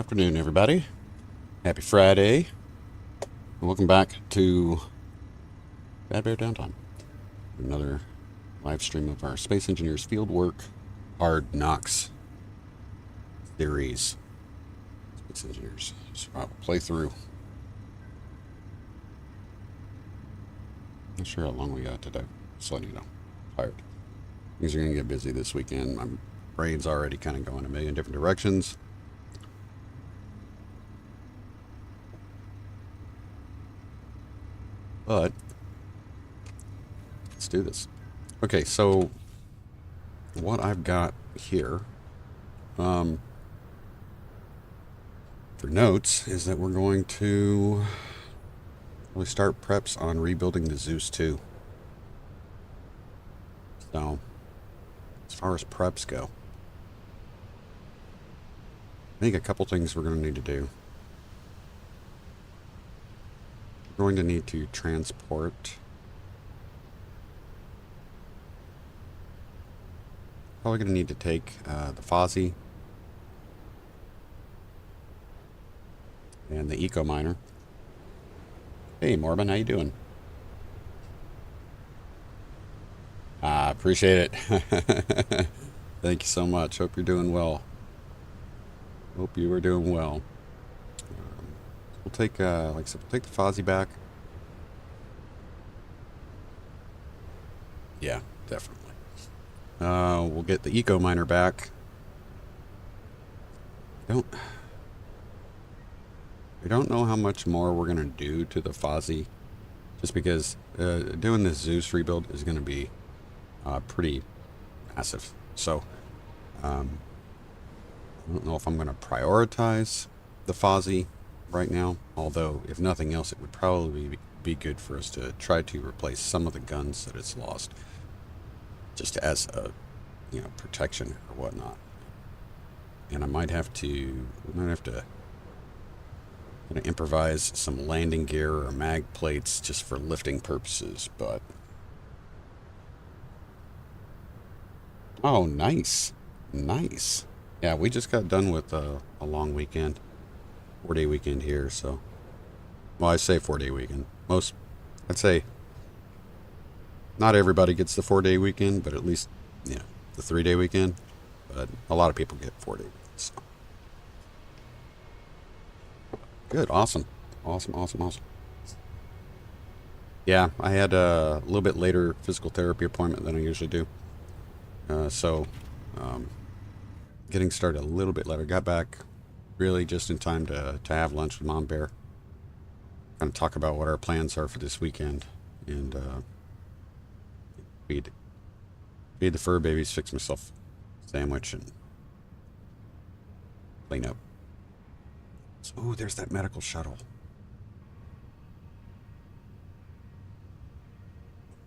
Afternoon, everybody. Happy Friday. And welcome back to DADBEAR.Downtime. Another live stream of our Space Engineers Fieldwork Hard Knocks series. Space Engineers Survival playthrough. Not sure how long we got today. Just letting you know. Tired. Things are going to get busy this weekend. My brain's already kind of going a million different directions. But let's do this. Okay, so what I've got here for notes is that we're going to really start preps on rebuilding the Zeus 2. So as far as preps go, I think a couple things we're going to need to do. We're going to need to transport probably going to need to take the Fozzie and the Eco Miner. Hey Morbin, how you doing? Appreciate it. Thank you so much. Hope you're doing well. Hope you are doing well. We'll take, like I said, we'll take the Fozzie back. Yeah, definitely. We'll get the Eco Miner back. We don't know how much more we're gonna do to the Fozzie, just because doing this Zeus rebuild is gonna be pretty massive. So I don't know if I'm gonna prioritize the Fozzie right now, although if nothing else it would probably be good for us to try to replace some of the guns that it's lost, just as a protection or whatnot. And I might have to improvise some landing gear or mag plates just for lifting purposes. But oh, nice. Yeah, we just got done with a long weekend. 4-day weekend here, so, well, I say 4-day weekend. I'd say not everybody gets the 4-day weekend, but at least, the 3-day weekend. But a lot of people get 4-day weekends. So. Good, awesome. Yeah, I had a little bit later physical therapy appointment than I usually do. So, getting started a little bit later. Got back really just in time to have lunch with Mom Bear. Kind of talk about what our plans are for this weekend. And feed the fur babies, fix myself a sandwich, and clean up. So, ooh, there's that medical shuttle.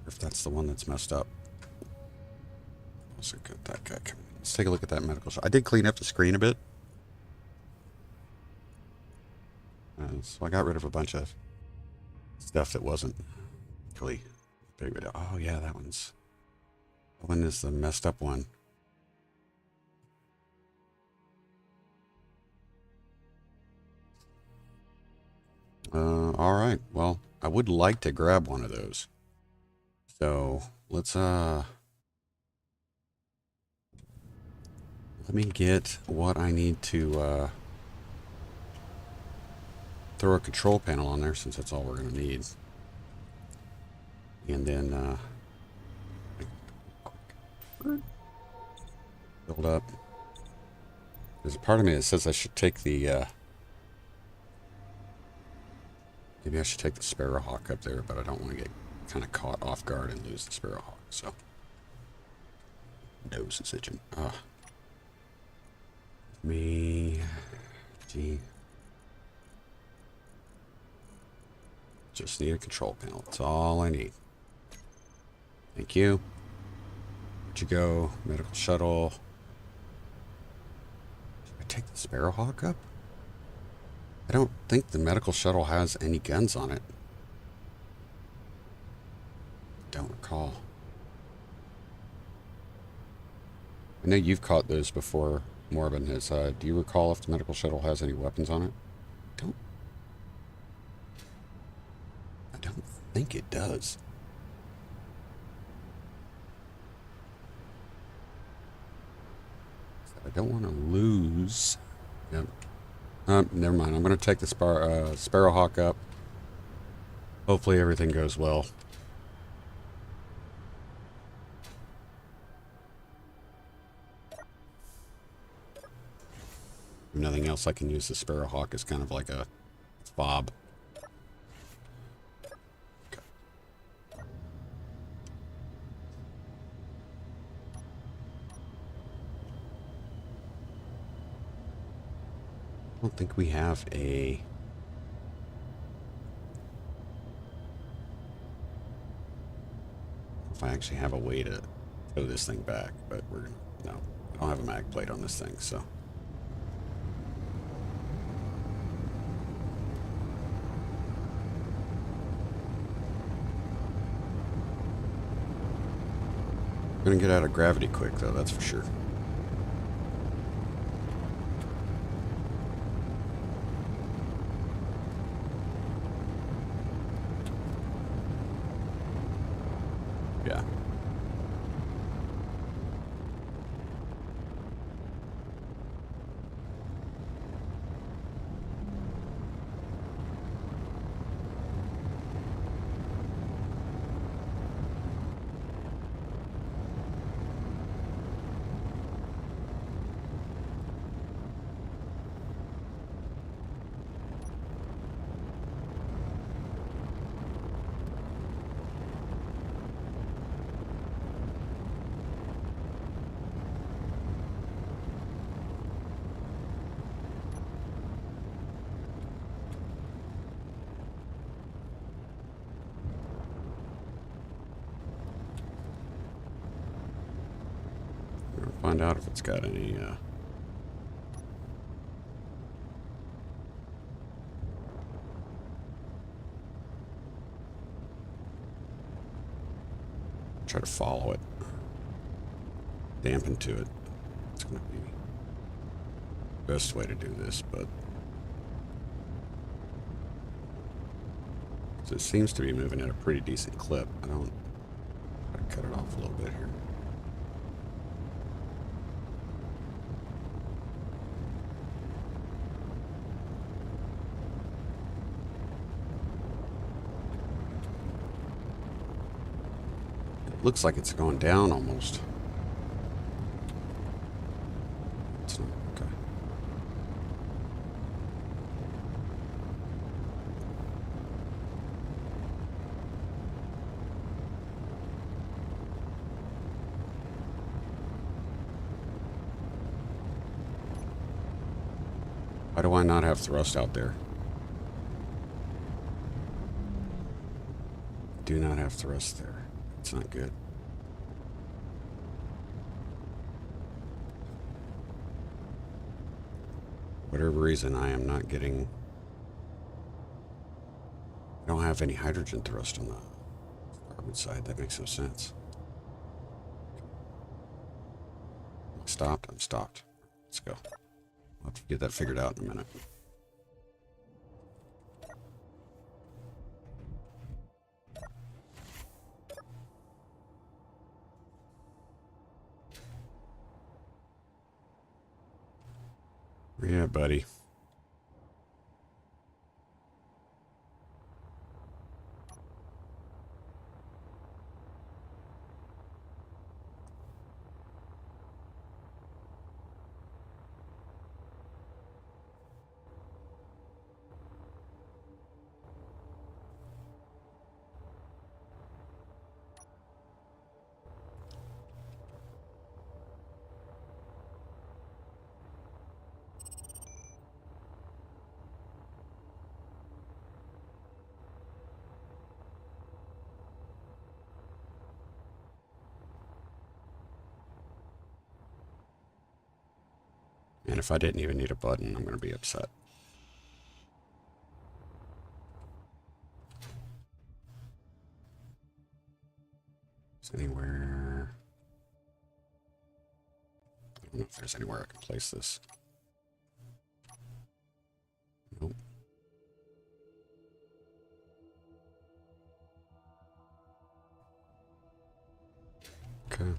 If that's the one that's messed up. Let's get that guy coming. Let's take a look at that medical shuttle. I did clean up the screen a bit. So I got rid of a bunch of stuff that wasn't really big. Oh yeah, that one is the messed up one. All right. Well, I would like to grab one of those. So let's let me get what I need to throw a control panel on there, since that's all we're going to need. And then build up. There's a part of me that says I should take the maybe I should take the Sparrowhawk up there, but I don't want to get kind of caught off guard and lose the Sparrowhawk. So nose is itching. Just need a control panel. That's all I need. Thank you. Where'd you go? Medical shuttle. Should I take the Sparrowhawk up? I don't think the medical shuttle has any guns on it. Don't recall. I know you've caught those before, Morbin is, do you recall if the medical shuttle has any weapons on it? Don't, I don't think it does. I don't want to lose. Yep. Never mind. I'm going to take the Sparrowhawk up. Hopefully everything goes well. If nothing else, I can use the Sparrowhawk as kind of like a fob. Okay. I don't think we have a... if I actually have a way to tow this thing back, but we're gonna... no, I don't have a mag plate on this thing, so... we're gonna get out of gravity quick, though, that's for sure. Yeah. Find out if it's got any, try to follow it. Dampen to it. It's going to be the best way to do this, but... so it seems to be moving at a pretty decent clip. I don't... try to cut it off a little bit here. Looks like it's going down almost. It's not, okay. Why do I not have thrust out there? Do not have thrust there. It's not good. Whatever reason, I am not getting... I don't have any hydrogen thrust on the starboard side. That makes no sense. Am I stopped? I'm stopped. Let's go. I'll have to get that figured out in a minute. Yeah, buddy. And if I didn't even need a button, I'm going to be upset. Is anywhere... don't know if there's anywhere I can place this. Nope. Okay.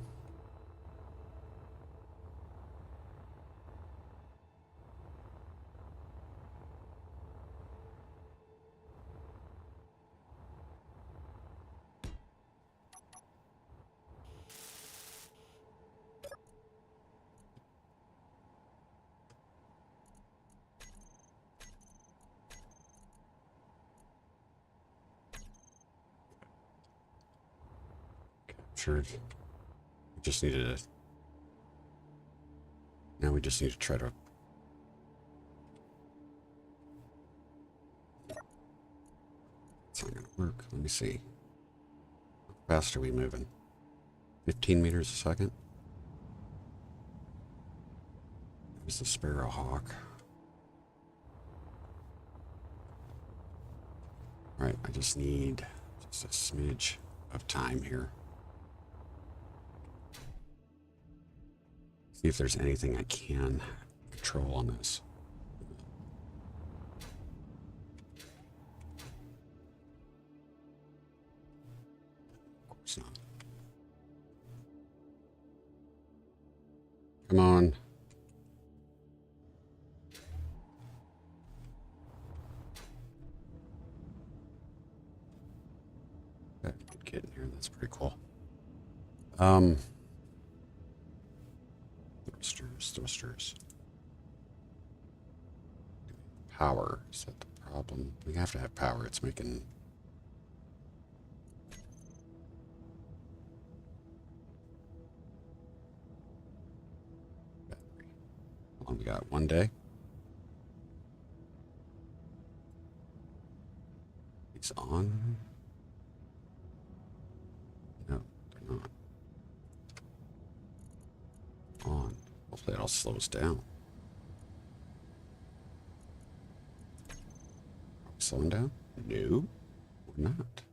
Sure. We just needed to. Now we just need to try to. It's not gonna work. Let me see. How fast are we moving? 15 meters a second? There's the Sparrowhawk. Alright, I just need just a smidge of time here. See if there's anything I can control on this. Of course not. Come on. Good kid in here. That's pretty cool. Thrusters. Power. Is that the problem? We have to have power. It's making... Battery. How long we got? 1 day? It's on? No, they're not. On. Hopefully it all slows down. Are we slowing down? No, we're not.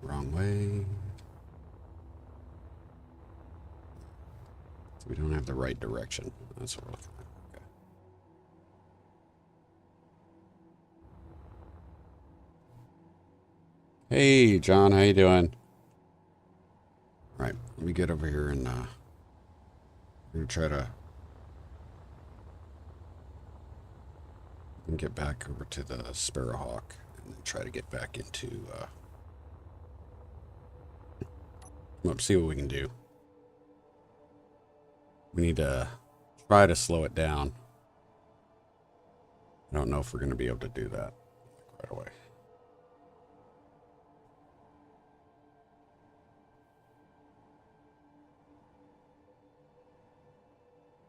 Wrong way. So we don't have the right direction. That's what we're looking at. Okay. Hey, John, how you doing? All right, let me get over here and we're gonna try to get back over to the Sparrowhawk and then try to get back into see what we can do. We need to try to slow it down. I don't know if we're going to be able to do that right away.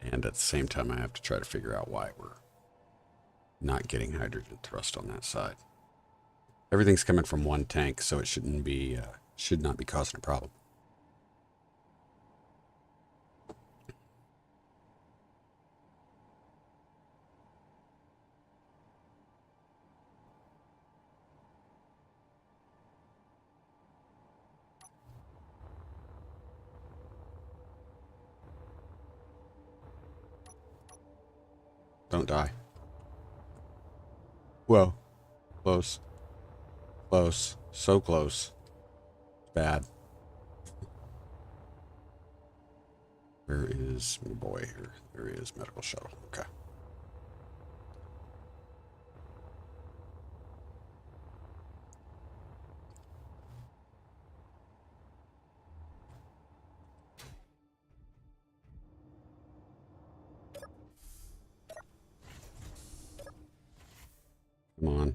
And at the same time, I have to try to figure out why we're not getting hydrogen thrust on that side. Everything's coming from one tank, so it should not be causing a problem. Don't die. Whoa. Close. Close. So close. Bad. Where is my boy here? There he is, medical shuttle. Okay. Come on.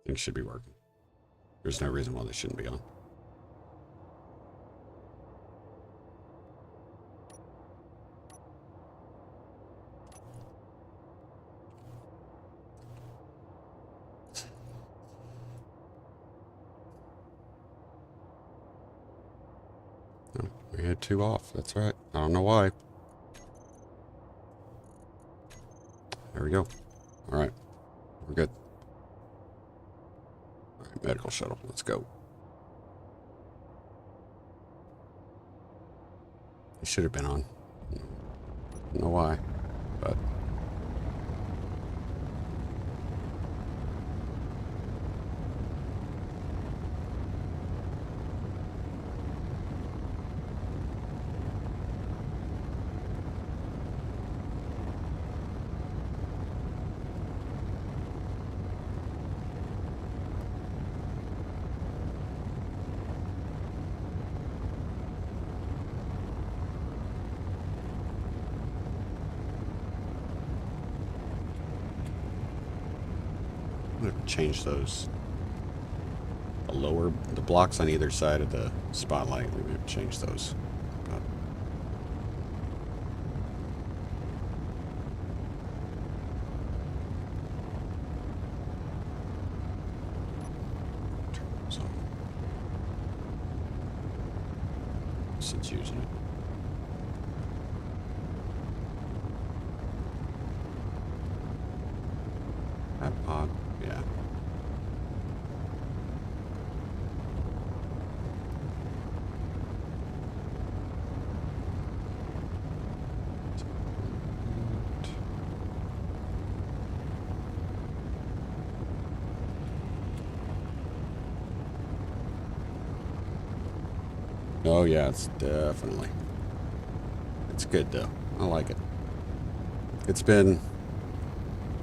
Things should be working. There's no reason why they shouldn't be on. We had 2 off. That's right. I don't know why. There we go. All right. We're good. All right, medical shuttle. Let's go. It should have been on. I don't know why, but... I'm going to change those. The blocks on either side of the spotlight. We're going to change those. But turn those off. Since using it. That odd. Yeah. Oh yeah, it's definitely. It's good though. I like it. It's been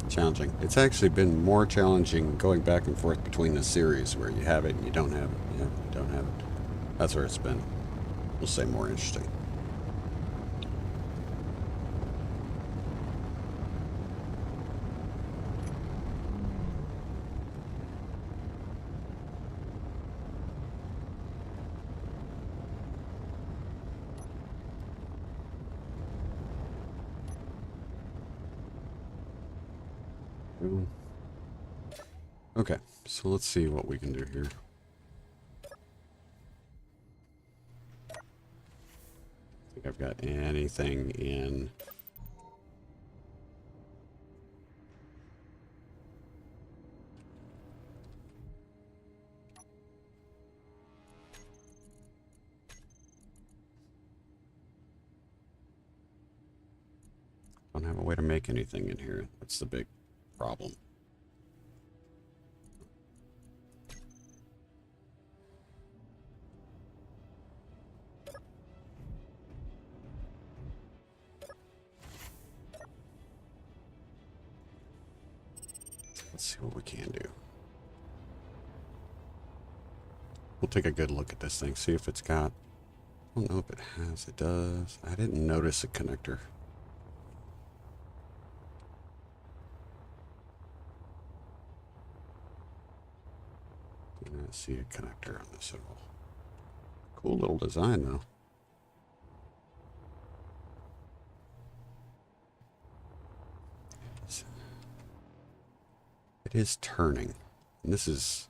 challenging. It's actually been more challenging going back and forth between the series where you have it and you don't have it. You have it, you don't have it. That's where it's been, we'll say, more interesting. Okay, so let's see what we can do here. I think I've got anything in. Don't have a way to make anything in here. That's the big problem. Let's see what we can do. We'll take a good look at this thing, see if it's got... I don't know if it has. It does. I didn't notice a connector. Didn't see a connector on this at all. Cool little design, though. It is turning. And this is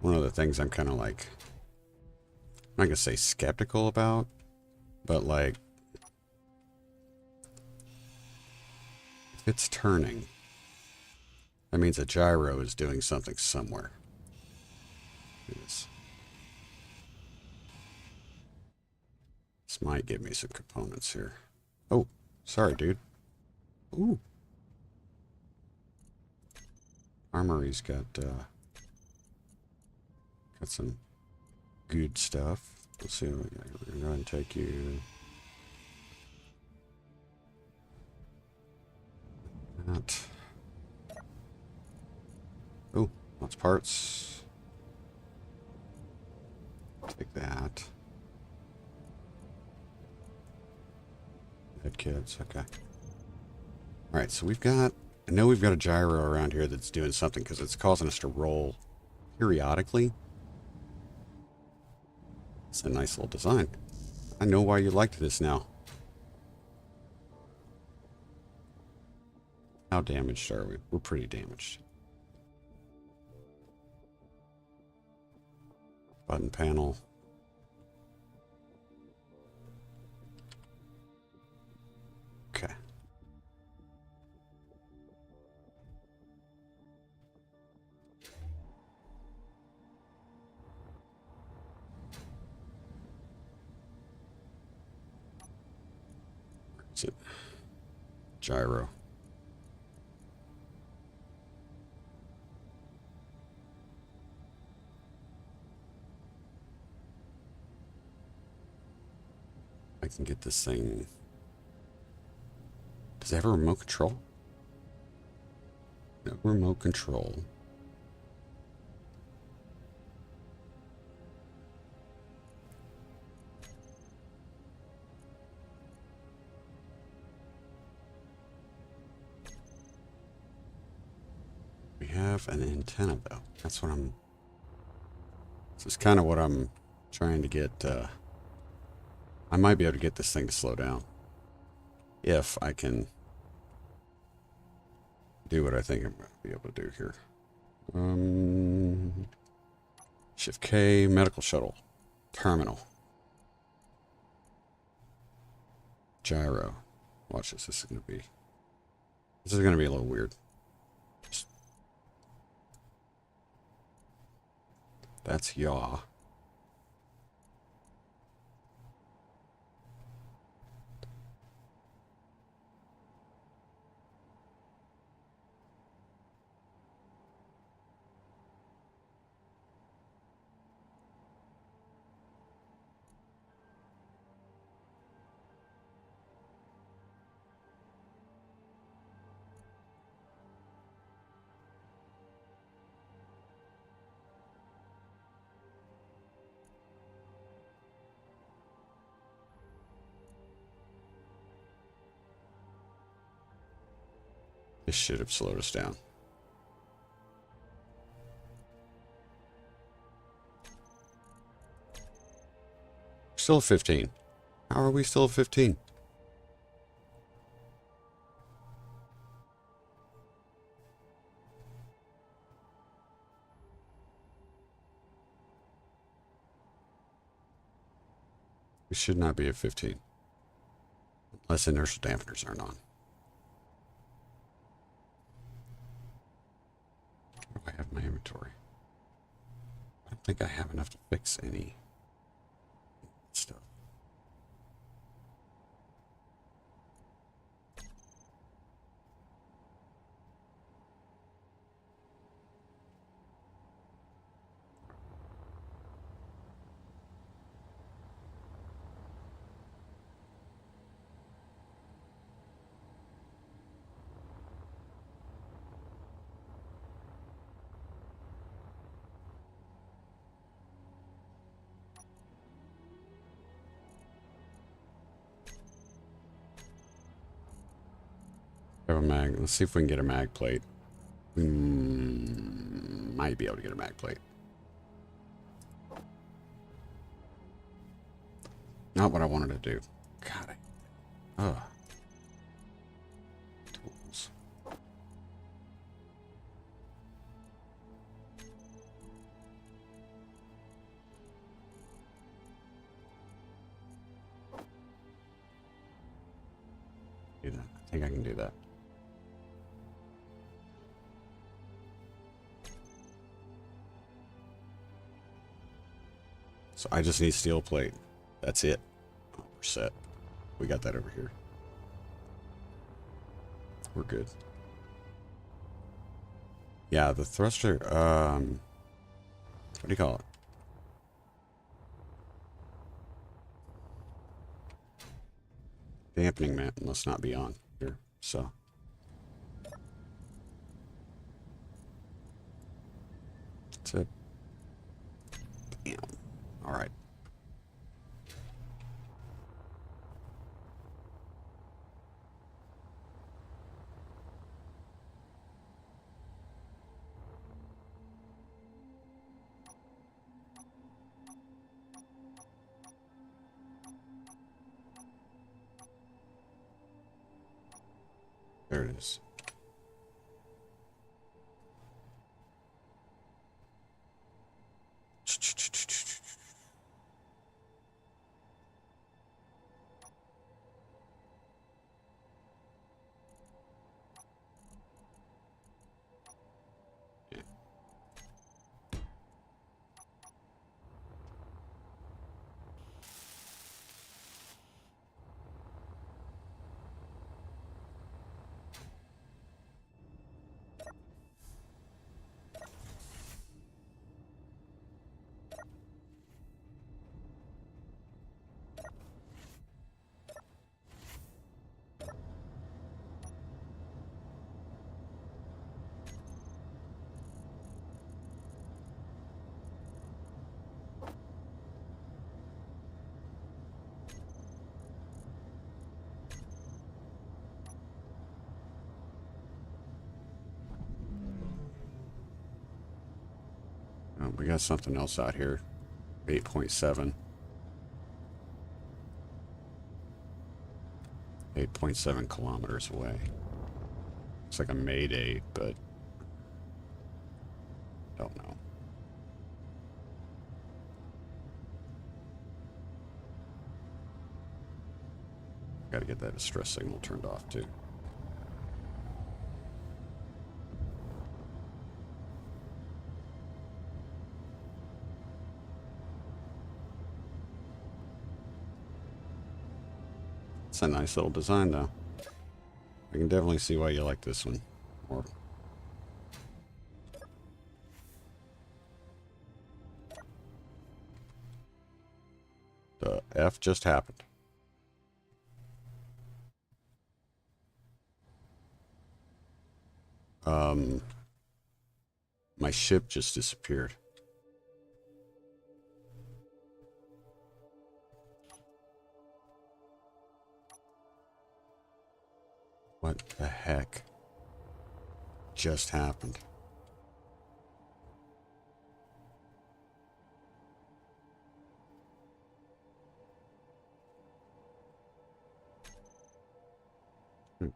one of the things I'm kind of like, I'm not going to say skeptical about, but like, if it's turning, that means a gyro is doing something somewhere. This might give me some components here. Oh, sorry, dude. Ooh. Armory's got some good stuff. Let's see what we got. We're gonna go ahead and take you. That. Oh, lots of parts. Take that. Head kids, okay. Alright, so we've got, I know we've got a gyro around here that's doing something because it's causing us to roll periodically. It's a nice little design. I know why you liked this now. How damaged are we? We're pretty damaged. Button panel. Okay. Where is it? Gyro. I can get this thing. Does it have a remote control? No remote control. We have an antenna though. That's what I'm. This is kind of what I'm trying to get. I might be able to get this thing to slow down if I can do what I think I'm going to be able to do here. Shift K, medical shuttle, terminal, gyro. Watch this. This is going to be a little weird. That's yaw. This should have slowed us down. Still at 15. How are we still at 15? We should not be at 15. Unless inertial dampeners aren't on. What do I have in my inventory? I don't think I have enough to fix any stuff. Have a mag. Let's see if we can get a mag plate. We might be able to get a mag plate. Not what I wanted to do. God, ugh. Tools. Do that. I think I can do that. So I just need steel plate. That's it. Oh, we're set. We got that over here. We're good. Yeah, the thruster, what do you call it? Dampening mat must not be on here, so. That's it. Damn. All right. There it is. we got something else out here. 8.7. 8.7 kilometers away. Looks like a Mayday, but don't know. Got to get that distress signal turned off too. It's a nice little design though. I can definitely see why you like this one more. The F just happened. My ship just disappeared. What the heck just happened?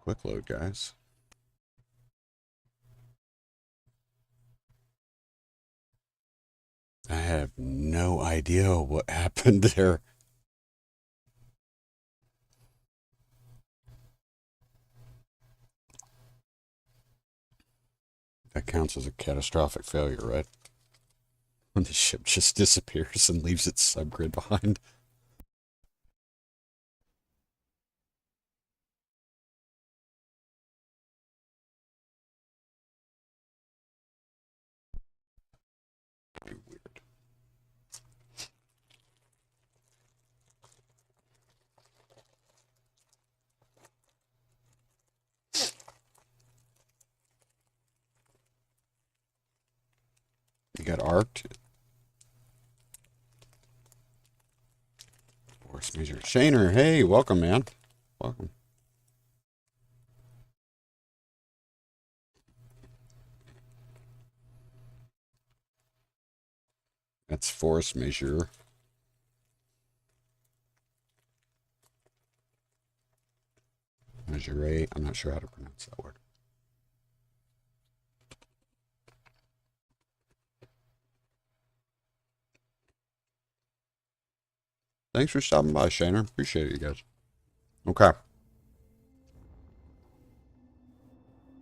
Quick load, guys. I have no idea what happened there. That counts as a catastrophic failure, right? When the ship just disappears and leaves its subgrid behind. Pretty weird. You got arced. Force measure. Shaner, hey, welcome, man. Welcome. That's force measure. Measure rate. I'm not sure how to pronounce that word. Thanks for stopping by, Shaner. Appreciate it, you guys. Okay.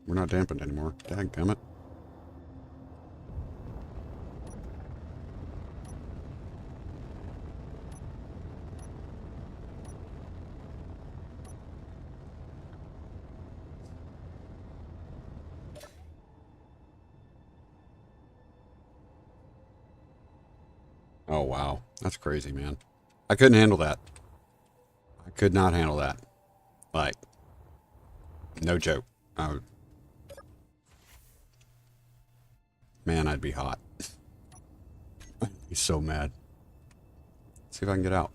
We're not dampened anymore. Dadgummit. Oh, wow. That's crazy, man. I couldn't handle that. I could not handle that. Like, no joke. I would, man, I'd be hot. I'd be so mad. Let's see if I can get out.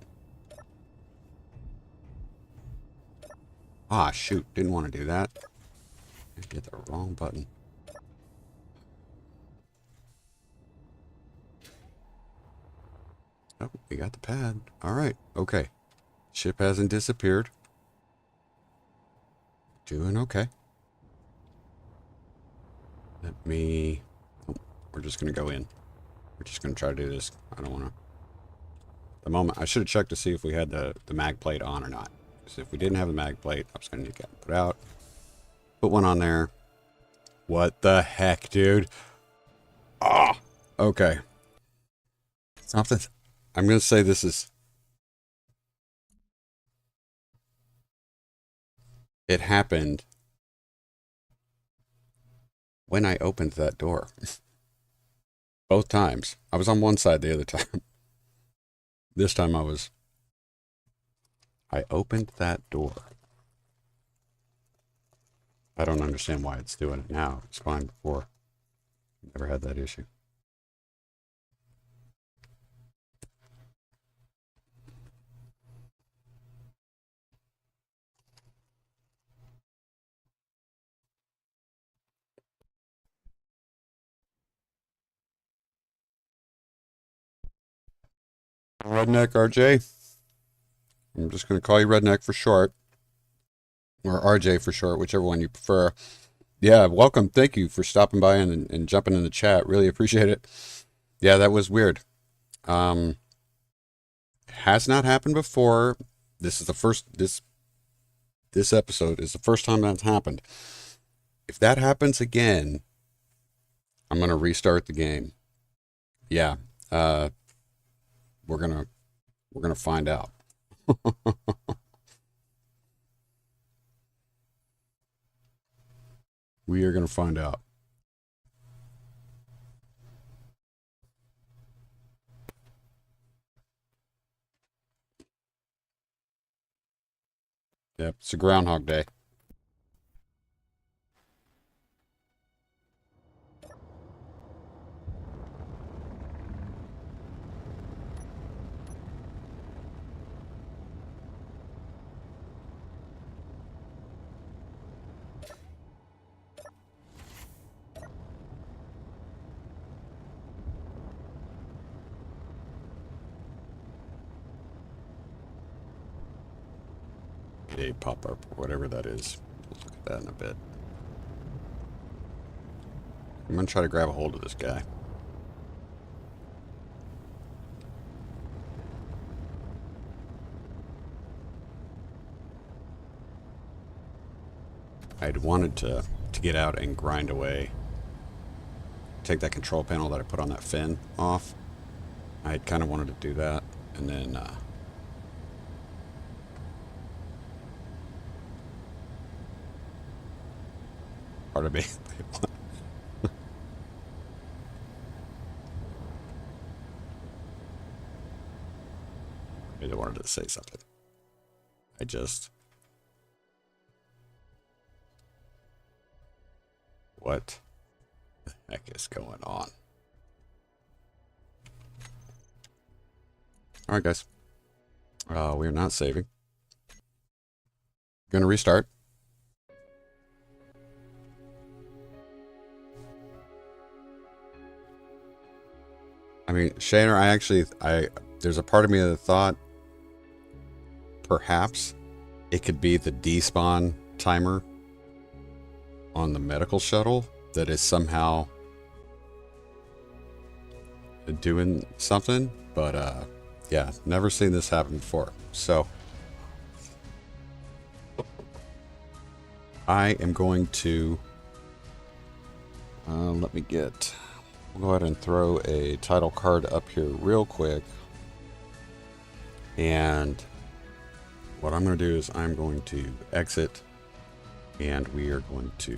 Ah, shoot. Didn't want to do that. I hit the wrong button. Oh, we got the pad. All right. Okay. Ship hasn't disappeared. Doing okay. Let me... Oh, we're just going to go in. We're just going to try to do this. I don't want to... The moment... I should have checked to see if we had the mag plate on or not. Because if we didn't have the mag plate, I was going to need to get it put out. Put one on there. What the heck, dude? Ah! Okay. Something... I'm going to say this is... It happened when I opened that door. Both times. I was on one side the other time. This time I opened that door. I don't understand why it's doing it now. It's fine before. Never had that issue. Redneck RJ. I'm just going to call you Redneck for short, or RJ for short, whichever one you prefer. Yeah, welcome. Thank you for stopping by and jumping in the chat. Really appreciate it. Yeah, that was weird. Has not happened before. This is the first. This episode is the first time that's happened. If that happens again, I'm gonna restart the game. Yeah, we're gonna find out. We are gonna find out. Yep, it's a Groundhog Day. A pop-up, whatever that is. We'll look at that in a bit. I'm gonna try to grab a hold of this guy. I'd wanted to get out and grind away. Take that control panel that I put on that fin off. I kind of wanted to do that, and then part of me. I wanted to say something. I just. What the heck is going on? All right, guys. We are not saving. Gonna restart. I mean, Shaner, there's a part of me that thought perhaps it could be the despawn timer on the medical shuttle that is somehow doing something, but yeah, never seen this happen before. So I am going to we'll go ahead and throw a title card up here real quick, and what I'm going to do is I'm going to exit, and we are going to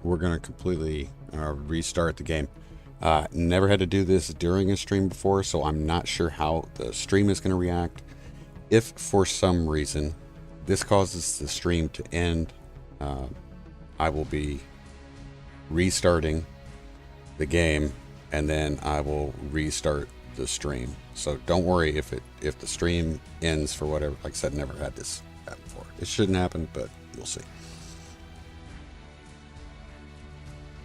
we're going to completely restart the game. Never had to do this during a stream before, so I'm not sure how the stream is going to react. If for some reason this causes the stream to end, I will be restarting the game, and then I will restart the stream. So don't worry if the stream ends for whatever. Like I said, never had this happen before. It shouldn't happen, but we'll see.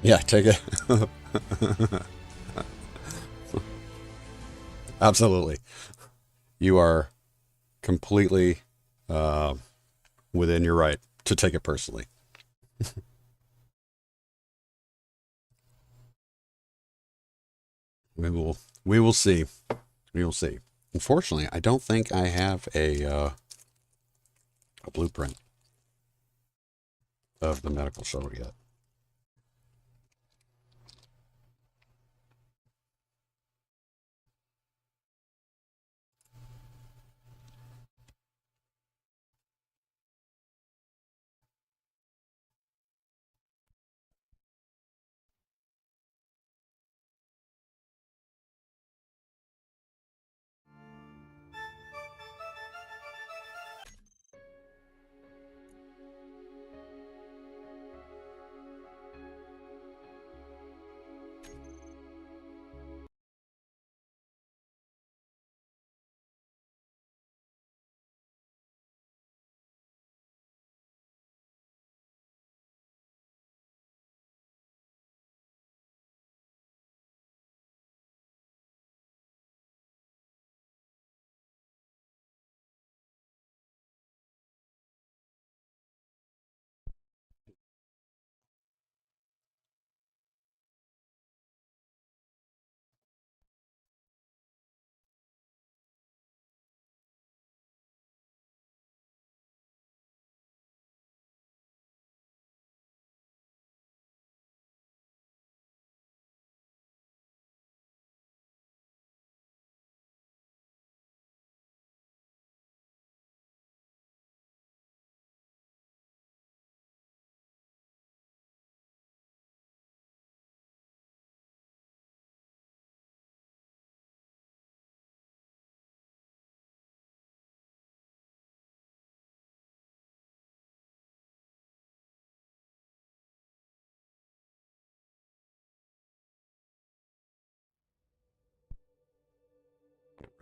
Yeah, take it. Absolutely. You are completely within your right to take it personally. We will see. We will see. Unfortunately, I don't think I have a blueprint of the medical shuttle yet.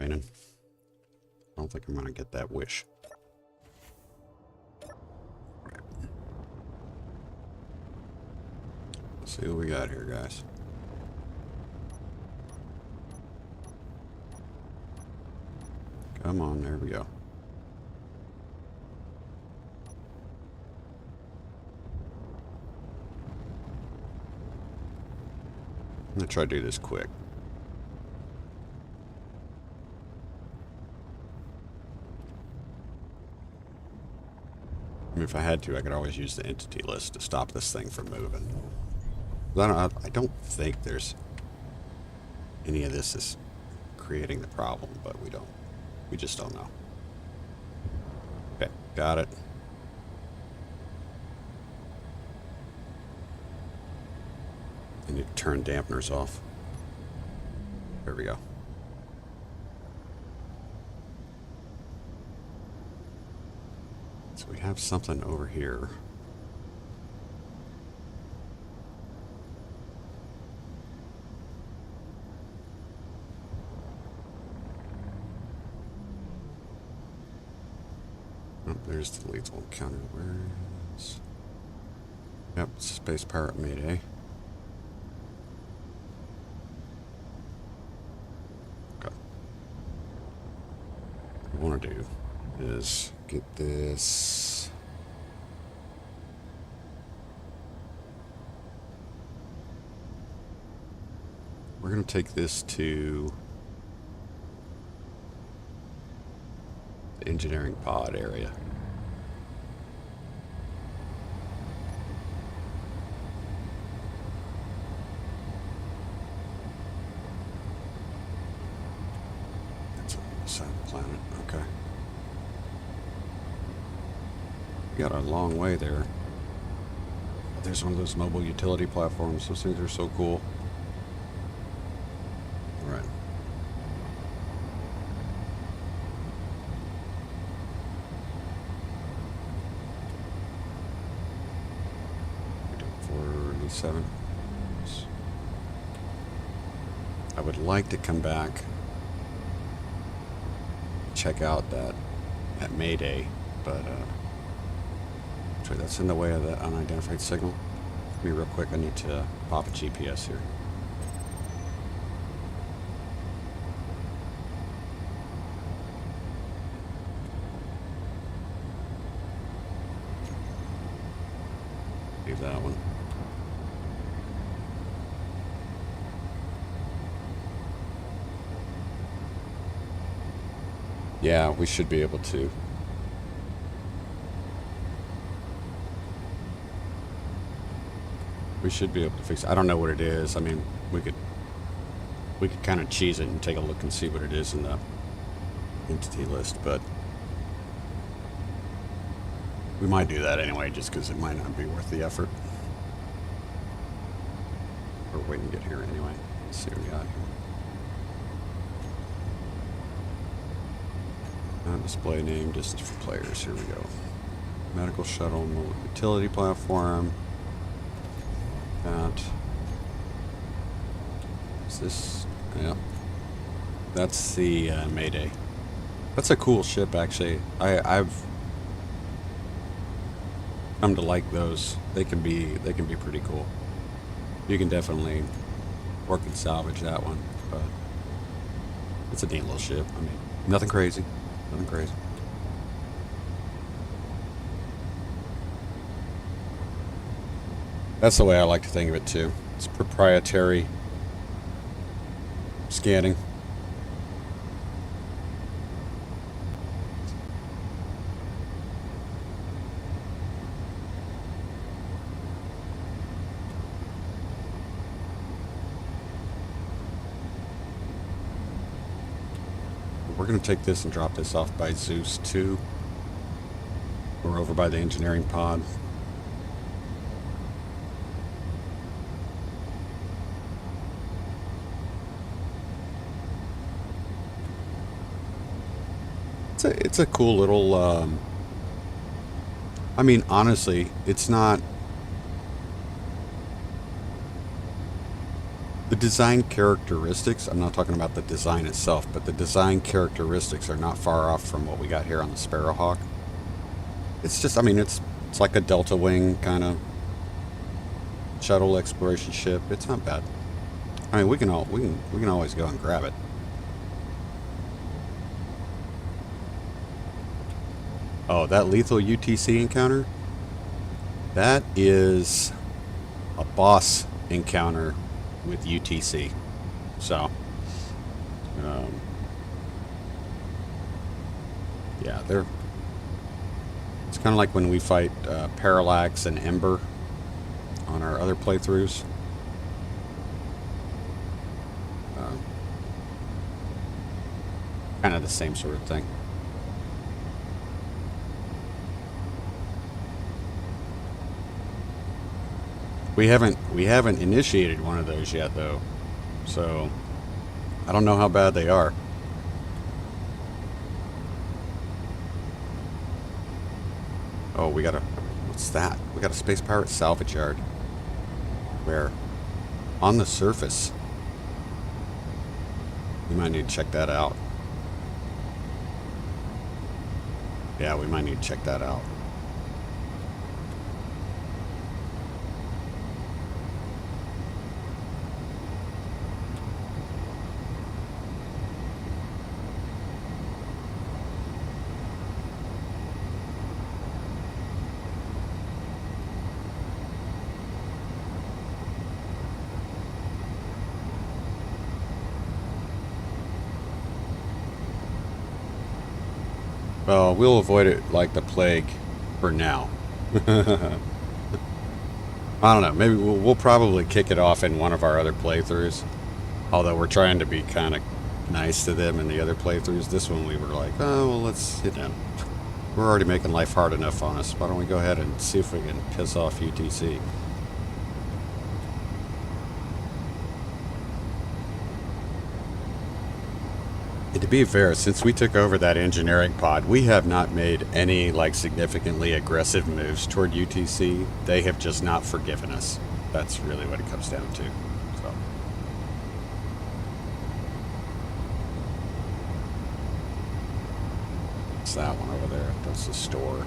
raining. I don't think I'm going to get that wish. Right. Let's see what we got here, guys. Come on, there we go. I'm going to try to do this quick. I mean, if I had to, I could always use the entity list to stop this thing from moving. I don't think there's any of this is creating the problem, but we just don't know. Okay, got it. I need to turn dampeners off. There we go. So we have something over here. Oh, there's the lethal counter. Where is... Yep, space pirate Mayday. Okay. What I want to do is get this. We're going to take this to the engineering pod area. That's on the side of the planet. Okay. We got a long way there. There's one of those mobile utility platforms. Those things are so cool. All right. We're doing 47. I would like to come back, check out that Mayday, but that's in the way of the unidentified signal. Let me real quick, I need to pop a GPS here. Leave that one. Yeah, we should be able to. We should be able to fix it. I don't know what it is. I mean, we could kind of cheese it and take a look and see what it is in the entity list, but we might do that anyway, just because it might not be worth the effort. We're waiting to get here anyway. Let's see what we got here. Display name, just for players. Here we go. Medical shuttle, mobile utility platform. That is this. Yeah, that's the Mayday. That's a cool ship, actually. I've come to like those. They can be pretty cool. You can definitely work and salvage that one, but it's a neat little ship. I mean, nothing crazy. Nothing crazy. That's the way I like to think of it too. It's proprietary scanning. We're going to take this and drop this off by Zeus 2. We're over by the engineering pod. It's a cool little, I mean, honestly, it's not, The design characteristics, I'm not talking about the design itself, but the design characteristics are not far off from what we got here on the Sparrowhawk. It's just, I mean, it's like a Delta Wing kind of shuttle exploration ship. It's not bad. I mean, we can always go and grab it. Oh, that lethal UTC encounter? That is a boss encounter with UTC. So, yeah, it's kind of like when we fight Parallax and Ember on our other playthroughs. Kind of the same sort of thing. We haven't initiated one of those yet, though, so I don't know how bad they are. Oh, what's that? We got a Space Pirate salvage yard. Where? On the surface. We might need to check that out. Yeah, we might need to check that out. Well, we'll avoid it like the plague for now. I don't know. Maybe we'll probably kick it off in one of our other playthroughs. Although we're trying to be kind of nice to them in the other playthroughs. This one we were like, oh, well, let's, we're already making life hard enough on us. Why don't we go ahead and see if we can piss off UTC? And to be fair, since we took over that engineering pod, we have not made any significantly aggressive moves toward UTC. They have just not forgiven us. That's really what it comes down to. So. It's that one over there. That's the store.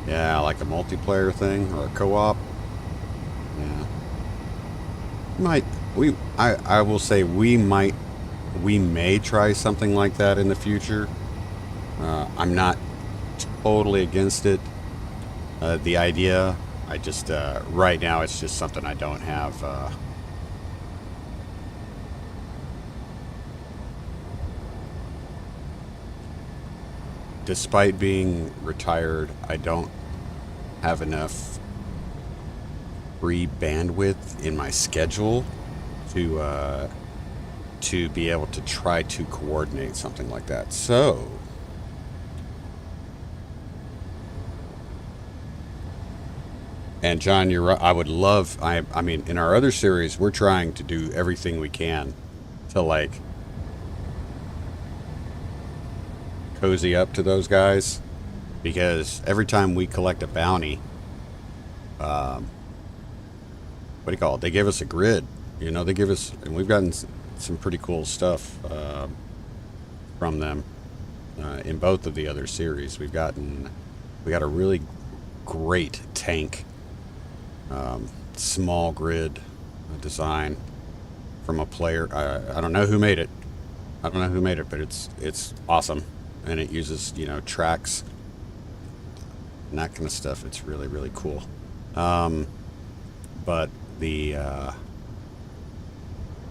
Yeah, like a multiplayer thing or a co-op. Yeah. I will say we may try something like that in the future. I'm not totally against it. The idea, I just, right now it's just something I don't have, despite being retired, I don't have enough free bandwidth in my schedule to be able to try to coordinate something like that. So, and John, you're right. I would love. I mean, in our other series, we're trying to do everything we can to cozy up to those guys, because every time we collect a bounty, what do you call it? They give us a grid. They give us, and we've gotten some pretty cool stuff from them in both of the other series. We got a really great tank, small grid design from a player. I don't know who made it. But it's awesome. And it uses, tracks and that kind of stuff. It's really, really cool. But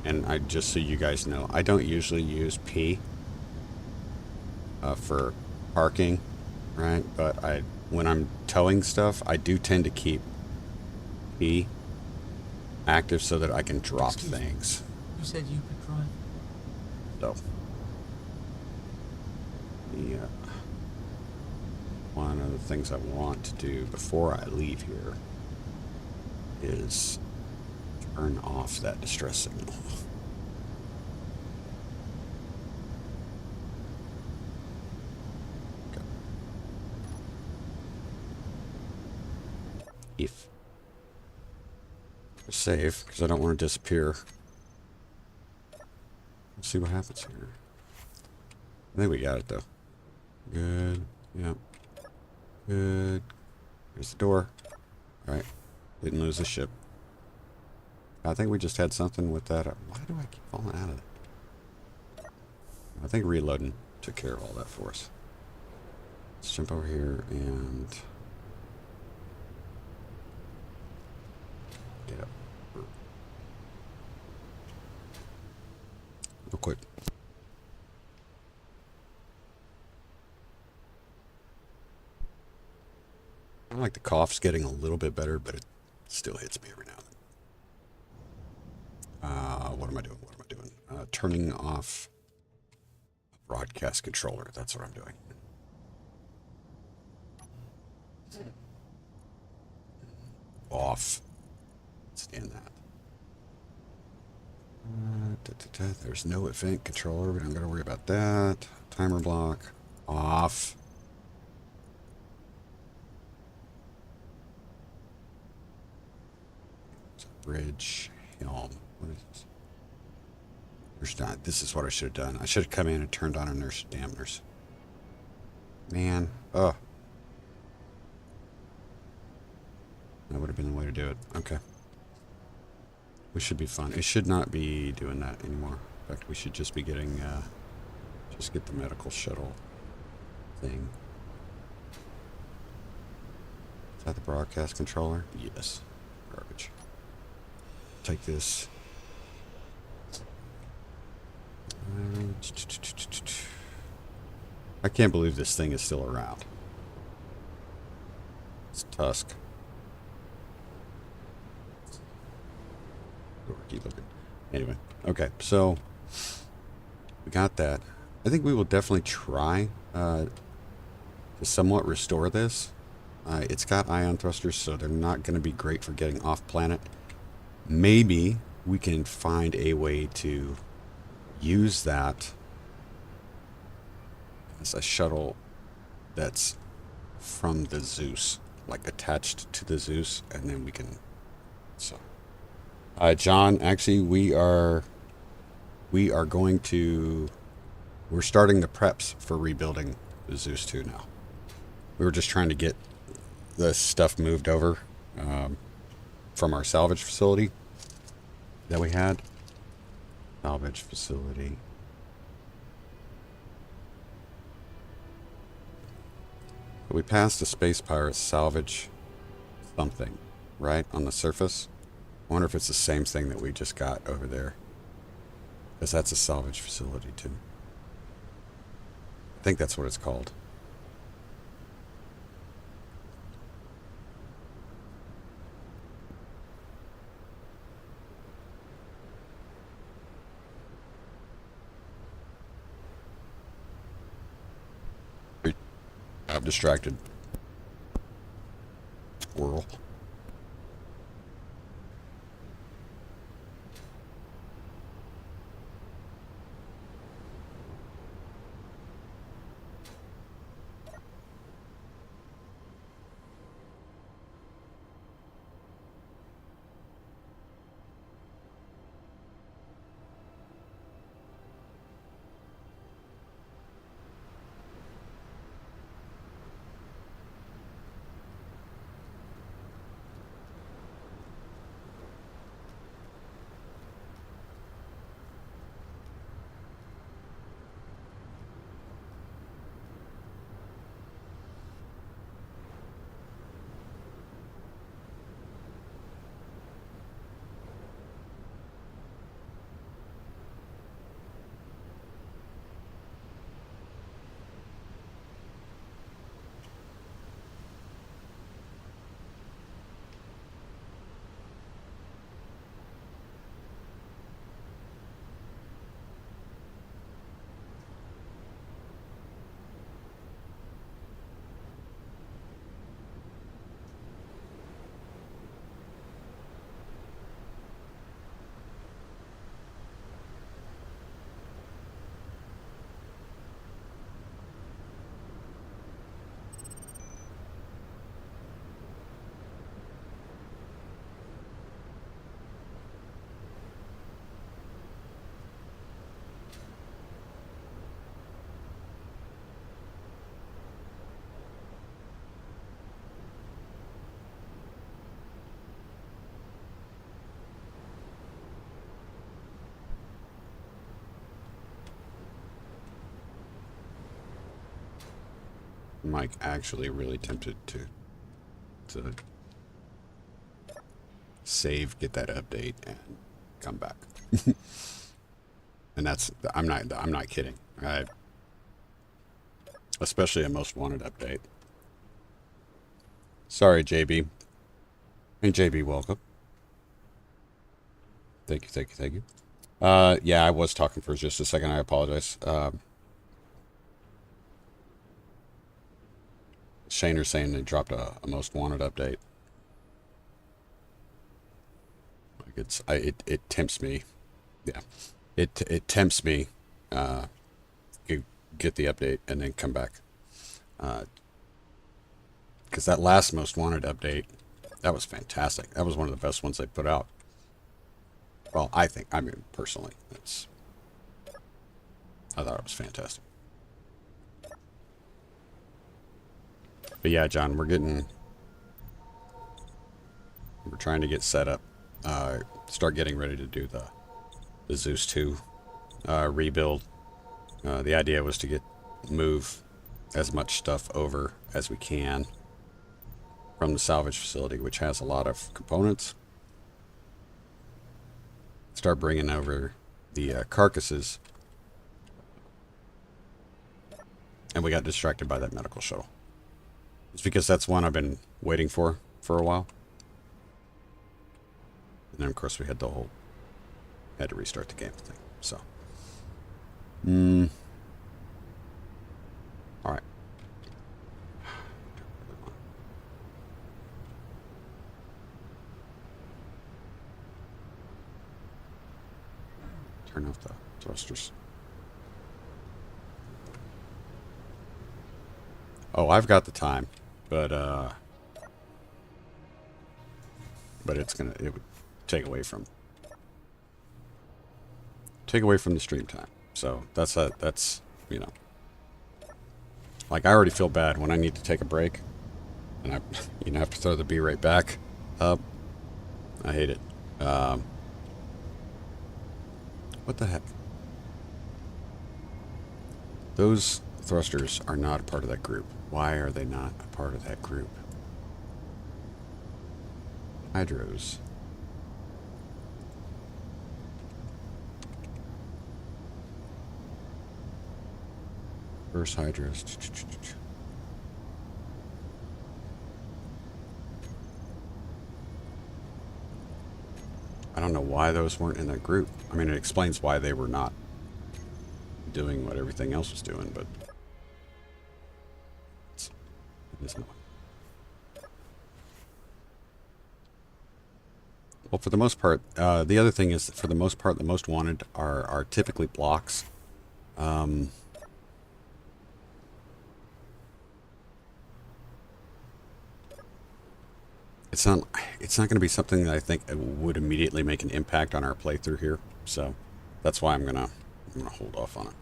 and just so you guys know, I don't usually use P for parking, right? But when I'm towing stuff, I do tend to keep P active so that I can drop things. You said you could drive. So. Yeah. One of the things I want to do before I leave here is turn off that distress signal. If save, because I don't want to disappear. Let's see what happens here. I think we got it though. Good. Yep. Good. Here's the door. Alright. Didn't lose the ship. I think we just had something with that. Why do I keep falling out of it? I think reloading took care of all that for us. Let's jump over here and get up. Real quick. I like the cough's getting a little bit better, but it still hits me every now and then. What am I doing? What am I doing? Turning off a broadcast controller. That's what I'm doing. Off. Stand that. There's no event controller. We don't got to worry about that. Timer block. Off. Bridge, helm. What is this? Nurse not. This is what I should have done. I should have come in and turned on a nurse dampeners. Man, that would have been the way to do it. Okay. We should be fine. It should not be doing that anymore. In fact, we should just be getting, just get the medical shuttle thing. Is that the broadcast controller? Yes. Garbage. Take this. I can't believe this thing is still around. It's Tusk. Keep looking. Anyway, okay, so we got that. I think we will definitely try to somewhat restore this. It's got ion thrusters, so they're not going to be great for getting off planet. Maybe we can find a way to use that as a shuttle that's from the Zeus, like attached to the Zeus, and then we can. So, John, actually, we are going to. We're starting the preps for rebuilding the Zeus 2 now. We were just trying to get the stuff moved over from our salvage facility that we had. Salvage facility. But we passed the space pirate salvage something, right, on the surface. I wonder if it's the same thing that we just got over there. Because that's a salvage facility too. I think that's what it's called. I'm distracted. Whirl. I'm like actually really tempted to save, get that update, and come back. And that's I'm not kidding. Especially a most wanted update. Sorry, JB. Hey, JB, welcome. Thank you, thank you, thank you. Yeah, I was talking for just a second. I apologize. Shaner's saying they dropped a most wanted update. Like it tempts me. Yeah, it tempts me. Get the update and then come back. Because that last most wanted update, that was fantastic. That was one of the best ones they put out. Well, I mean, personally, I thought it was fantastic. But yeah, John, we're trying to get set up, start getting ready to do the Zeus 2 rebuild. The idea was to move as much stuff over as we can from the salvage facility, which has a lot of components. Start bringing over the carcasses, and we got distracted by that medical shuttle. It's because that's one I've been waiting for a while. And then of course we had to restart the game thing. So, all right. Turn off the thrusters. Oh, I've got the time, but it would take away from the stream time. So that's you know, like I already feel bad when I need to take a break, and I have to throw the B right back up. I hate it. What the heck? Those thrusters are not a part of that group. Why are they not a part of that group? Hydros. Reverse hydros. I don't know why those weren't in that group. I mean, it explains why they were not doing what everything else was doing, but it is not. Well, for the most part, the other thing is, for the most part, the most wanted are typically blocks. It's not going to be something that I think would immediately make an impact on our playthrough here. So that's why I'm gonna hold off on it.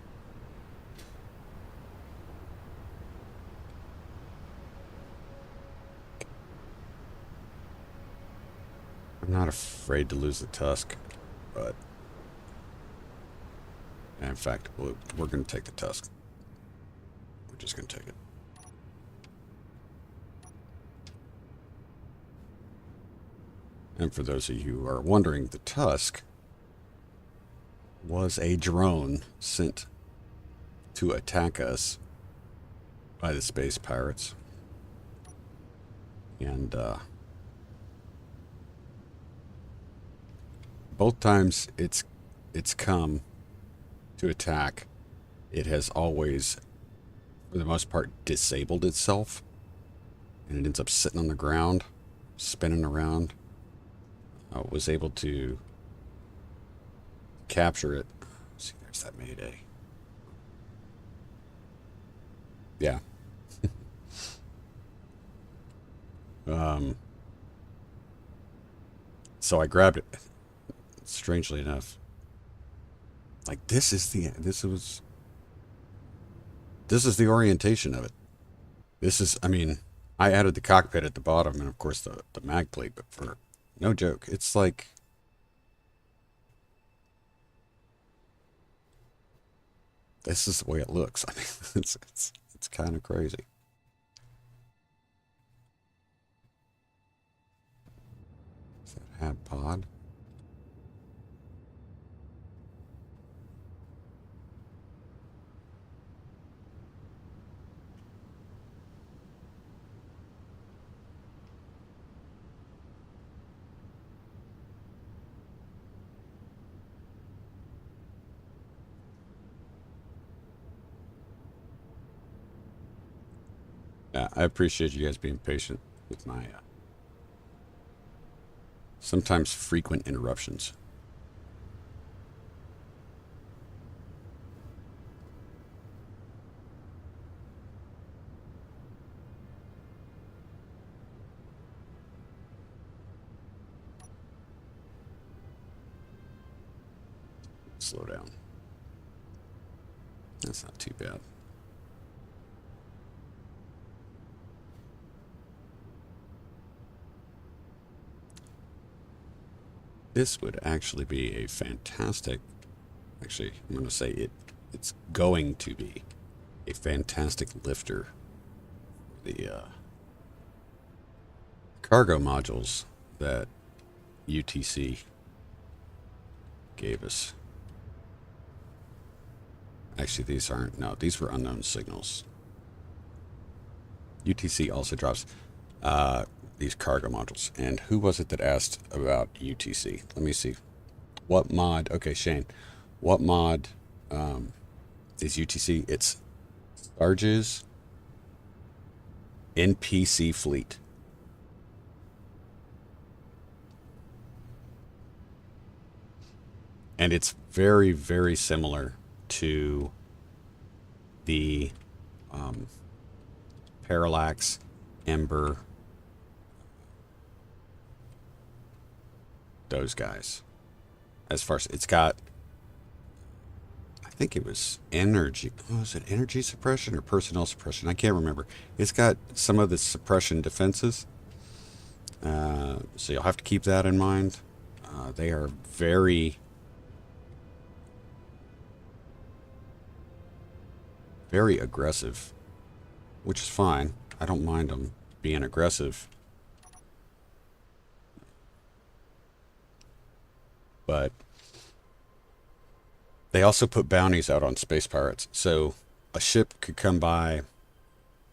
I'm not afraid to lose the tusk, but in fact, we're going to take the tusk. We're just going to take it. And for those of you who are wondering, the tusk was a drone sent to attack us by the space pirates. And both times it's come to attack, it has always, for the most part, disabled itself, and it ends up sitting on the ground, spinning around. Was able to capture it. See, there's that Mayday. Yeah. So I grabbed it. Strangely enough, like this is the orientation of it. I mean, I added the cockpit at the bottom, and of course the mag plate, but for no joke, it's like this is the way it looks. I mean, it's kind of crazy. Add pod. Yeah, I appreciate you guys being patient with my sometimes frequent interruptions. Slow down. That's not too bad. This would actually be a fantastic, actually, I'm going to say it's going to be a fantastic lifter. The cargo modules that UTC gave us. Actually, these aren't, no, these were unknown signals. UTC also drops these cargo modules. And who was it that asked about UTC? Let me see. What mod? Okay, Shane. What mod is UTC? It's Sarge's NPC fleet. And it's very, very similar to the Parallax, Ember, those guys. As far as it's got, I think it was energy. Oh, was it energy suppression or personnel suppression? I can't remember. It's got some of the suppression defenses. So you'll have to keep that in mind. They are very, very aggressive, which is fine. I don't mind them being aggressive. But they also put bounties out on space pirates. So a ship could come by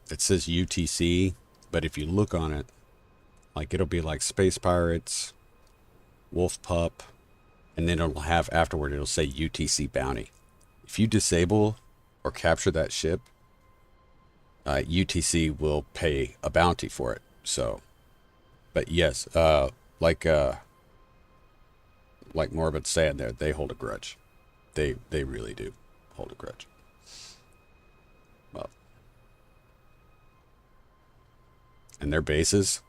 that says UTC, but if you look on it, like it'll be like space pirates, wolf pup, and then it'll have afterward, it'll say UTC bounty. If you disable or capture that ship, UTC will pay a bounty for it. So, but yes, like Morbid's saying there, they hold a grudge. They really do hold a grudge. Well, and their bases.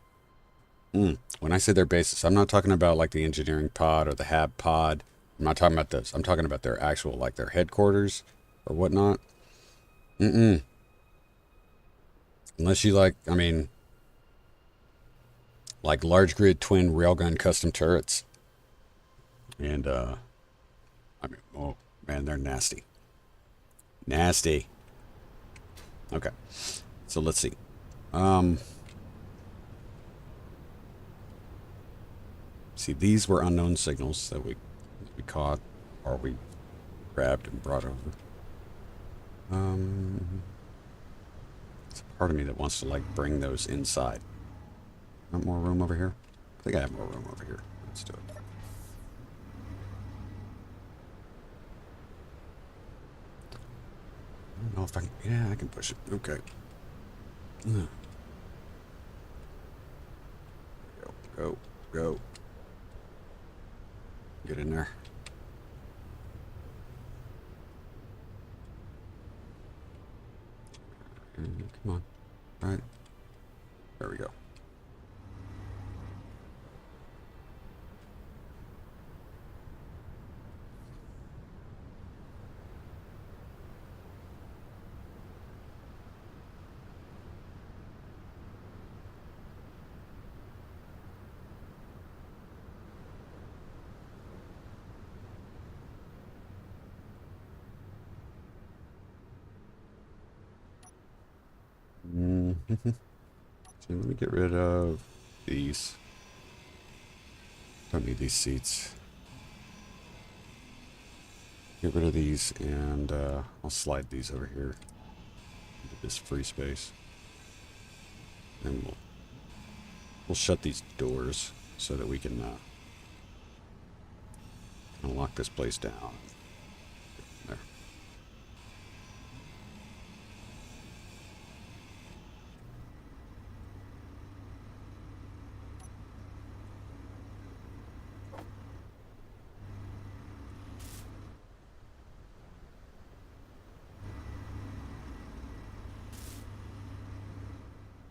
When I say their bases, I'm not talking about like the engineering pod or the hab pod. I'm not talking about this. I'm talking about their actual, like their headquarters or whatnot. Unless you like, I mean, like large grid twin railgun custom turrets. And, I mean, oh man, they're nasty. Nasty. Okay. So let's see. See, these were unknown signals that we caught or we grabbed and brought over. It's a part of me that wants to like bring those inside. Not more room over here? I think I have more room over here. Let's do it. I don't know if I can. Yeah, I can push it. Okay. Go. Go. Get in there. Come on. All right. There we go. So let me get rid of these. Don't need these seats. Get rid of these, and I'll slide these over here into this free space. And we'll shut these doors so that we can lock this place down. There.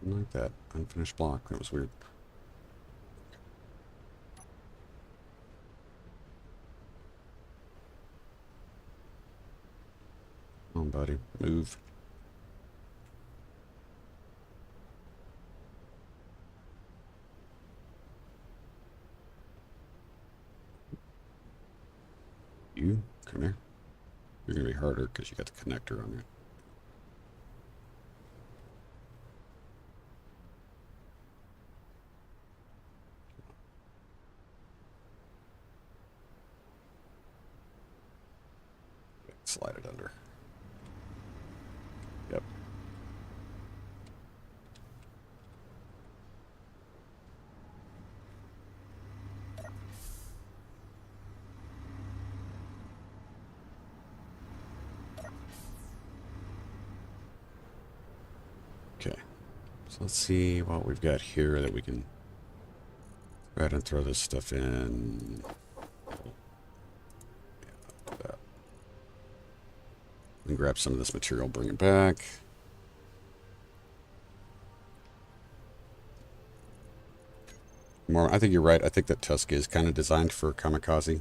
Didn't like that unfinished block. That was weird. Come on, buddy. Move. You, come here. You're going to be harder because you got the connector on you. Slide it under. Yep. Okay. So let's see what we've got here that we can go ahead and throw this stuff in. And grab some of this material, bring it back. More, I think you're right. I think that tusk is kind of designed for kamikaze.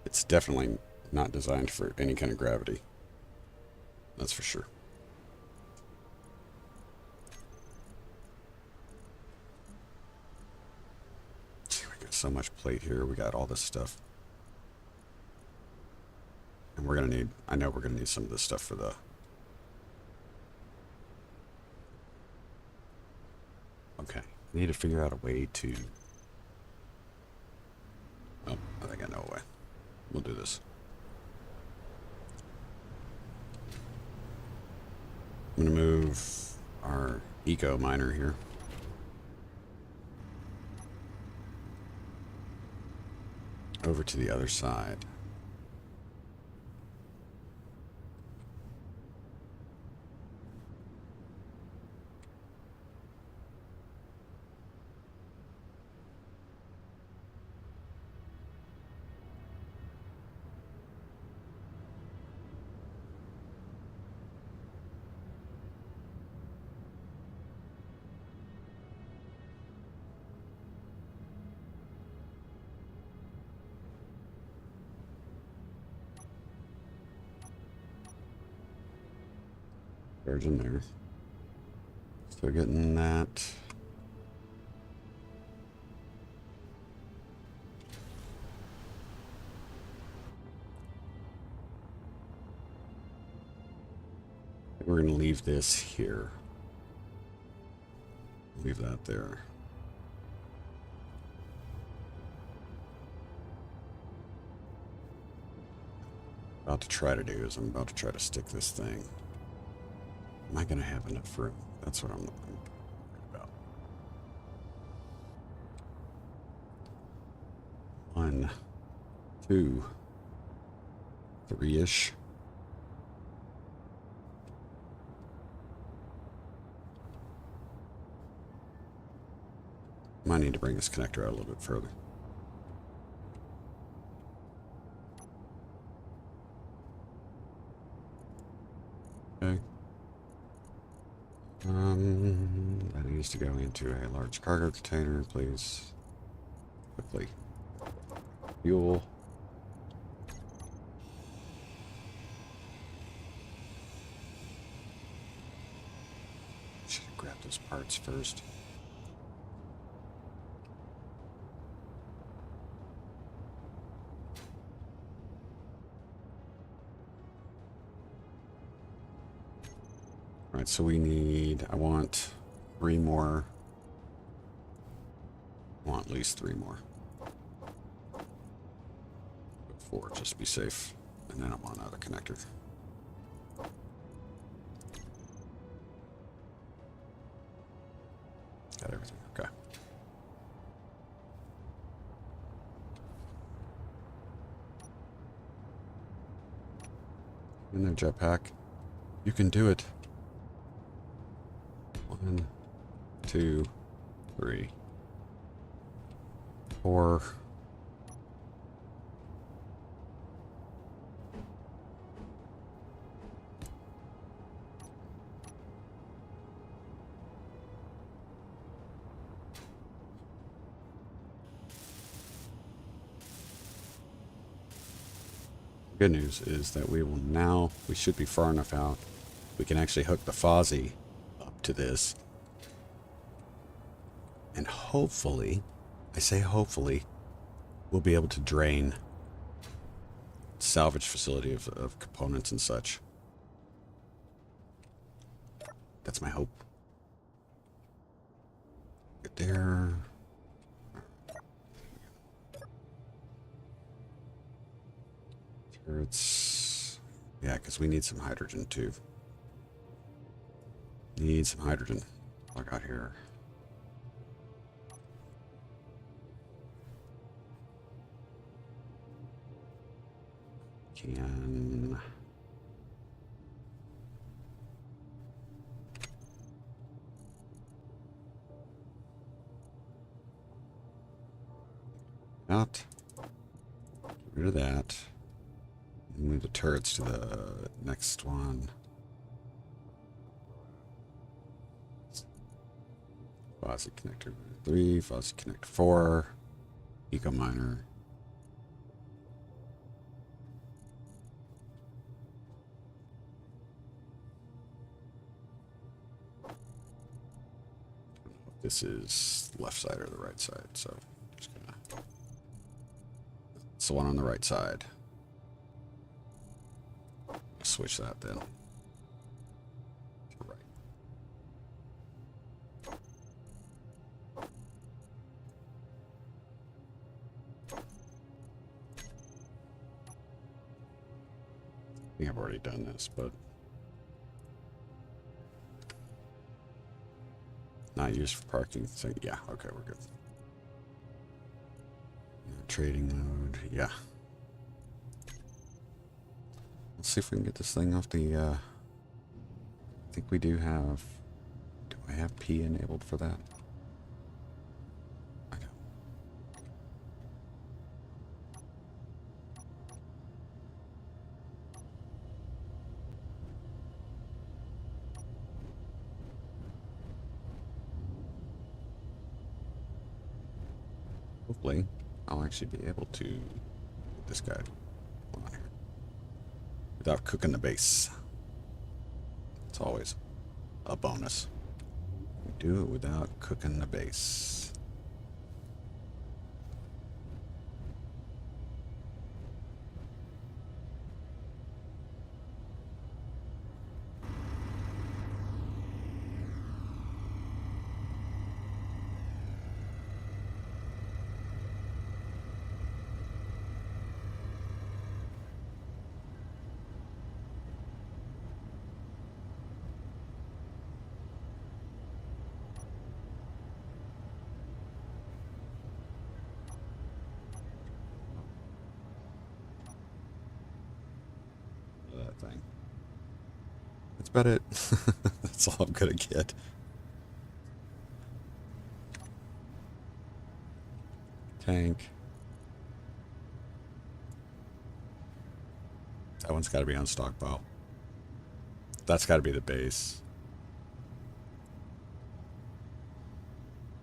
It's definitely not designed for any kind of gravity. That's for sure. We got so much plate here. We got all this stuff. And we're going to need, I know we're going to need some of this stuff for the... Okay, we need to figure out a way to... Oh, I think I know a way. We'll do this. I'm going to move our eco miner here. Over to the other side. There's in there. Still getting that. We're going to leave this here. Leave that there. About to try to do is I'm about to try to stick this thing. Am I going to have enough room? That's what I'm worried about. 1, 2, 3-ish. Might need to bring this connector out a little bit further. Okay. That needs to go into a large cargo container, please. Quickly. Fuel. Should have grabbed those parts first. Alright, so we need, I want 3 more I want at least 3 more. Go 4 just to be safe. And then I want another connector. Got everything. Okay. In there, jetpack. You can do it. 1, 2, 3, 4. Good news is that we should be far enough out. We can actually hook the fuzzy up to this. And hopefully, I say hopefully, we'll be able to drain salvage facility of components and such. That's my hope. Get there. Turrets. Yeah, because we need some hydrogen too. Need some hydrogen. Plug out here. Can. Out. Get rid of that. Move the turrets to the next one. Fuzzy connector 3, fuzzy connector 4, eco miner. This is left side or the right side, so I'm just gonna. It's the one on the right side. Switch that then. To right. I think I've already done this, but not used for parking. So yeah, okay, we're good. Trading mode, yeah. Let's see if we can get this thing off the, I think we do have, do I have P enabled for that? I don't. Hopefully, I'll actually be able to get this guy on here without cooking the base. It's always a bonus. We do it without cooking the base. Thing. That's about it. That's all I'm gonna get. Tank. That one's got to be on stockpile. That's got to be the base.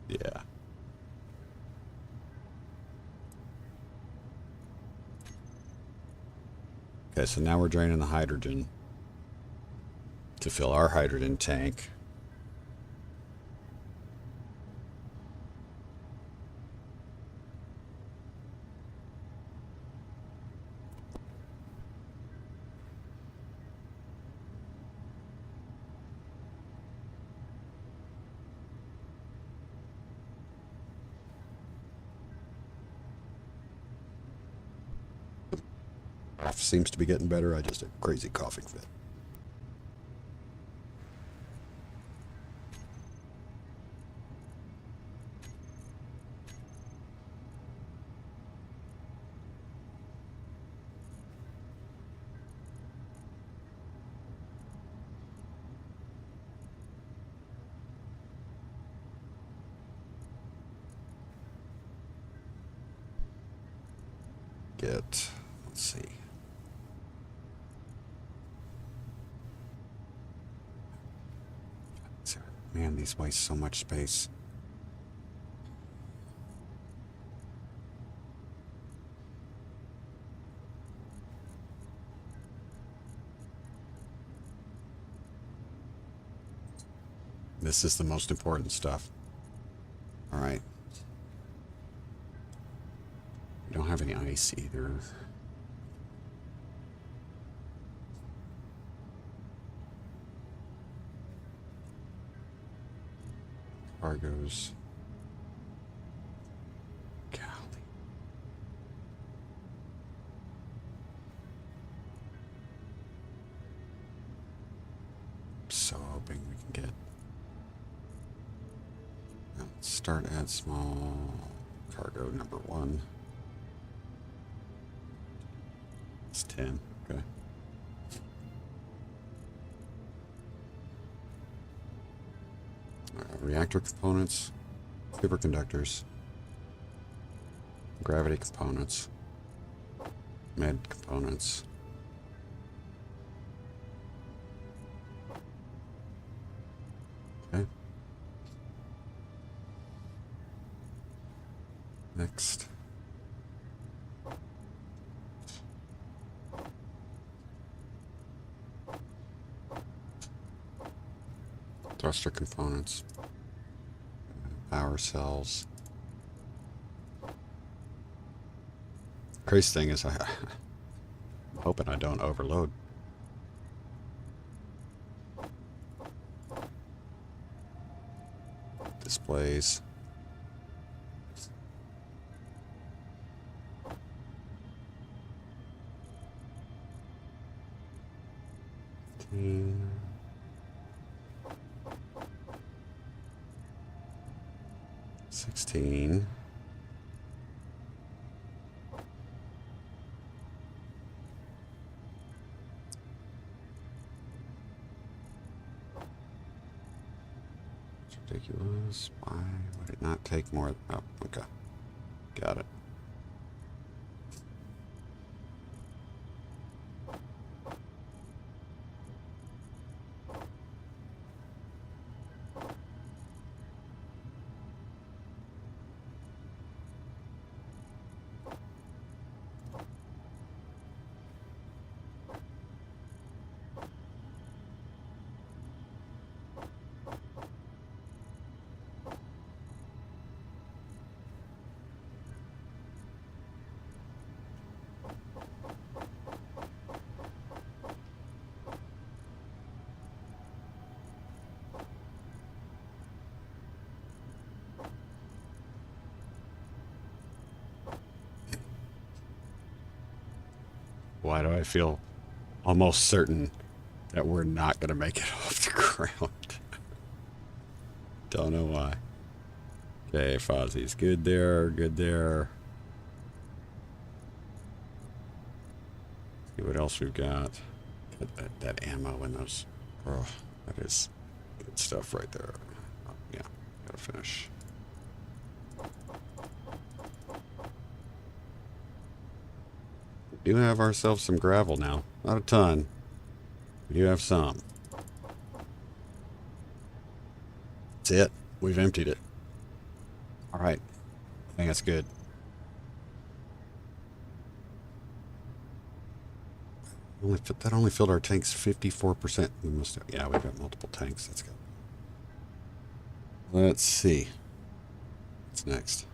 Yeah. Okay, so now we're draining the hydrogen to fill our hydrogen tank. Cough seems to be getting better. I just had a crazy coughing fit. Let's see. Man, these waste so much space. This is the most important stuff. All right. We don't have any ice either. Cargoes. Golly. I'm so hoping we can get. Let's start at small cargo number 1. It's 10. Okay. Reactor components, superconductors, gravity components, med components. Okay. Next. Thruster components. Power cells. Crazy thing is, I'm hoping I don't overload. Displays. Hmm. 16. It's ridiculous. Why would it not take more? Oh, okay. Got it. Why do I feel almost certain that we're not going to make it off the ground? Don't know why. Okay, Fozzie's good there, good there. See what else we've got. That ammo and those. Oh, that is good stuff right there. Oh, yeah, gotta finish. We do have ourselves some gravel now. Not a ton. We do have some. That's it. We've emptied it. All right. I think that's good. That only filled our tanks 54%. We must have, yeah, we've got multiple tanks. That's good. Let's see. What's next?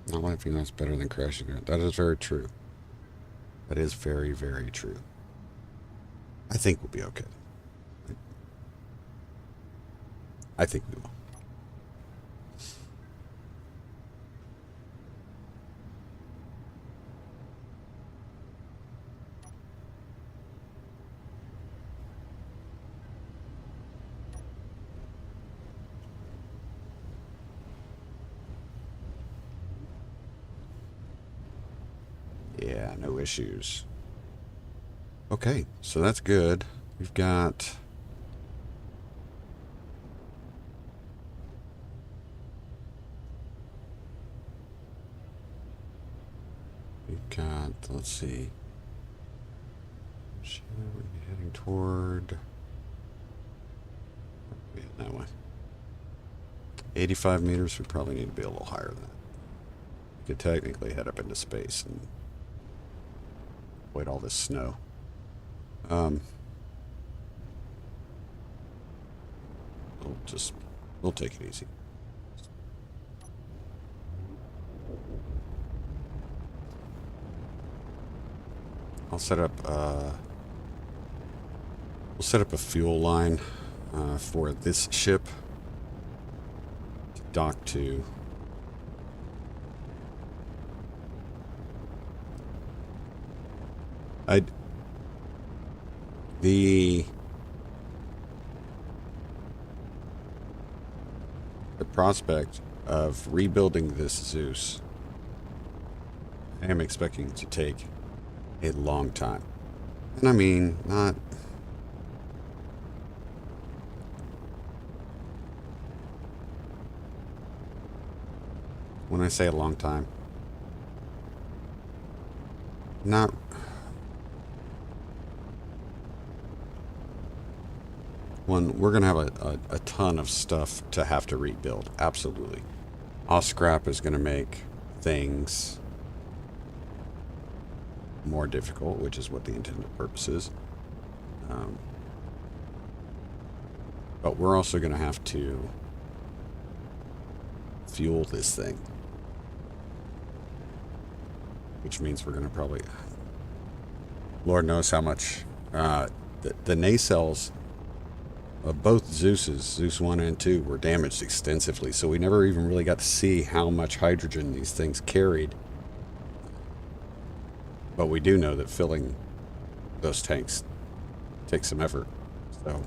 Not laughing, that's better than crashing. That is very true. That is very, very true. I think we'll be okay. I think we will. Yeah, no issues. Okay, so that's good. We've got... let's see. We're heading toward... yeah, that way. 85 meters, we probably need to be a little higher than that. We could technically head up into space and avoid all this snow. We'll take it easy. I'll set up, we'll set up a fuel line for this ship to dock to. The prospect of rebuilding this Zeus, I am expecting to take a long time. And I mean, not... when I say a long time, not... we're going to have a ton of stuff to have to rebuild. Absolutely. Off scrap is going to make things more difficult, which is what the intended purpose is. But we're also going to have to fuel this thing, which means we're going to probably... Lord knows how much... the nacelles of both Zeuses, Zeus 1 and 2, were damaged extensively, so we never even really got to see how much hydrogen these things carried. But we do know that filling those tanks takes some effort, so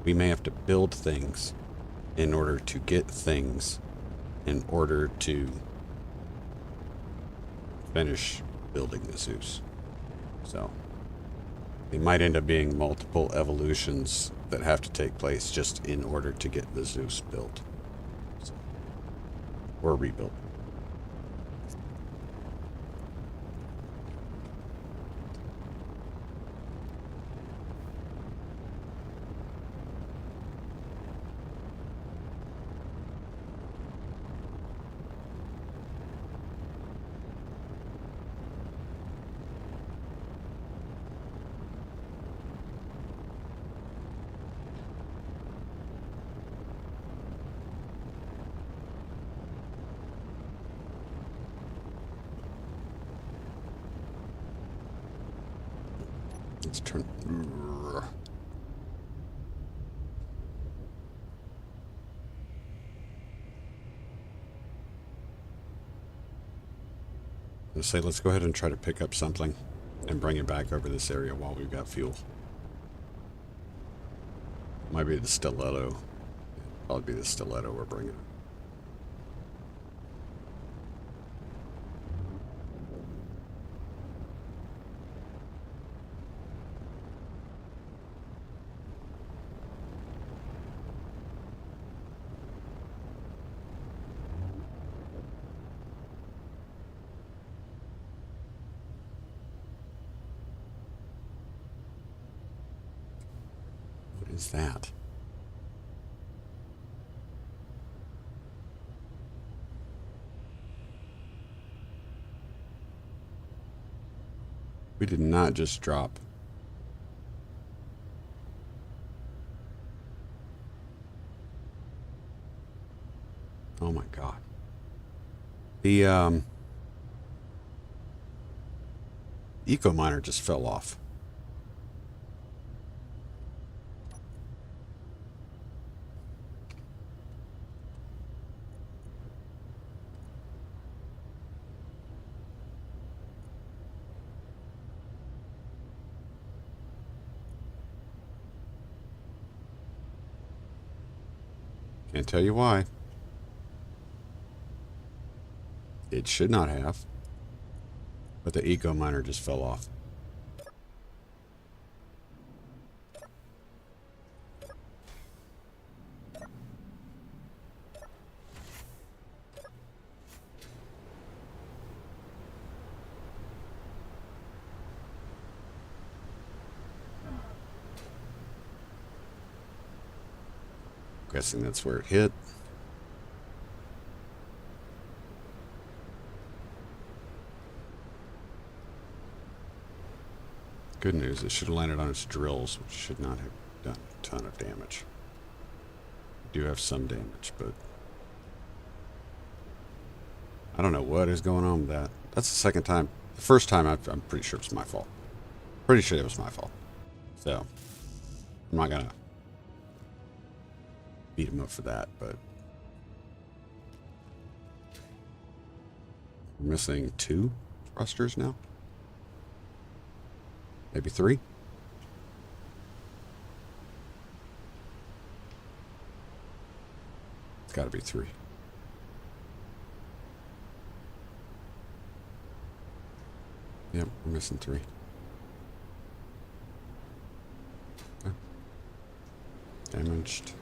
we may have to build things in order to get things in order to finish building the Zeus. So they might end up being multiple evolutions that have to take place just in order to get the Zeus built. So, or rebuilt. Let's turn... Let's say, let's go ahead and try to pick up something and bring it back over this area while we've got fuel. Might be the stiletto. Probably be the stiletto we're bringing. What is that? We did not just drop. Oh my God. The eco miner just fell off. Can't tell you why. It should not have. But the eco miner just fell off. Guessing that's where it hit. Good news, it should have landed on its drills, which should not have done a ton of damage. We do have some damage, but I don't know what is going on with that. That's the second time. The first time, I'm pretty sure it was my fault. Pretty sure it was my fault. So, I'm not gonna beat him up for that, but we're missing 2 thrusters now. Maybe 3. It's got to be 3. Yep, we're missing 3. Okay. Damaged.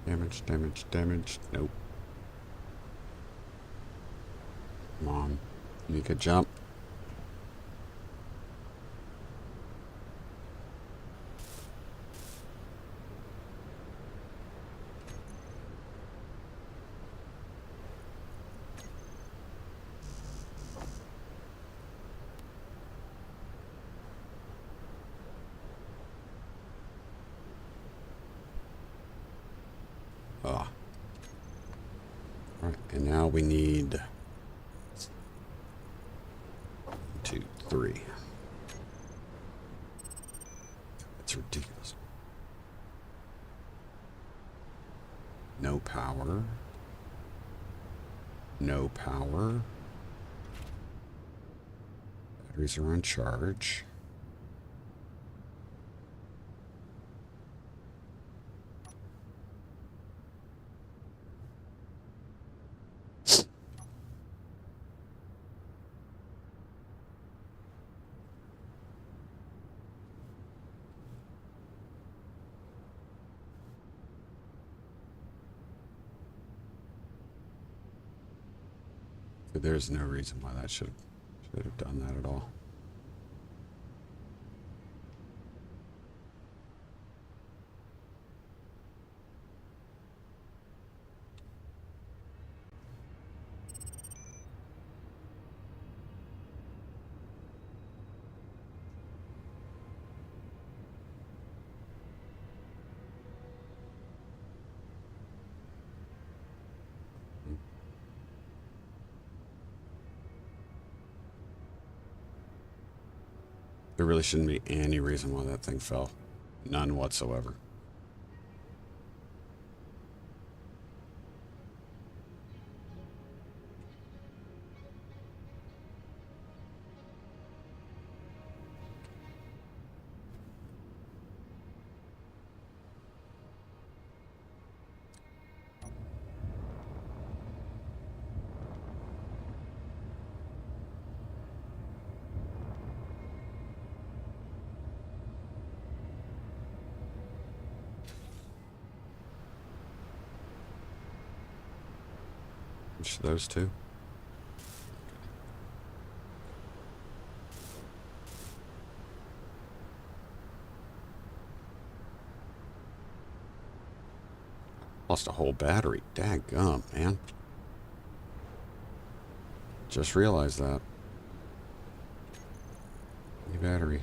Damaged, damaged, damaged. Nope. Come on. You could jump. Ah. All right, and now we need 1, 2, 3. That's ridiculous. No power. No power. Batteries are on charge. But there's no reason why that should have done that at all. There really shouldn't be any reason why that thing fell. None whatsoever. Which of those 2? Lost a whole battery. Daggum, man. Just realized that. New battery.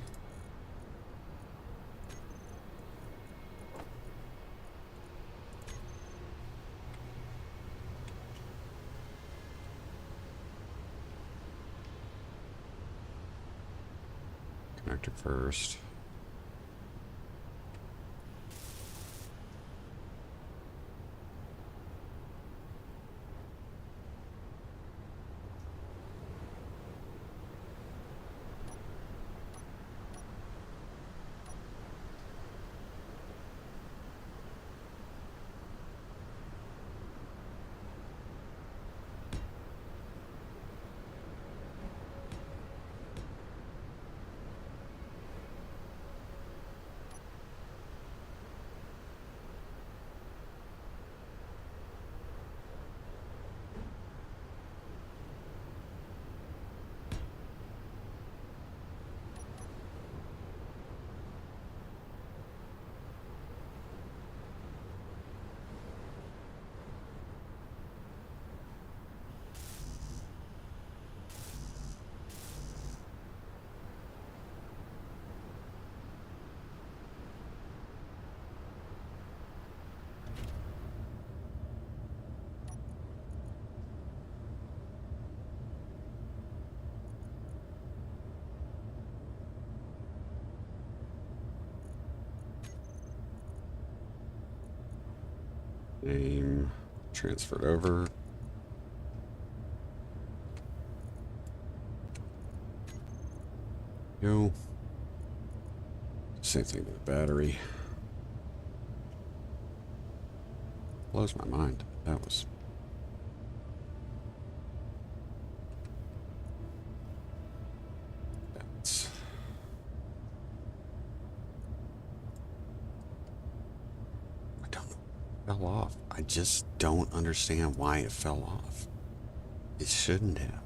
Connector first. Name transferred over. Go. Same thing with the battery. Blows my mind. That was. That's. I don't know. It fell off. I just don't understand why it fell off. It shouldn't have.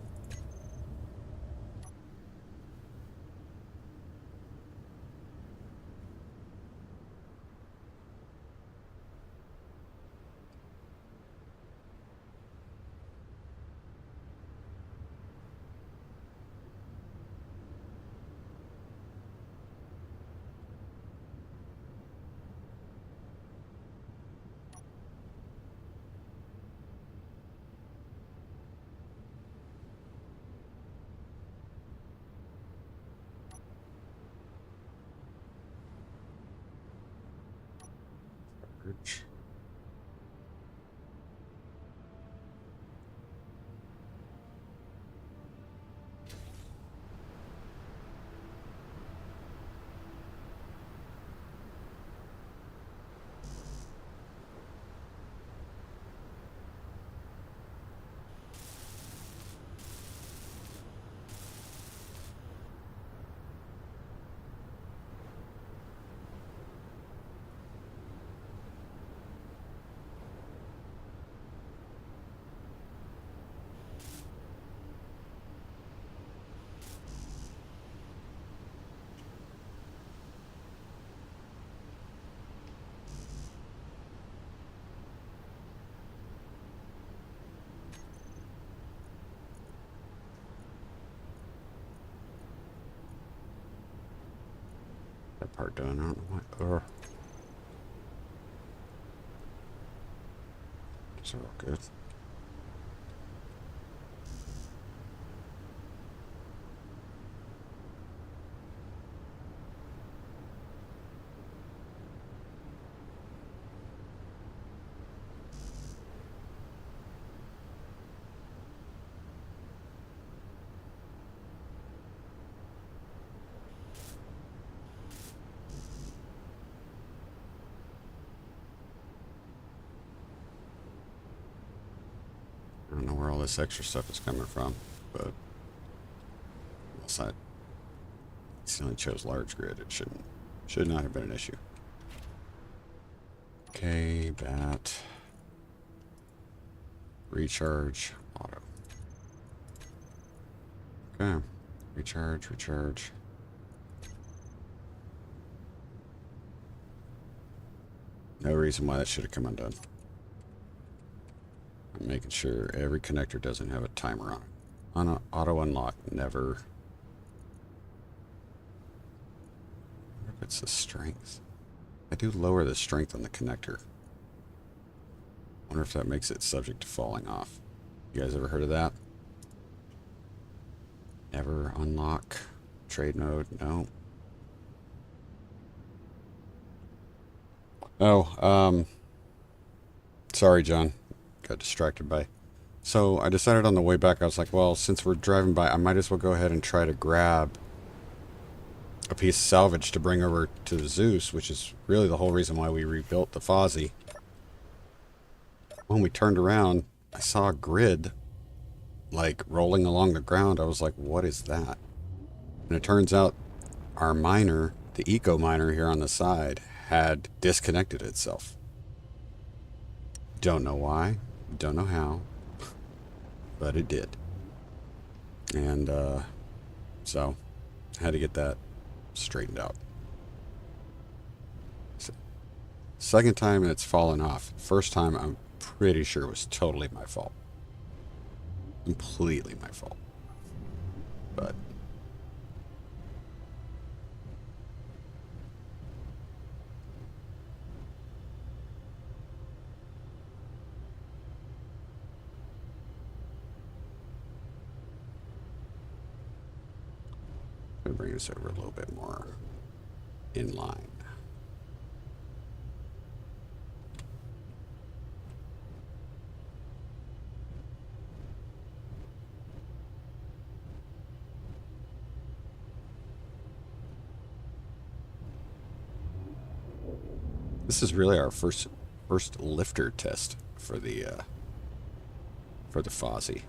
That part done. I don't know why. It's all good. I don't know where all this extra stuff is coming from, but unless I accidentally chose large grid, it should not have been an issue. Okay, bat. Recharge, auto. Okay, recharge. No reason why that should have come undone. I'm making sure every connector doesn't have a timer on it. On an auto unlock, never. I wonder if it's the strength. I do lower the strength on the connector. Wonder if that makes it subject to falling off. You guys ever heard of that? Never unlock trade mode. No. Oh, sorry, John. Got distracted by. So I decided on the way back, I was like, well, since we're driving by, I might as well go ahead and try to grab a piece of salvage to bring over to the Zeus, which is really the whole reason why we rebuilt the Fozzie. When we turned around, I saw a grid, like, rolling along the ground. I was like, what is that? And it turns out our miner, the eco miner here on the side, had disconnected itself. Don't know why, don't know how, but it did. And so I had to get that straightened out. Second time it's fallen off. First time I'm pretty sure it was totally my fault. Completely my fault. But I'm gonna bring this over a little bit more in line. This is really our first lifter test for the Fozzie.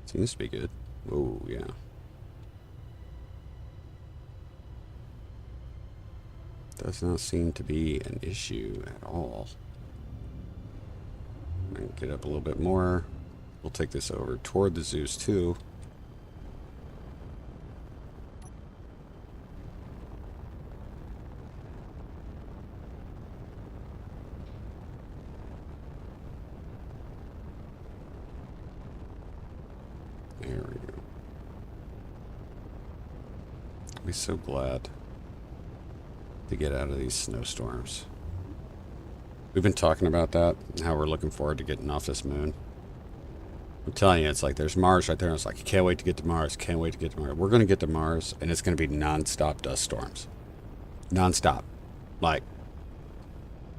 Seems to be good. Oh yeah. Does not seem to be an issue at all. Get up a little bit more. We'll take this over toward the Zeus too. There we go. I'll be so glad to get out of these snowstorms. We've been talking about that, and how we're looking forward to getting off this moon. I'm telling you, it's like there's Mars right there, and it's like, I can't wait to get to Mars, can't wait to get to Mars. We're going to get to Mars, and it's going to be non-stop dust storms. Non-stop. Like,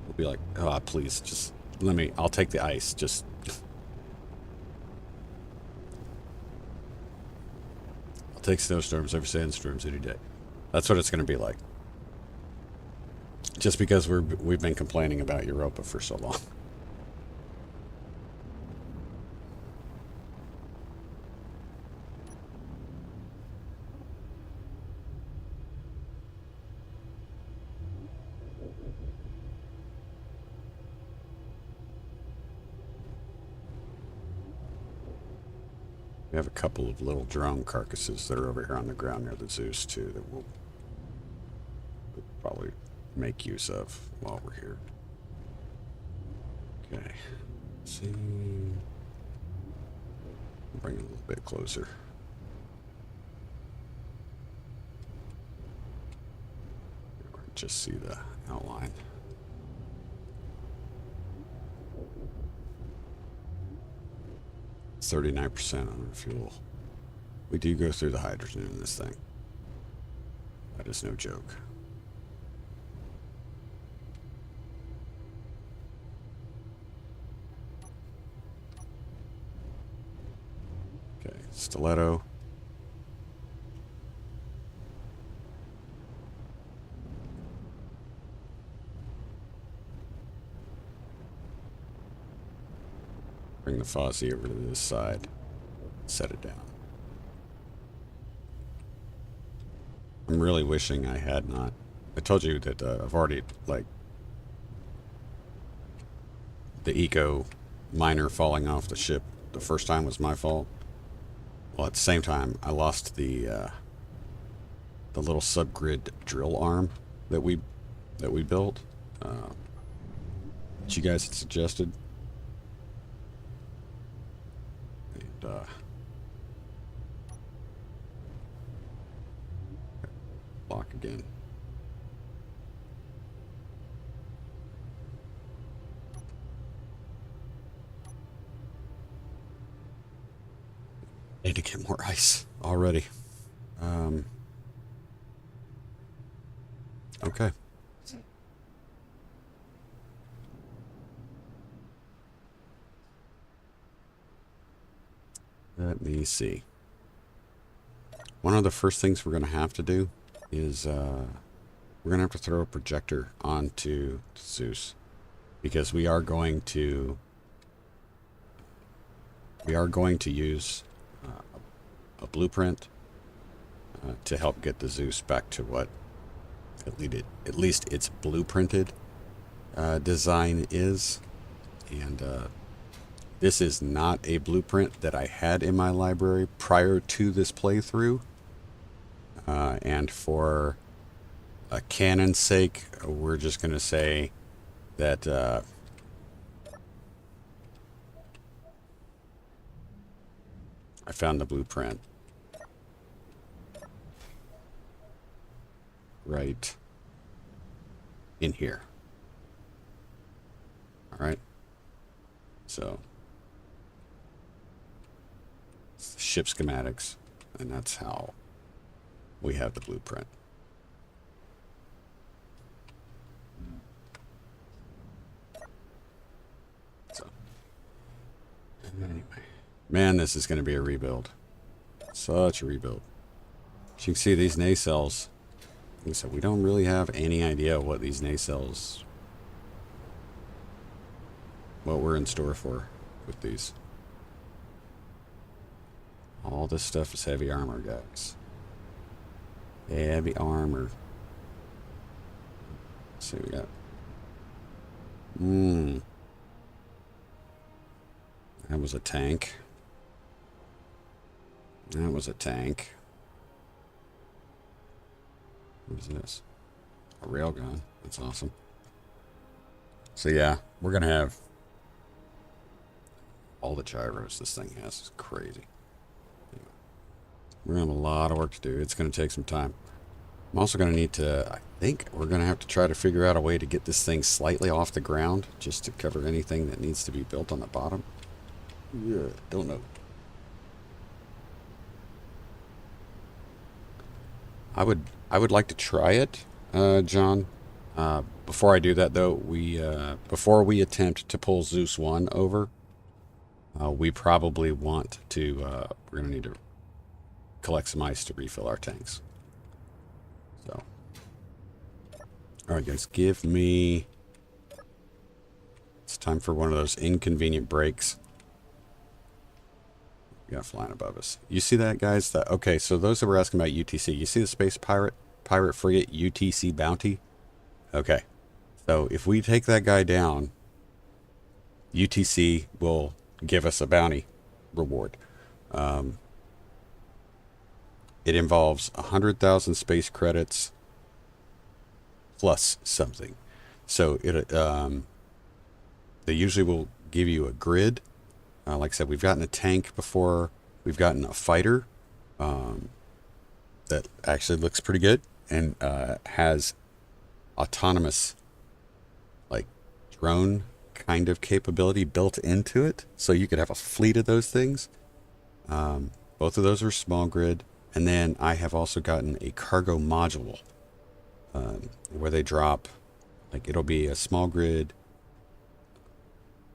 we'll be like, oh, please, just I'll take the ice, just... I'll take snowstorms over sandstorms any day. That's what it's going to be like. Just because we've been complaining about Europa for so long. We have a couple of little drone carcasses that are over here on the ground near the Zeus too that we'll probably make use of while we're here. Okay. Let's see. Bring it a little bit closer. Just see the outline. It's 39% on our fuel. We do go through the hydrogen in this thing. That is no joke. Okay, stiletto. Bring the Fozzie over to this side. Set it down. I'm really wishing I had not. I told you that I've already, like, the eco miner falling off the ship the first time was my fault. Well, at the same time, I lost the little subgrid drill arm that we built. That you guys had suggested. Lock again. Need to get more ice already. Okay. Let me see. One of the first things we're going to have to do is we're going to have to throw a projector onto Zeus, because we are going to use a blueprint to help get the Zeus back to what at least its blueprinted design is. And this is not a blueprint that I had in my library prior to this playthrough. And for a canon's sake, we're just going to say that I found the blueprint right in here. All right. So it's the ship schematics, and that's how we have the blueprint. So anyway, man, this is going to be a rebuild. Such a rebuild. As you can see, these nacelles Like I said, we don't really have any idea what these nacelles, what we're in store for with these. All this stuff is heavy armor, guys. Heavy armor. Let's see what we got. That was a tank. That was a tank. What is this? A railgun. That's awesome. So yeah, we're gonna have all the gyros this thing has. It's crazy. Anyway, we're gonna have a lot of work to do. It's gonna take some time. I'm also gonna need to, I think we're gonna have to try to figure out a way to get this thing slightly off the ground just to cover anything that needs to be built on the bottom. Yeah, don't know. I would like to try it, John. Before I do that, though, before we attempt to pull Zeus 1 over, we probably want to. We're gonna need to collect some ice to refill our tanks. So, all right, guys, give me. It's time for one of those inconvenient breaks. We got flying above us. You see that, guys? Okay, so those that were asking about UTC, you see the space pirate frigate UTC Bounty? Okay, so if we take that guy down, UTC will give us a bounty reward. It involves 100,000 space credits plus something. So they usually will give you a grid. Like I said, we've gotten a tank before. We've gotten a fighter that actually looks pretty good and has autonomous, like, drone kind of capability built into it. So you could have a fleet of those things. Both of those are small grid. And then I have also gotten a cargo module where they drop, like, it'll be a small grid,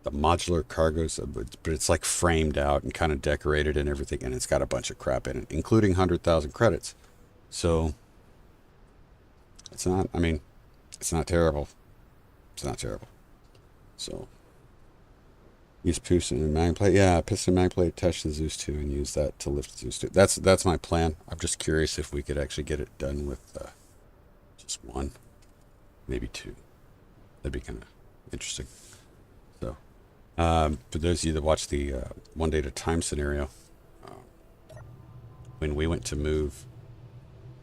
the modular cargoes, but it's like framed out and kind of decorated and everything, and it's got a bunch of crap in it, including 100,000 credits. So it's not, I mean, it's not terrible. It's not terrible. So use piston and mag plate. Yeah, piston and mag plate, attach the Zeus 2 and use that to lift Zeus 2. That's my plan. I'm just curious if we could actually get it done with just one, maybe two. That'd be kind of interesting. So for those of you that watch the 1 day at a time scenario, when we went to move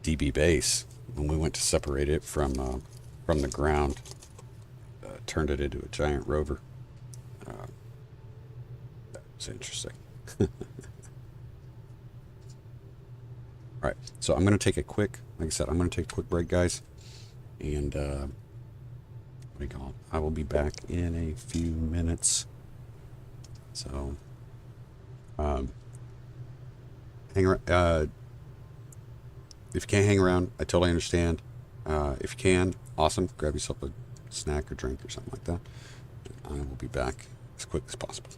DB base, when we went to separate it from the ground, turned it into a giant rover. That was interesting. All right, so I'm going to take a quick, like I said, I'm going to take a quick break, guys, and what do you call it? I will be back in a few minutes. So, hang around. If you can't hang around, I totally understand. If you can, awesome. Grab yourself a snack or drink or something like that. I will be back as quick as possible.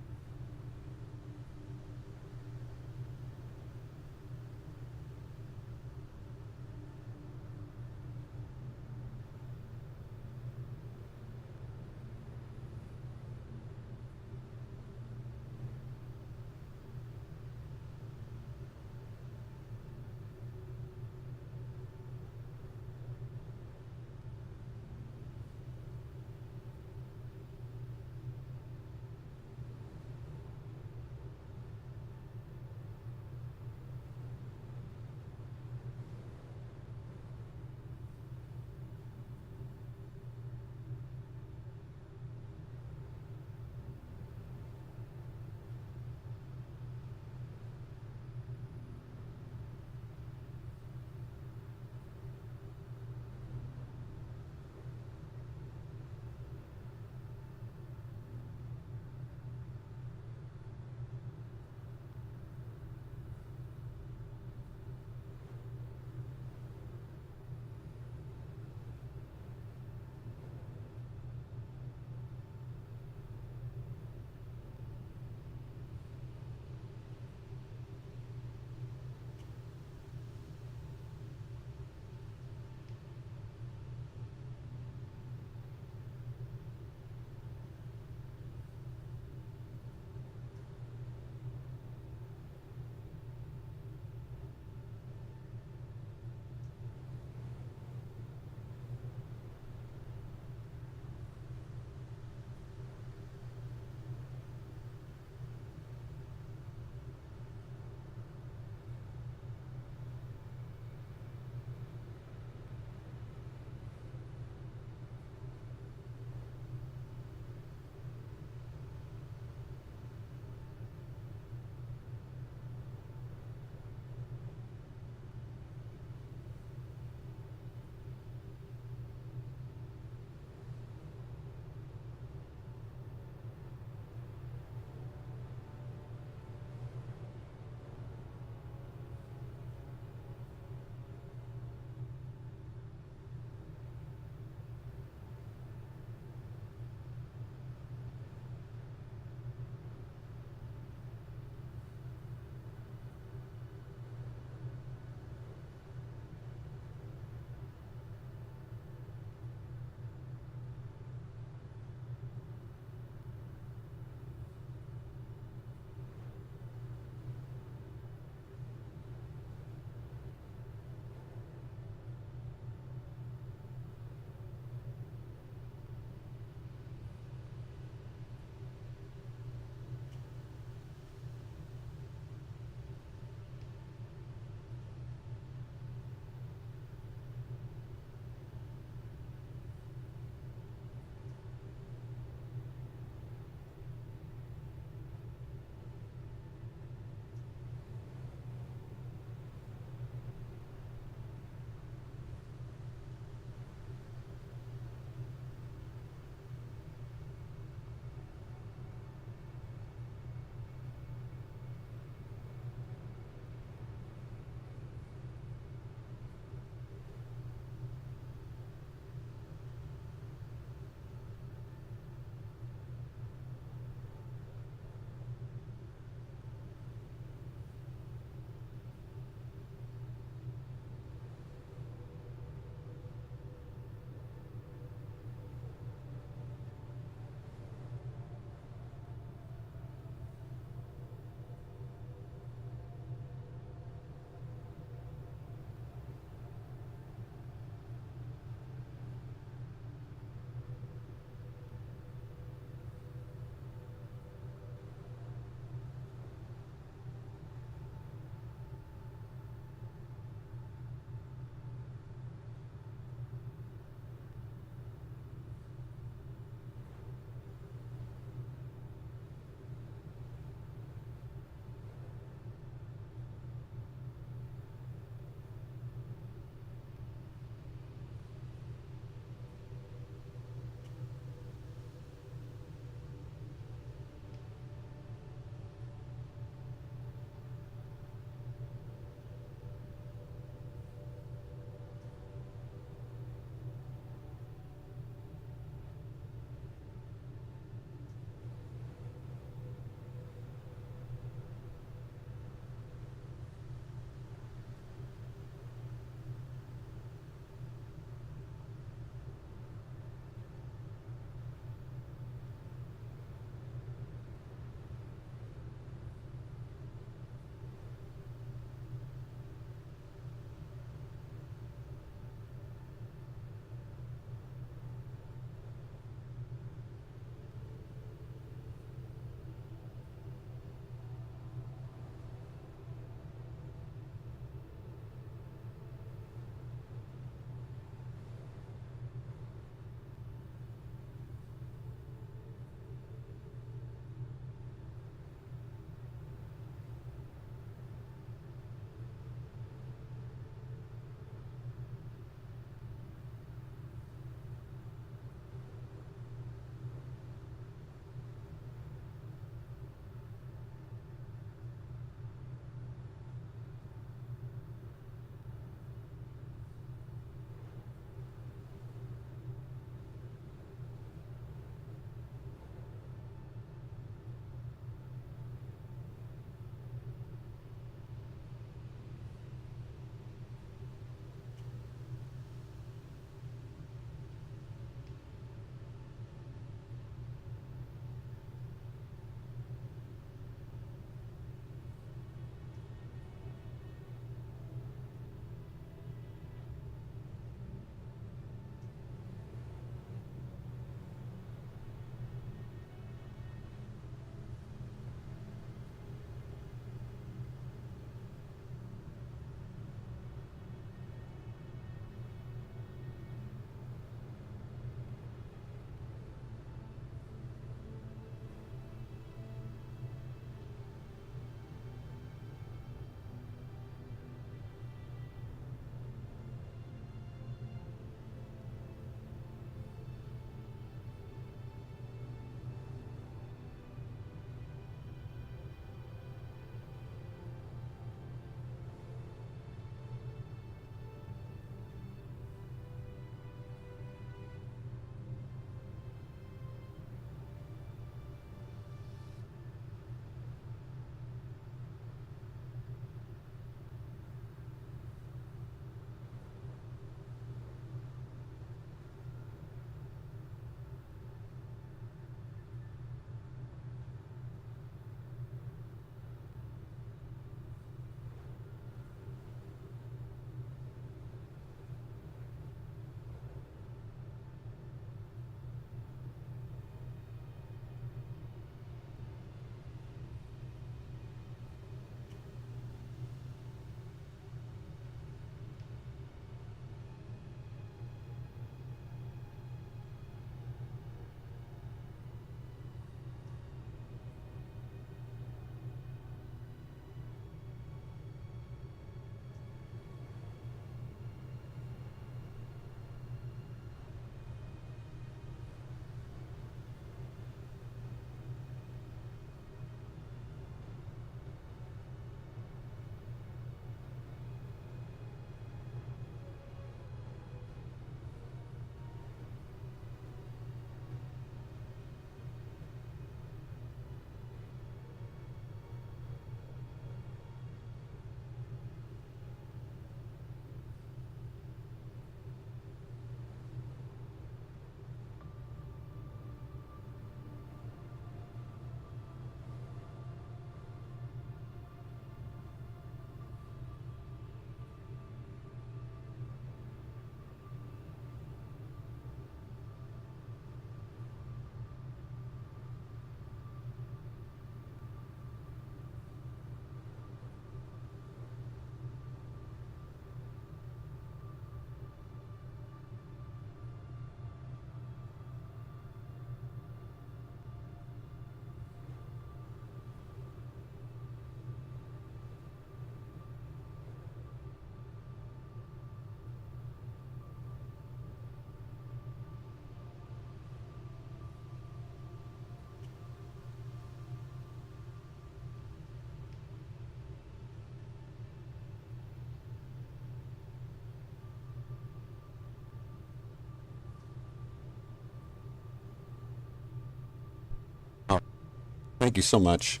thank you so much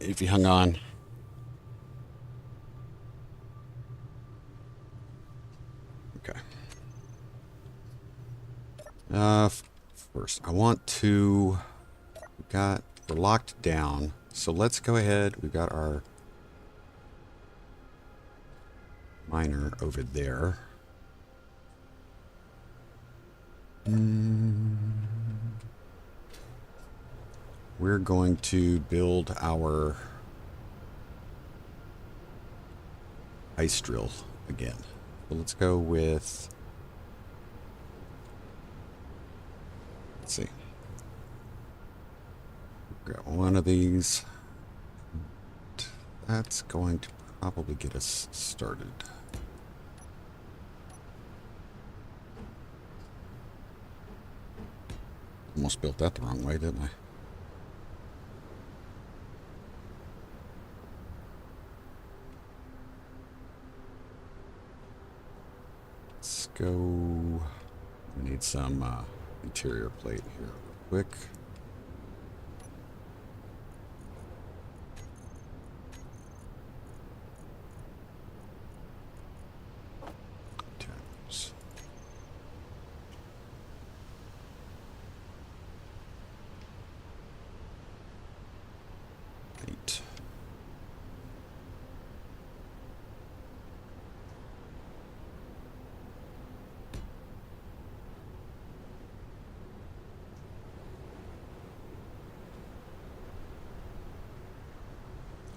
if you hung on. Okay. First, I want to... We're locked down, so let's go ahead. We've got our miner over there. We're going to build our ice drill again. So let's go with... Let's see. Got one of these. That's going to probably get us started. Almost built that the wrong way, didn't I? Let's go. We need some interior plate here real quick.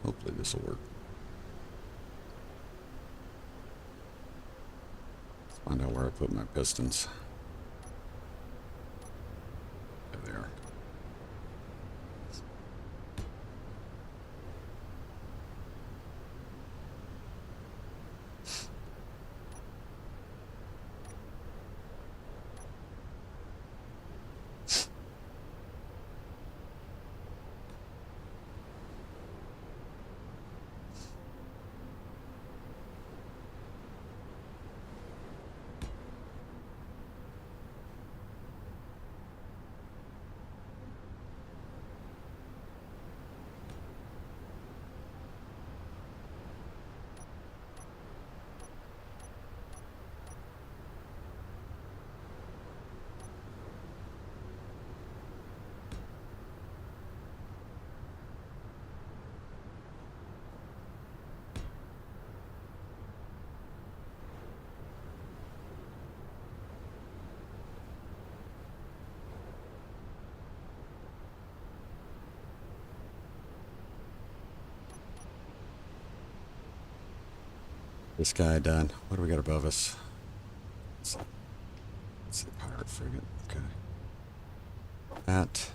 Hopefully this will work. Let's find out where I put my pistons. There they are. This guy done. What do we got above us? Let's see, pirate frigate. Okay. That.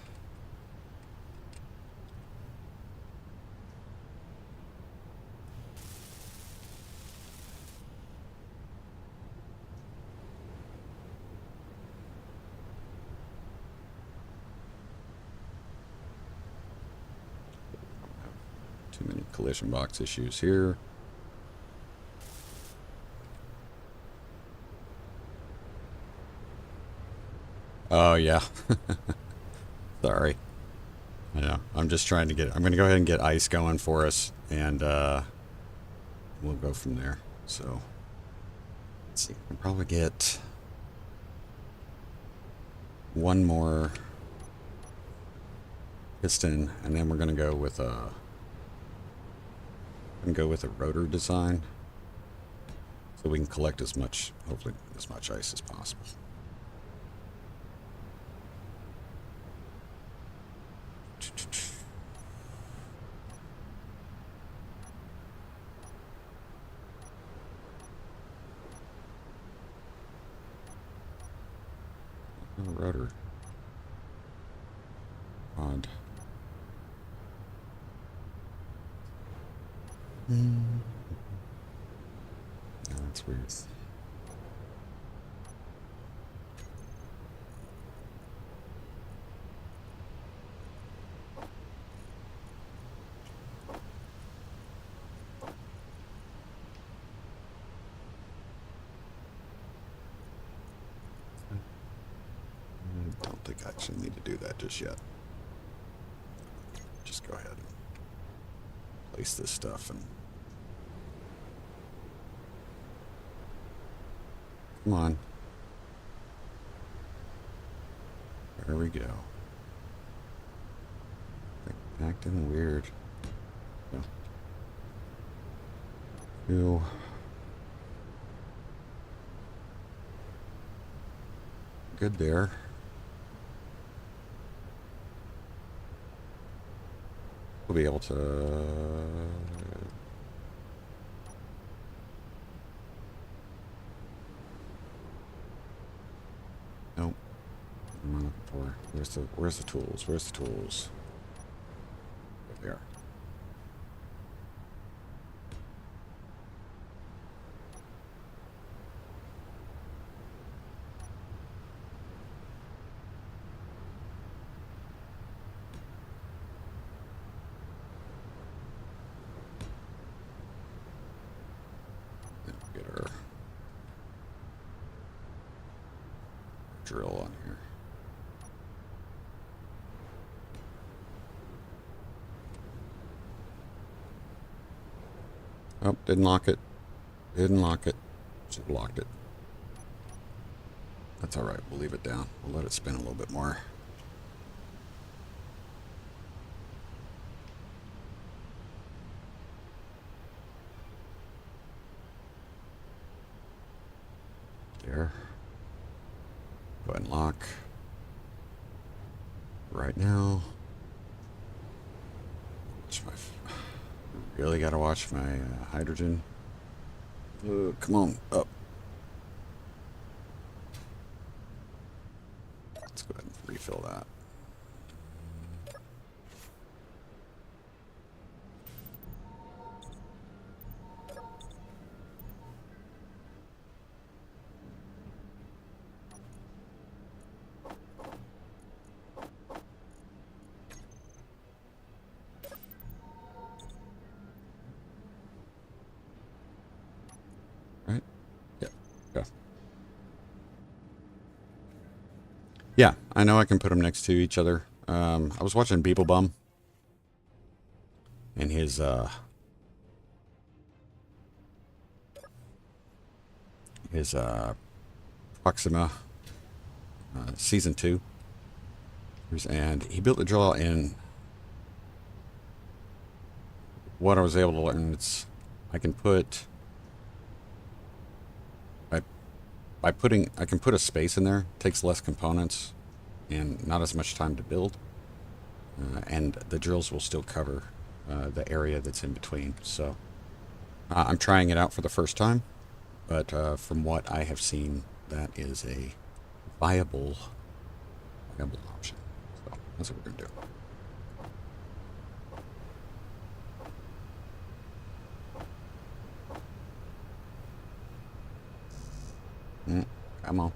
Too many collision box issues here. Oh, yeah. Sorry. Yeah, I'm just trying to I'm going to go ahead and get ice going for us, and we'll go from there. So, let's see. We'll probably get one more piston, and then we're going to go with a rotor design, so we can collect as much, hopefully, as much ice as possible. Rotor. Odd. Yeah, that's weird. I don't think I actually need to do that just yet. Just go place this stuff and... Come on. There we go. Acting weird. Yeah. Ew. Good there. We'll be able to... Nope. What am I looking for? Where's the tools? Where's the tools? There they are. Get our drill on here. Oh, didn't lock it. Didn't lock it. Should have locked it. That's alright. We'll leave it down. We'll let it spin a little bit more. There. Go ahead and lock. Right now. Really gotta watch my hydrogen. Come on, up. Let's go ahead and refill that. Yeah, I know I can put them next to each other. I was watching Beeblebum and his Proxima season 2, and he built the drill, and what I was able to learn, I can put I can put a space in there. It takes less components and not as much time to build. And the drills will still cover the area that's in between. So I'm trying it out for the first time, but from what I have seen, that is a viable option. So that's what we're going to do. Come on.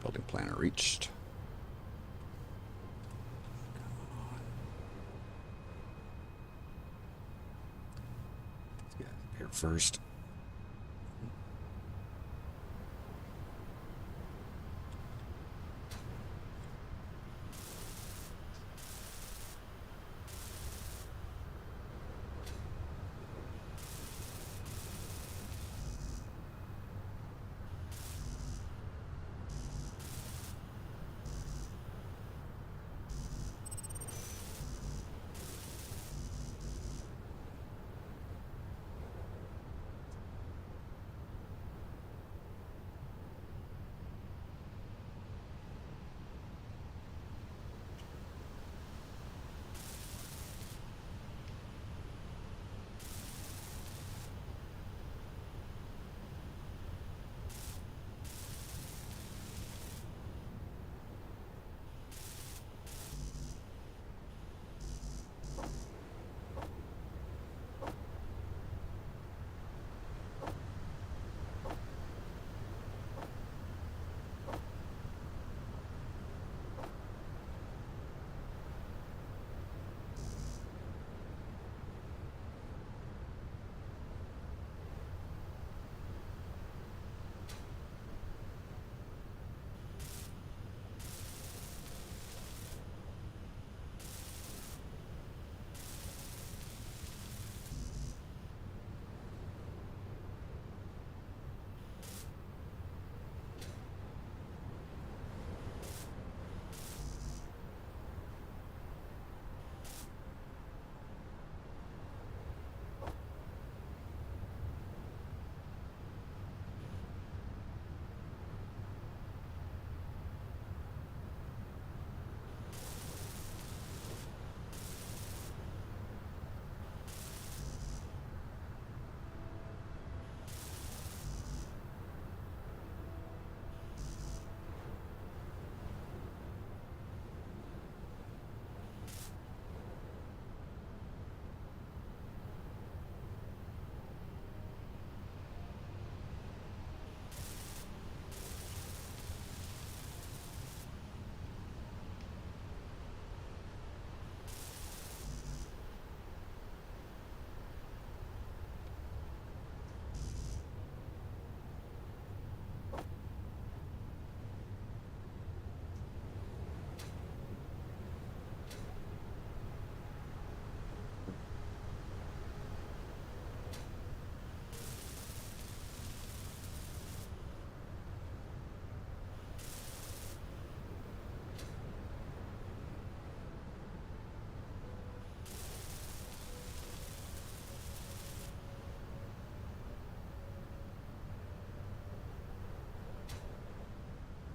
Building planner reached. Let's get here first.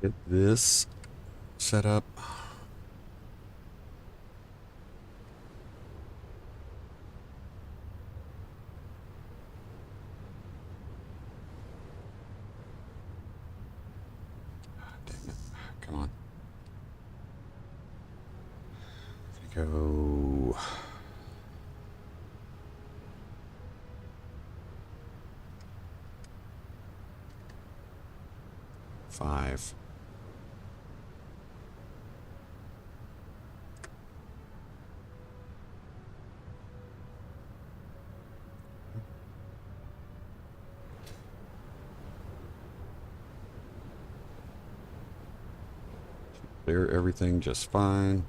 Get this set up. Dang it. Come on. Go. Five. Clear everything just fine.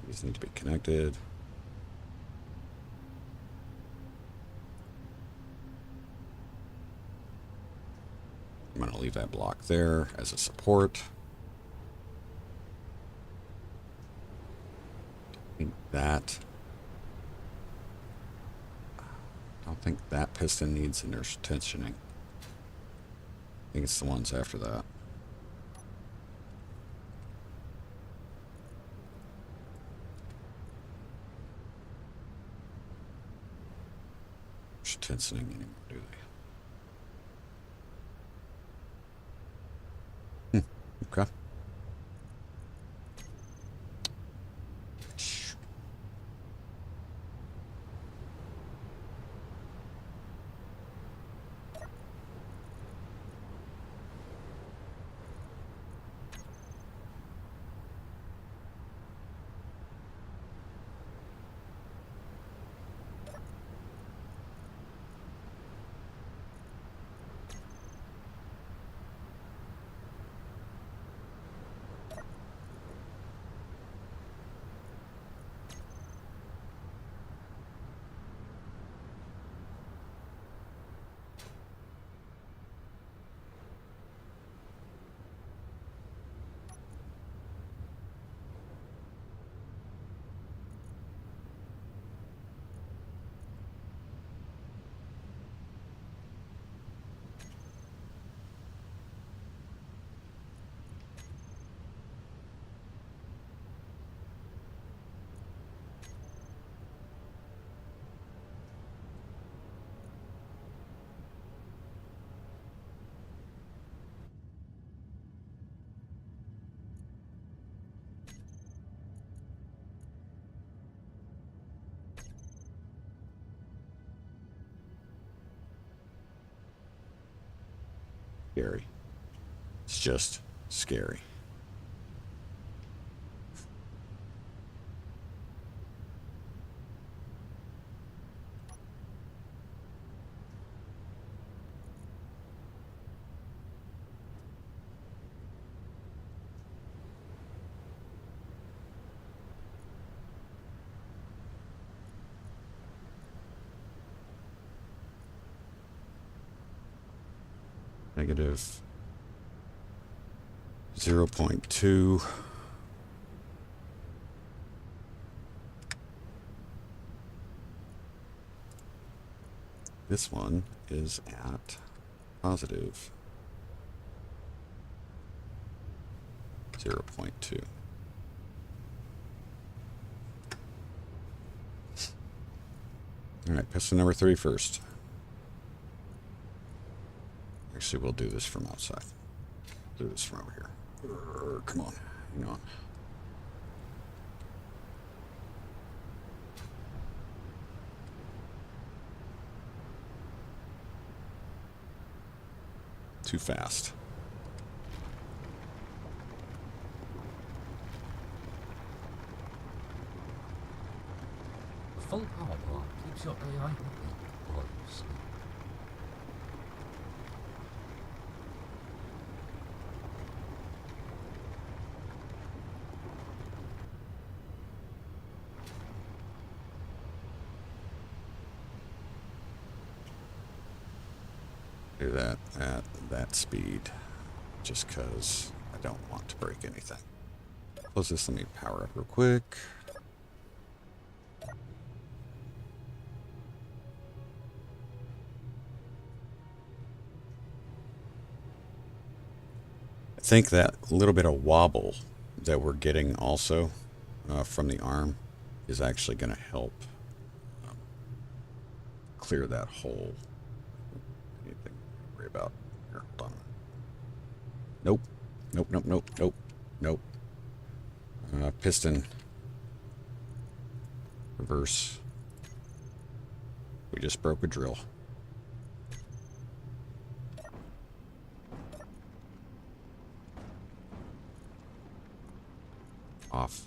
These need to be connected. I'm going to leave that block there as a support. I think that. I don't think that piston needs inertia tensioning. I think it's the ones after that. Tensioning anymore, do they? Okay. Scary. It's just scary. Negative 0.2. This one is at positive 0.2. All right, piston number 3 first. Actually, we'll do this from outside. Do this from over here. Come on, hang on. Too fast. A full power plant keeps your AI happy while you sleep. Do that at that speed just because I don't want to break anything. Close this, let me power up real quick. think that little bit of wobble that we're getting also from the arm is actually going to help clear that hole. Anything to worry about? Here, hold on. Nope. Nope, nope, nope, nope, nope. Piston. Reverse. We just broke a drill. Off.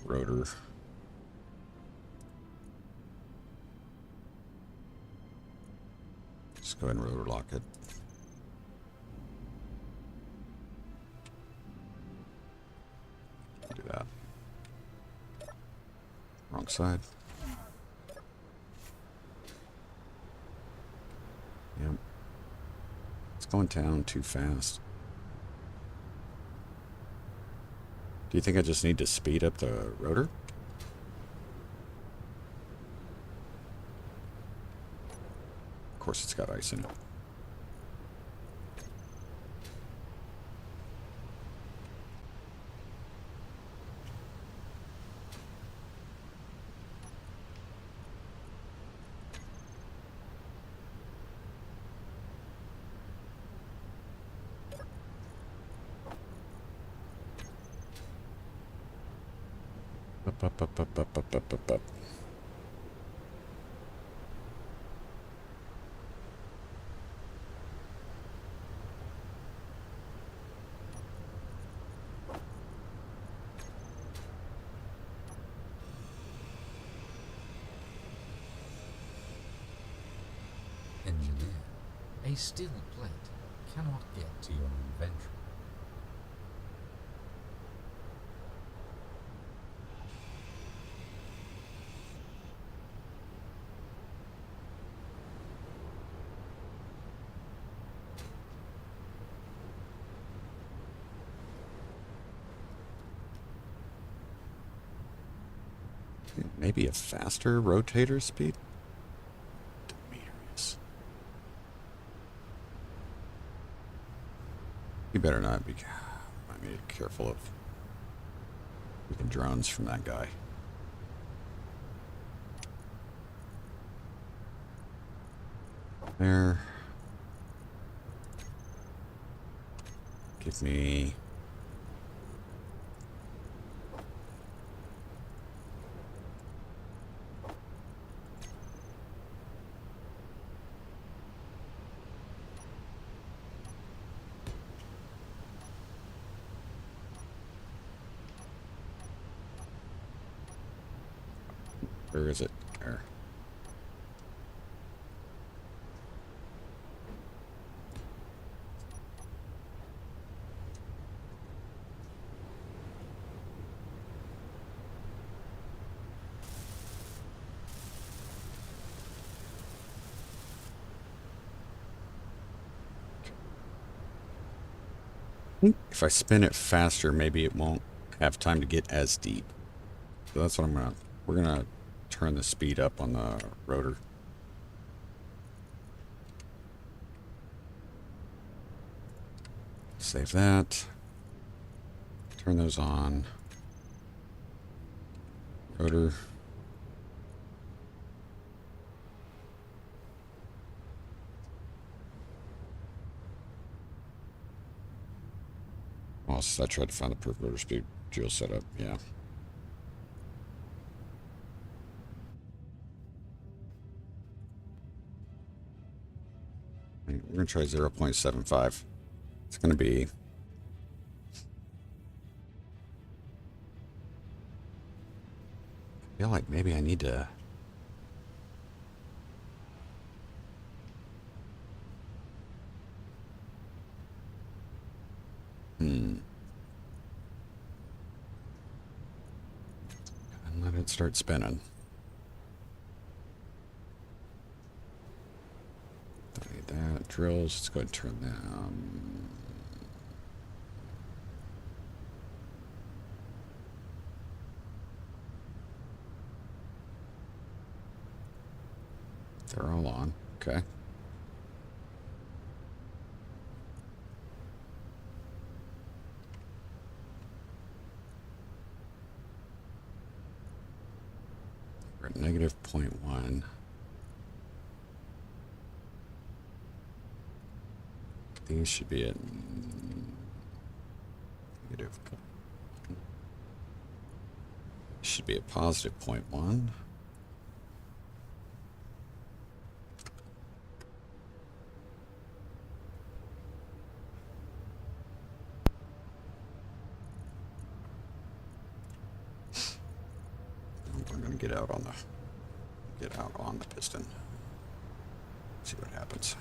Rotor. Let's go ahead and rotor lock it. Do that. Wrong side. Yep. It's going down too fast. Do you think I just need to speed up the rotor? Of course it's got ice in it. Up. Engineer, a steel plate cannot get to your inventory. Maybe a faster rotator speed? Meters. You better not be. I mean, careful of freaking drones from that guy. There. Give me. Where is it? There. If I spin it faster, maybe it won't have time to get as deep. So that's what we're gonna turn the speed up on the rotor. Save that. Turn those on. Rotor. I tried to find the perfect rotor speed drill setup. Yeah. We're going to try 0.75. It's going to be... I feel like maybe I need to... And let it start spinning. Don't need that. Drills. Let's go ahead and turn that on. They're all on. Okay. at negative 0.1. These should be at negative. Should be a positive 0.1. I'm going to get out on the piston. See what happens.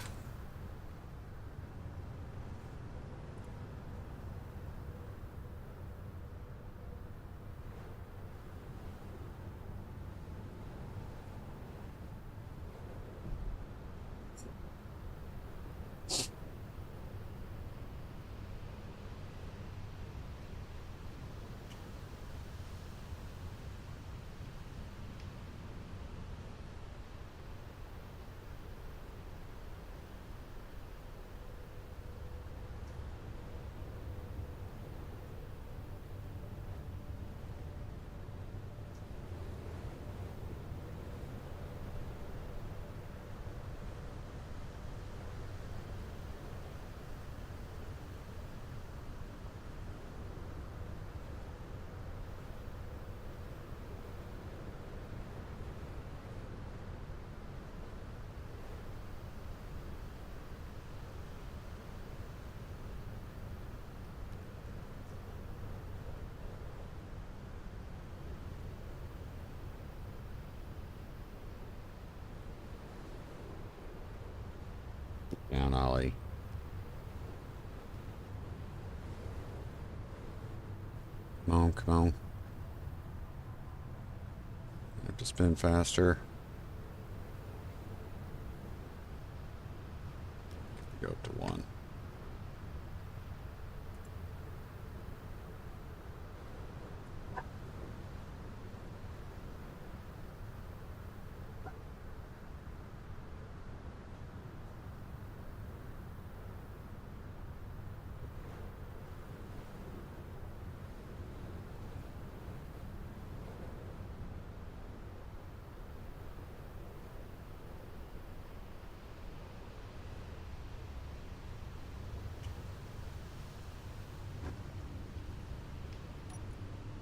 Down, Ollie. Come on, come on. I have to spin faster. Go up to 1.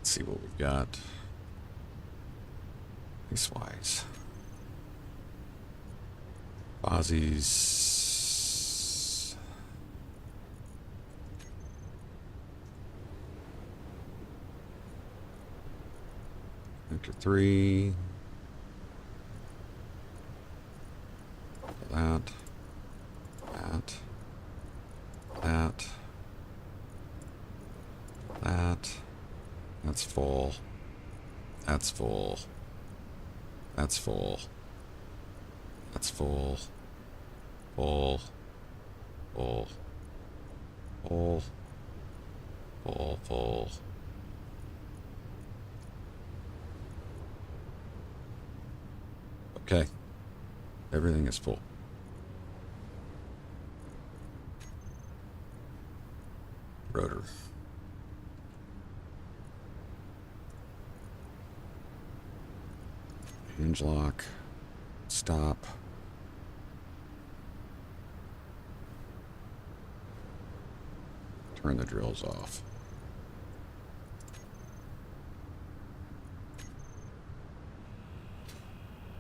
See what we've got. Piecewise. Ozzy's. Vector 3. That. That. That. That. That's full. That's full. That's full. That's full. Full. Full. Full. Full. Full. Okay. Everything is full. Rotor. Hinge lock. Stop. Turn the drills off.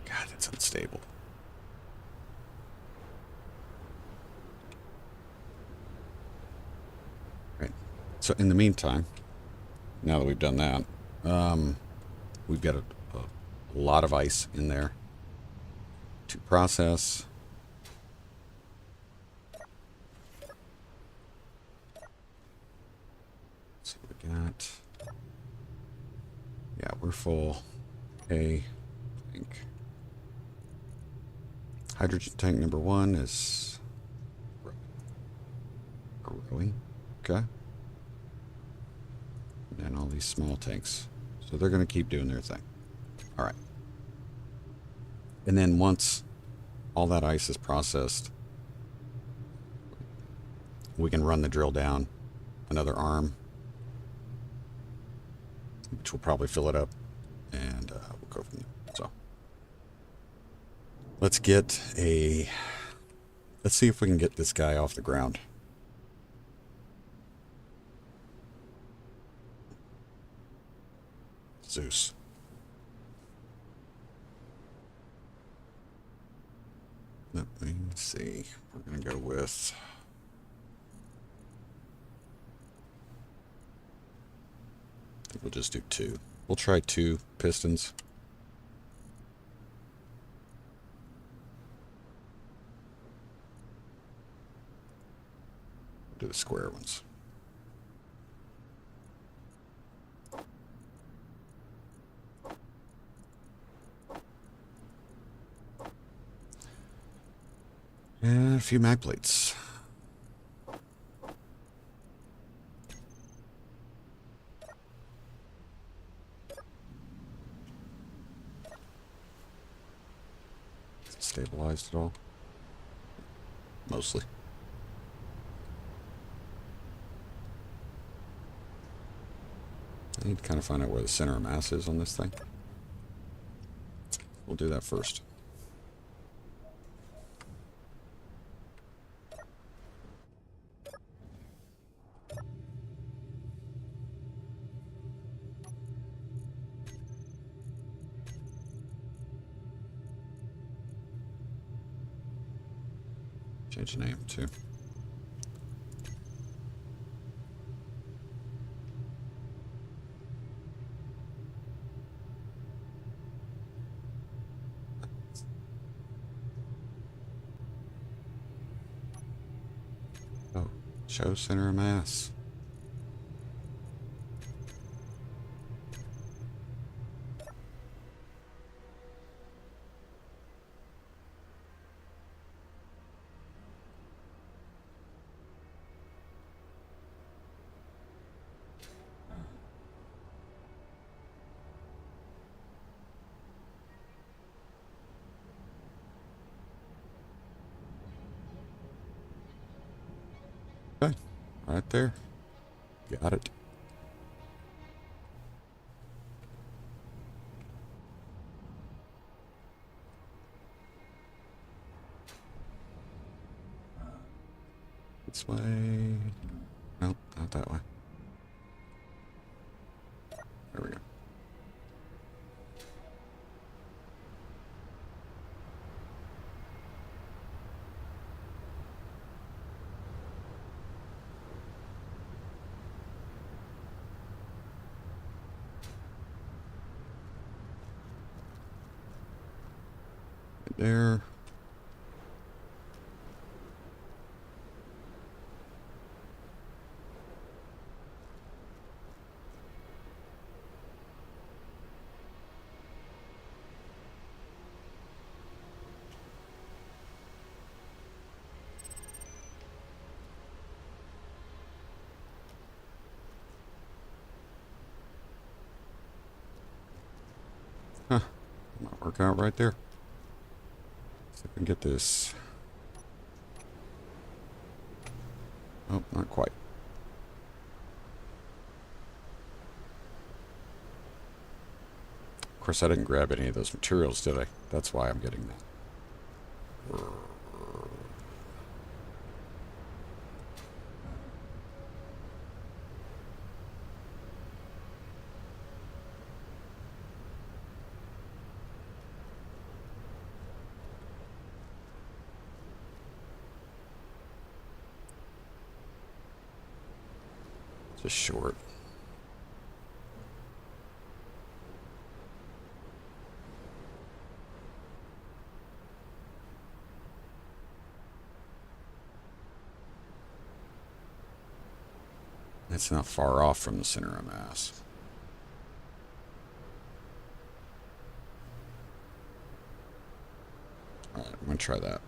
God, that's unstable. Right. So in the meantime, now that we've done that, we've got a lot of ice in there to process. So we got, yeah, we're full. Okay, I think hydrogen tank number 1 is growing. Okay. And then all these small tanks. So they're going to keep doing their thing. All right. And then once all that ice is processed, we can run the drill down another arm, which will probably fill it up, and we'll go from there. So Let's get a... Let's see if we can get this guy off the ground. Zeus. Let me see. We're going to go with... I think we'll just do 2. We'll try 2 pistons. Do the square ones. And a few mag plates. Is it stabilized at all? Mostly. I need to kind of find out where the center of mass is on this thing. We'll do that first. Change the name too. Oh, show center of mass. Okay, right there. Got it. This way. Nope, not that way. There we go. Right there. Huh. Might work out right there. See if we can get this. Oh, not quite. Of course, I didn't grab any of those materials, did I? That's why I'm getting that. Just short. It's not far off from the center of mass. Alright, I'm going to try that.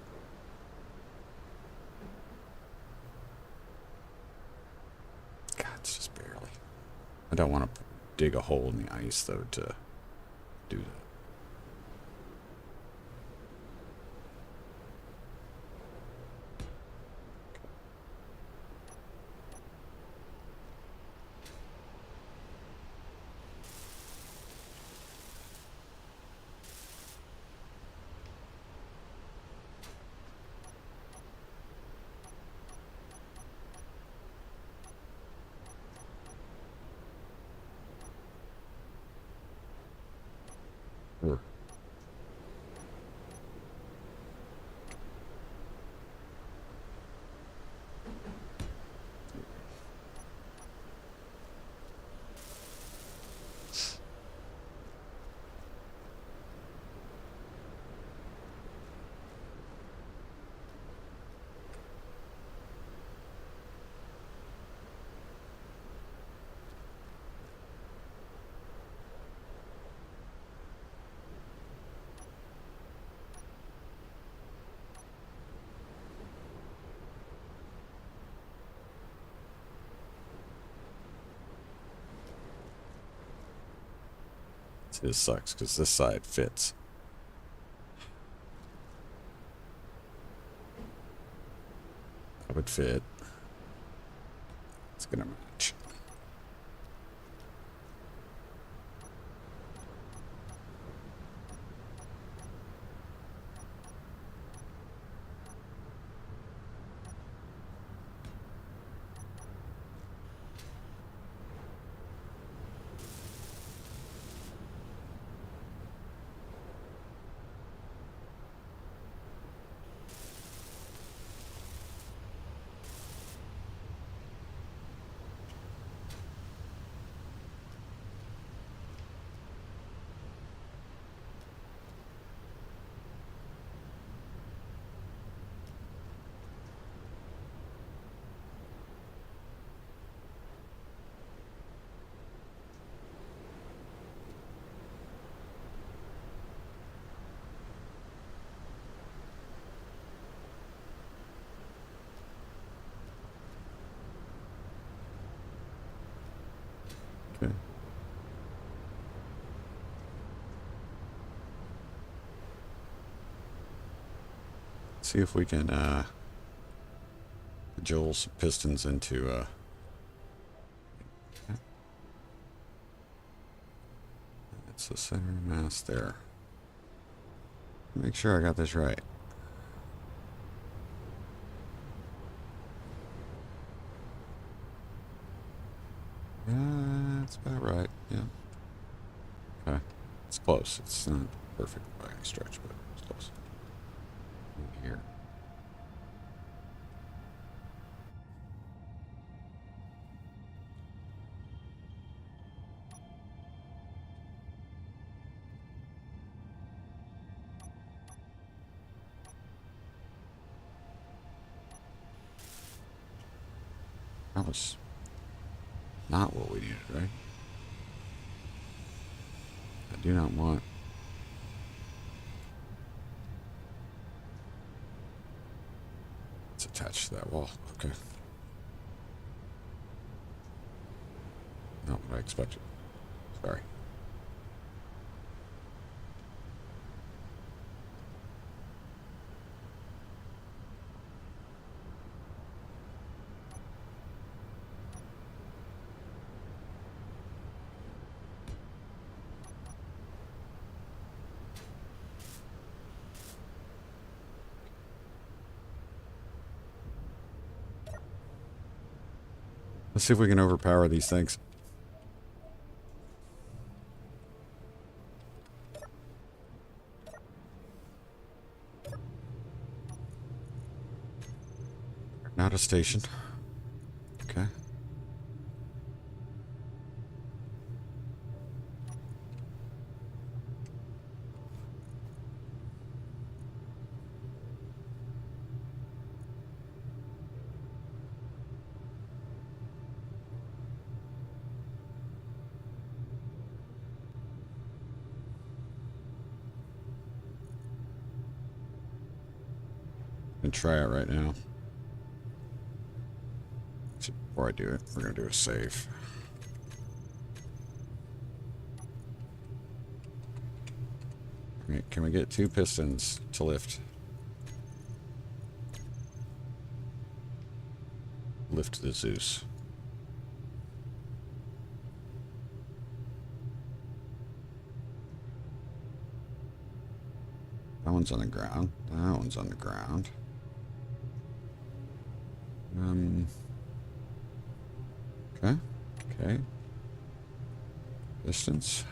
God, it's just barely. I don't want to dig a hole in the ice, though, to do that. Ugh. This sucks because this side fits. That would fit. It's gonna match. Okay. See if we can jolt some pistons into that's the center mass there. Make sure I got this right. Yeah, that's about right. Yeah. Okay. It's close. It's not perfect by any stretch, but it's close. Here. That was not what we needed, right? I do not want. It's attached to that wall. Okay. Not what I expected. Sorry. Let's see if we can overpower these things. Not a station. Okay. And try it right now. Before I do it, we're gonna do a save. Okay, can we get 2 pistons to lift? Lift the Zeus. That one's on the ground. That one's on the ground. Okay. Okay. Distance.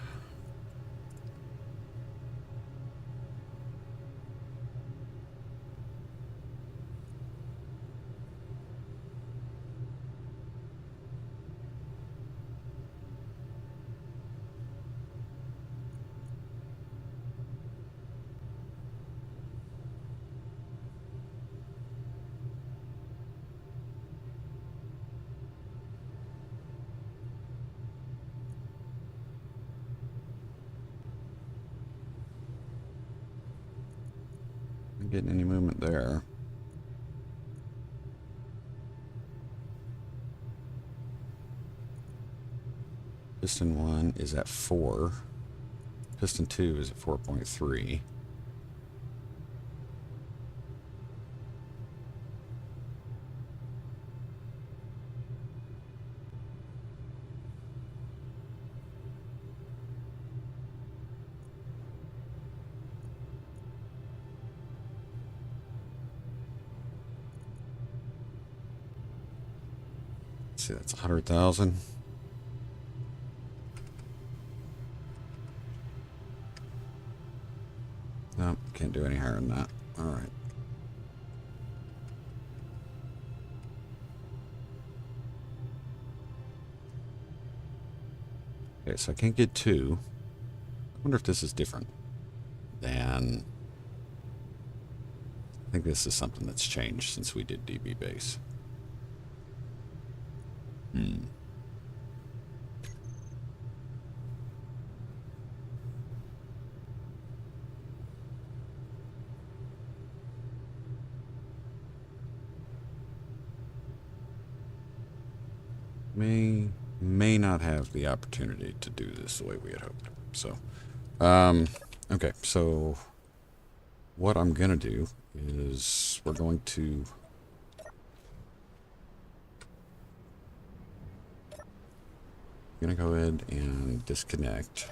Not getting any movement there. Piston 1 is at 4. Piston 2 is at 4.3. See, that's 100,000. Nope, can't do any higher than that. All right. Okay, so I can't get 2. I wonder if this is different than... I think this is something that's changed since we did DB base. May not have the opportunity to do this the way we had hoped. So, okay, so what I'm gonna do is we're going to go ahead and disconnect.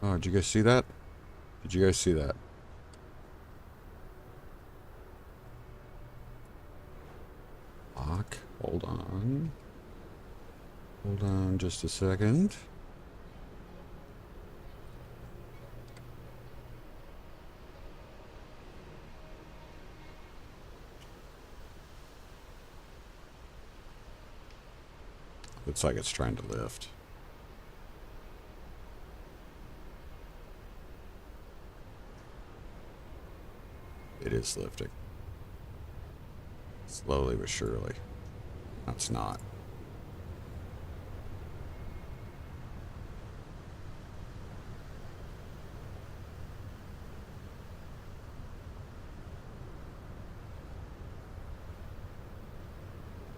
Oh, did you guys see that? Did you guys see that? Lock. Hold on. Hold on just a second. Looks like it's trying to lift. It is lifting. Slowly but surely. No, it's not.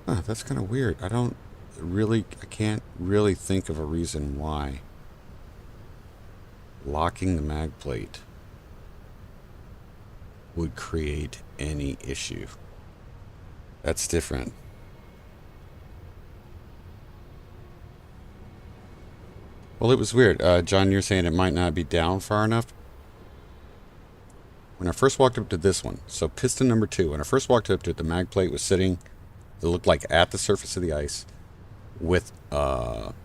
Huh, that's kind of weird. I can't really think of a reason why locking the mag plate would create any issue. That's different. Well, it was weird. John, you're saying it might not be down far enough. When I first walked up to this one, so piston number 2, when I first walked up to it, the mag plate was sitting, it looked like at the surface of the ice with lock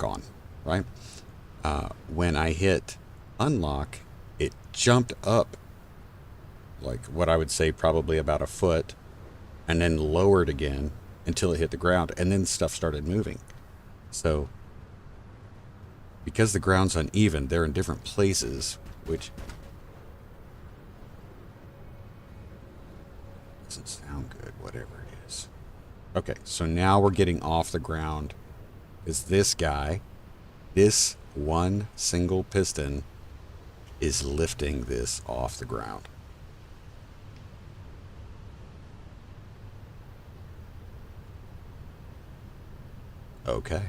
on, right? When I hit unlock, it jumped up like what I would say probably about a foot, and then lowered again until it hit the ground, and then stuff started moving. So because the ground's uneven, they're in different places, which doesn't sound good, whatever it is. Okay, so now we're getting off the ground. Is this guy, this one single piston is lifting this off the ground. Okay.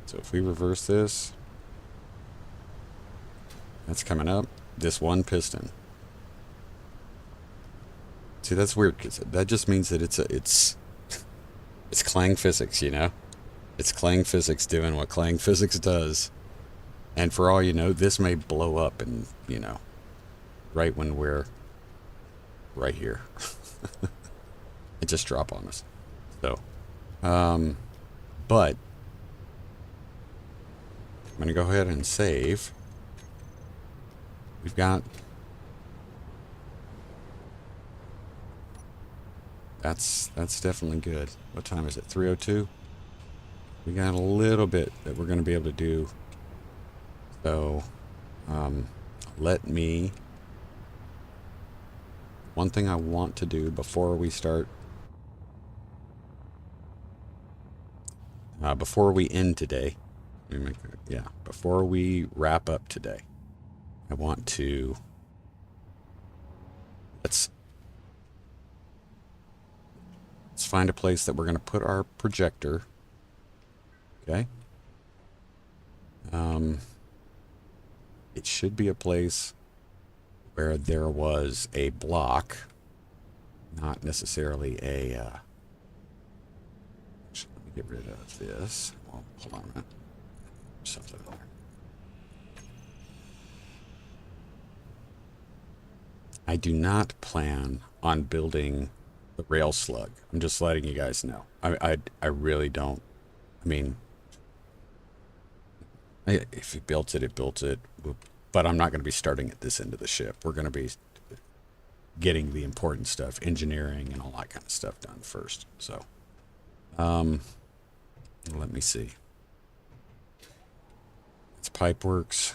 So if we reverse this, that's coming up. This one piston. See, that's weird because that just means that it's Clang physics, you know? It's Clang physics doing what Clang physics does. And for all you know, this may blow up and, you know, right when we're right here. It just drop on us. So, but I'm going to go ahead and save. We've got That's definitely good. What time is it? 3:02. We got a little bit that we're going to be able to do. So, let me. One thing I want to do before we start, before we end today, before we wrap up today, I want to let's find a place that we're going to put our projector. Okay. It should be a place where there was a block, not necessarily a. Let me get rid of this. Well, hold on a minute. Something there. I do not plan on building the rail slug. I'm just letting you guys know. I really don't. I mean, if he built it, it built it. But I'm not going to be starting at this end of the ship. We're going to be getting the important stuff, engineering and all that kind of stuff done first. So, let me see. It's Pipeworks.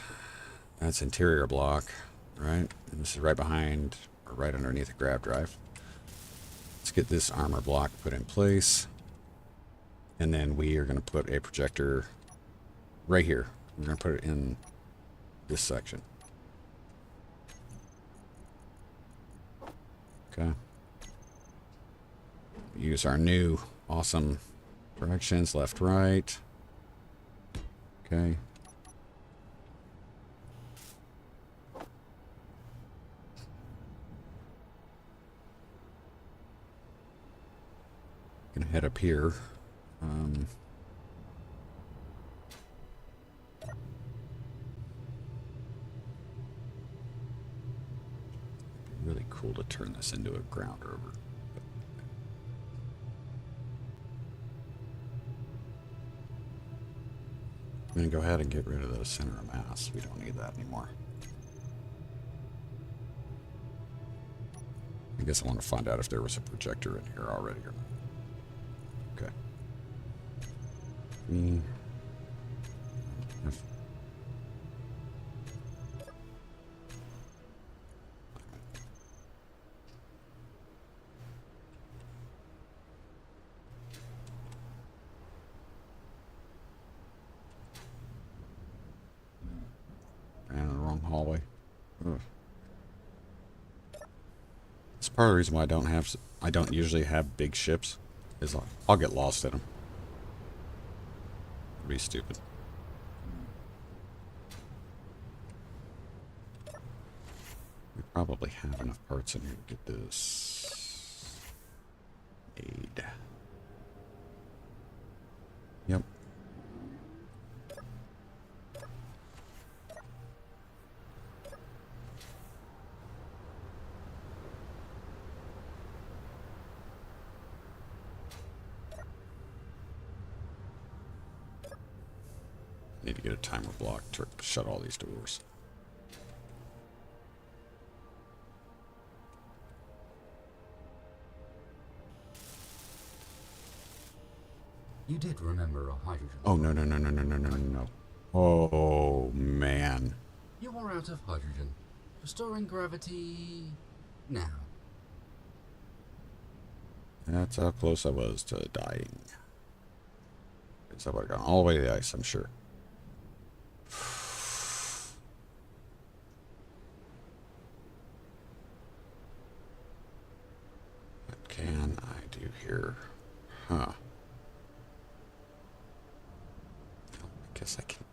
That's interior block, right? And this is right behind, or right underneath the grab drive. Let's get this armor block put in place. And then we are going to put a projector right here. We're going to put it in this section. Okay. Use our new awesome directions, left, right. Okay. Gonna head up here. Really cool to turn this into a ground rover. I'm going to go ahead and get rid of the center of mass. We don't need that anymore. I guess I want to find out if there was a projector in here already or not. Okay. Ran in the wrong hallway. Ugh. That's part of the reason why I don't usually have big ships, is I'll get lost in them. It'd be stupid. We probably have enough parts in here to get this made. Yep. Need to get a timer block to shut all these doors. You did remember a hydrogen. Oh, no. Oh, man. You are out of hydrogen. Restoring gravity now. That's how close I was to dying. Because I would have gone all the way to the ice, I'm sure. What can I do here? Huh. I guess I can.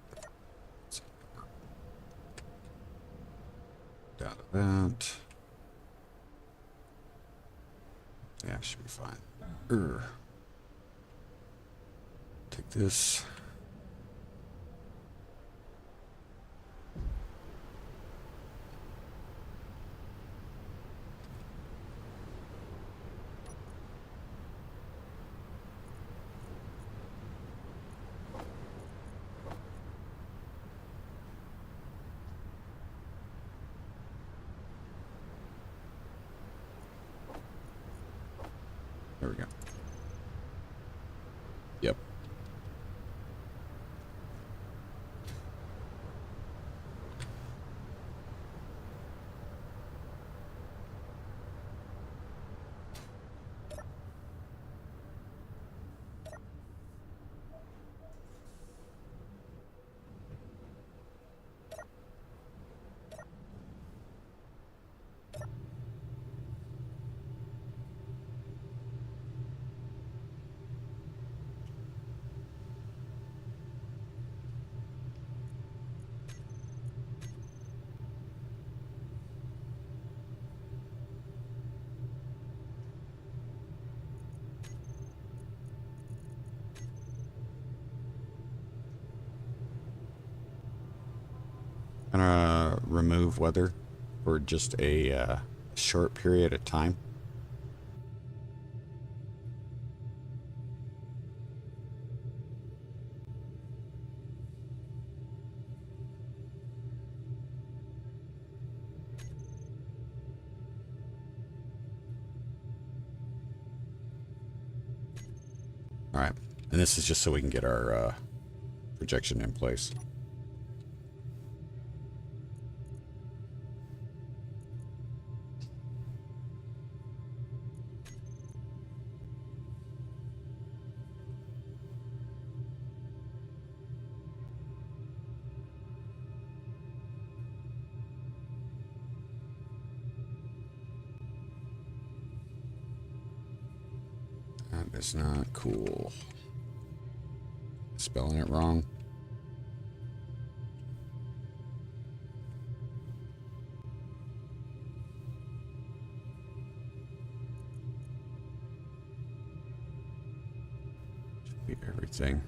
Down to that. Yeah, should be fine. Take this. remove weather for just a short period of time. All right, and this is just so we can get our projection in place. That is not cool. Spelling it wrong. Should be everything.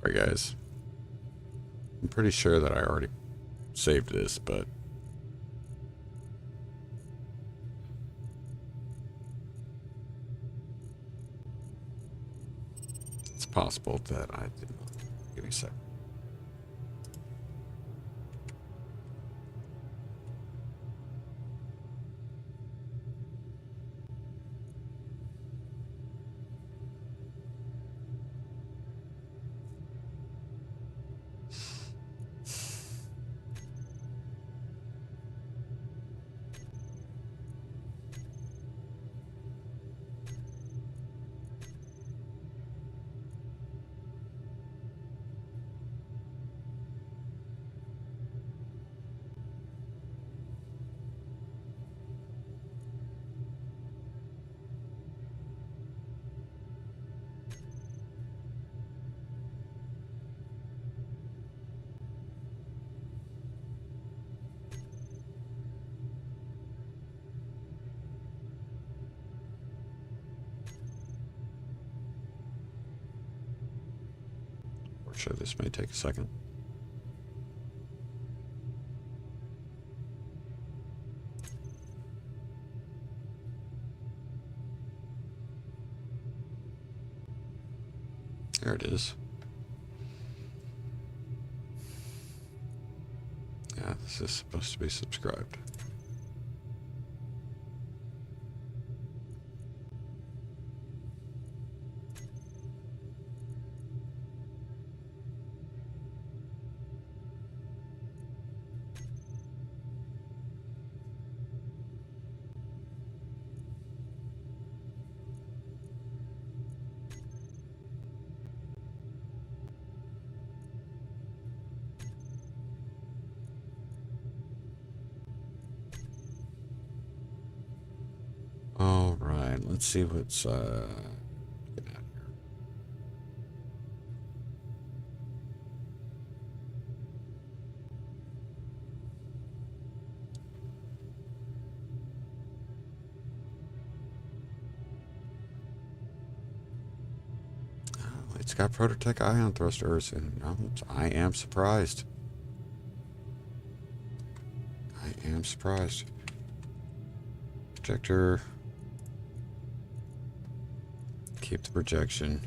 Sorry, guys. I'm pretty sure that I already saved this, but it's possible that I did not. Give me a sec. Or sure, this may take a second. There it is. Yeah, this is supposed to be subscribed. All right, let's see what's getting out here. Oh, it's got Prototech ion thrusters, and I am surprised. I am surprised. Projector. keep the projection.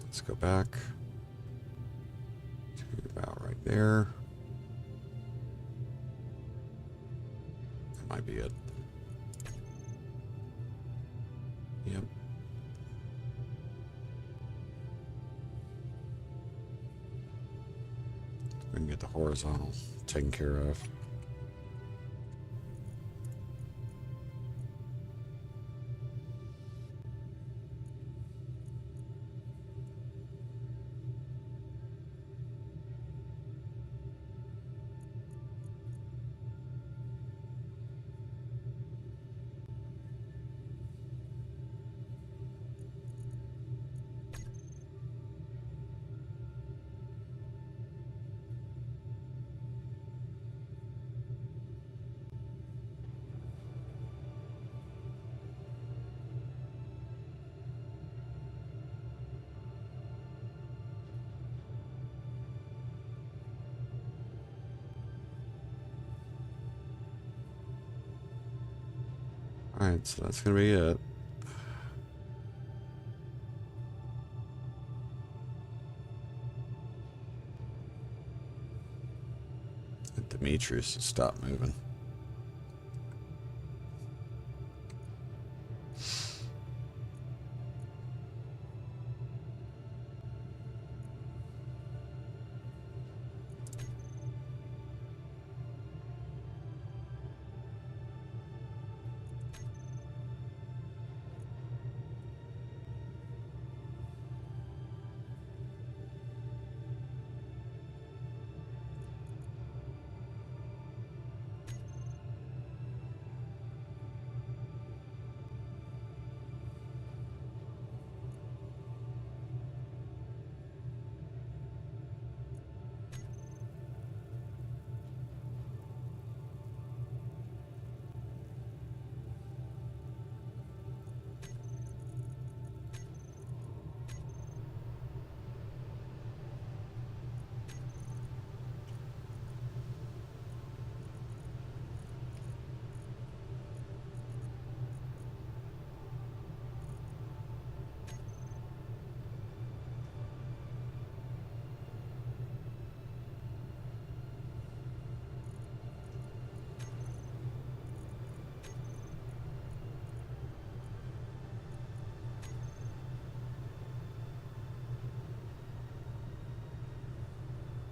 Let's go back to about right there. That might be it. Yep. We can get the horizontal taken care of. Alright, so that's gonna be it. Get Demetrius to stop moving.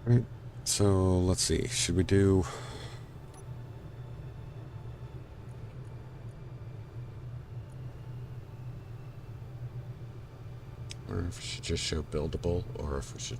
Right. So let's see. Should we do? Or if we should just show buildable, or if we should.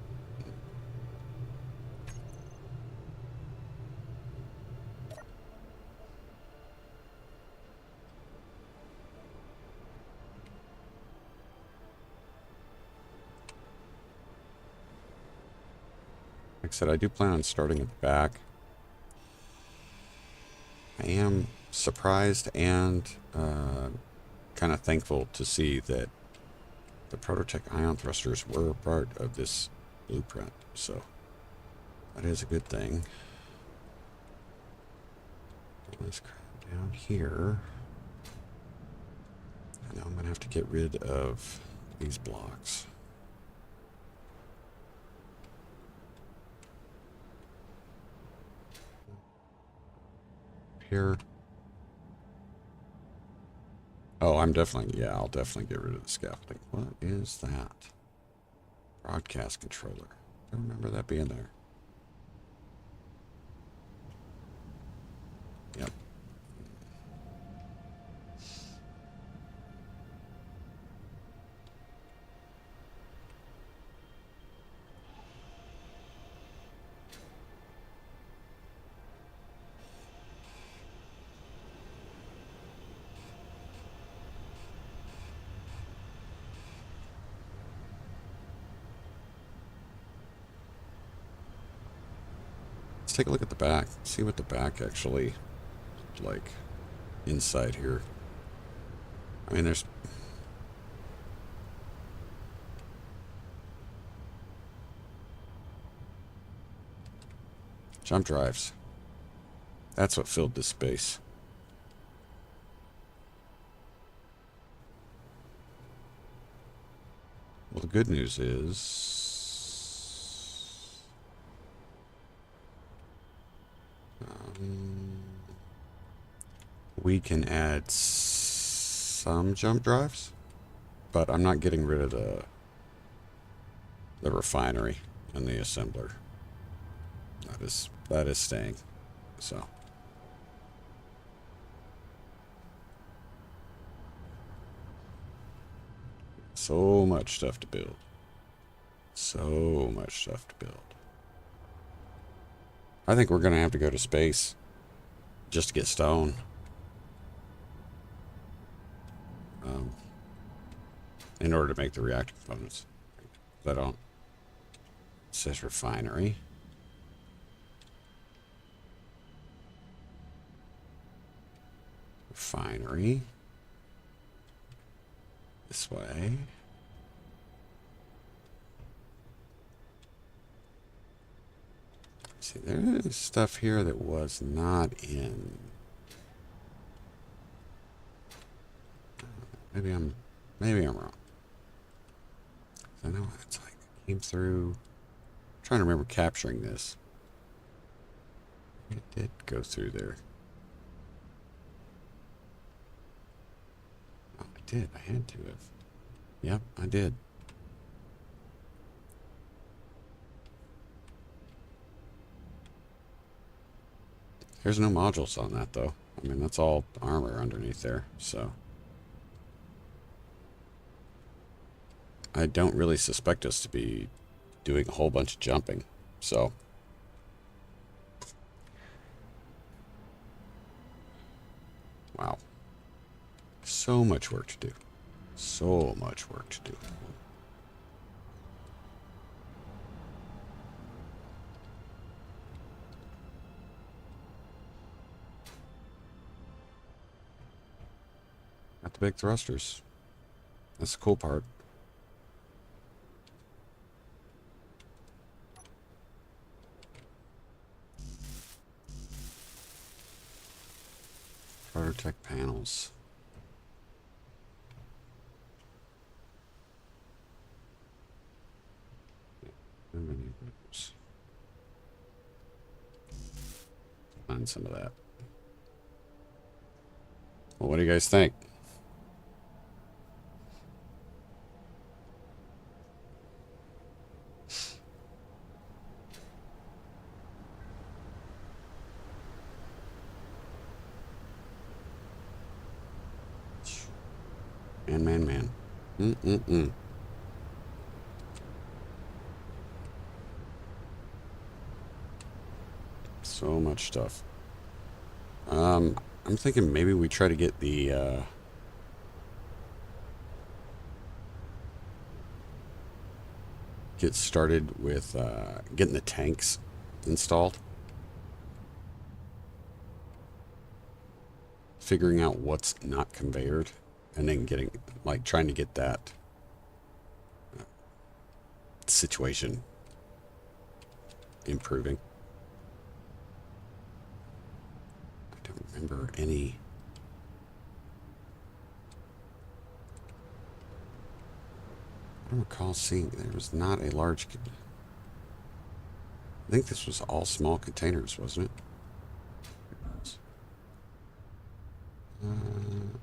Like I said, I do plan on starting at the back. I am surprised and kind of thankful to see that the Prototech ion thrusters were a part of this blueprint. So that is a good thing. Let's crap down here. I know I'm going to have to get rid of these blocks. Here. Oh, I'm definitely, yeah, I'll definitely get rid of the scaffolding. What is that? Broadcast controller. I don't remember that being there. Yep. Let's take a look at the back. See what the back actually looked like inside here. I mean, there's... Jump drives. That's what filled this space. Well, the good news is... we can add some jump drives, but I'm not getting rid of the refinery and the assembler. That is staying. So much stuff to build. So much stuff to build. I think we're gonna have to go to space just to get stone. In order to make the reactor components. I don't. It says refinery. Refinery. This way. See, there's stuff here that was not in. Maybe I'm wrong. I know it's like it came through. I'm trying to remember capturing this. It did go through there. Oh, I did. I had to have. Yep, I did. There's no modules on that, though. I mean, that's all armor underneath there, so. I don't really suspect us to be doing a whole bunch of jumping, so. Wow. So much work to do. So much work to do. Got the big thrusters. That's the cool part. Protect panels. Find some of that. Well, what do you guys think? Man. So much stuff. I'm thinking maybe we try to get the, get started with, getting the tanks installed. Figuring out what's not conveyored. And then getting, like, trying to get that situation improving. I don't remember any. I don't recall seeing, there was not a large. I think this was all small containers, wasn't it?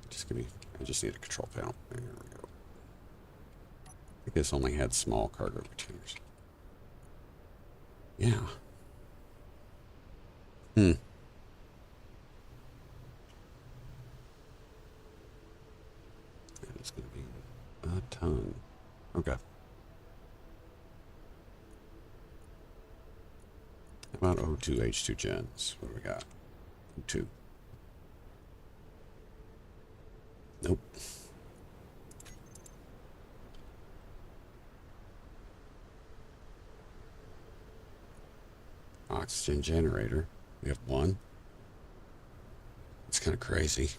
Just give me. I just need a control panel. There we go. I think this only had small cargo containers. Yeah. It's going to be a ton. Okay. How about O2 H2 gens? What do we got? O2. Nope. Oxygen generator. We have one. It's kind of crazy.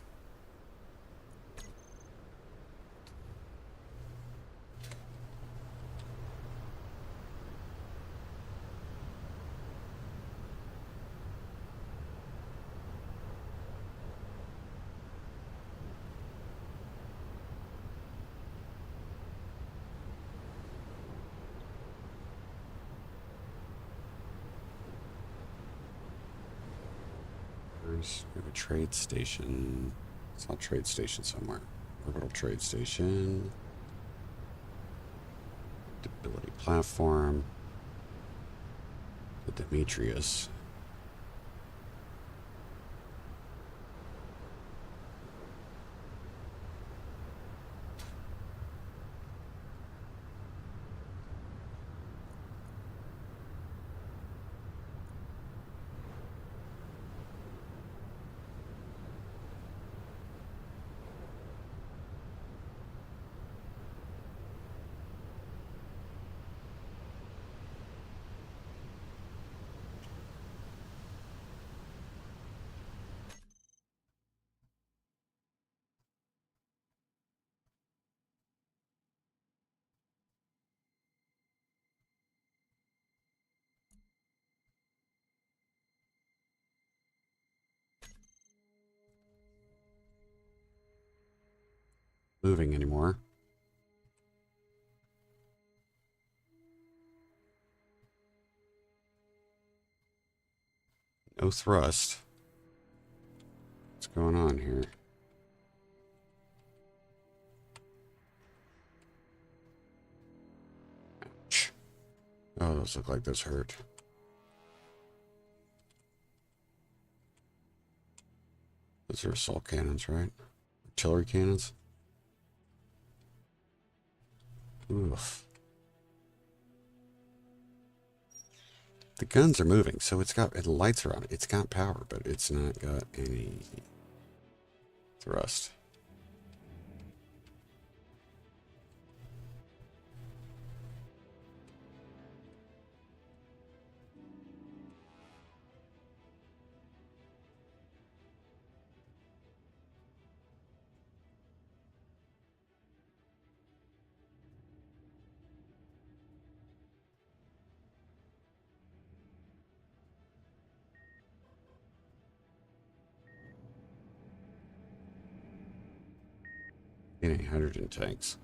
Mars. We have a trade station. I saw a trade station somewhere. Orbital trade station. Stability platform. The Demetrius. Moving anymore. No thrust. What's going on here? Ouch. Oh, those look like those hurt. Those are assault cannons, right? Artillery cannons? Oof. The guns are moving, so the lights are on. It's got power, but it's not got any thrust. Any hydrogen tanks.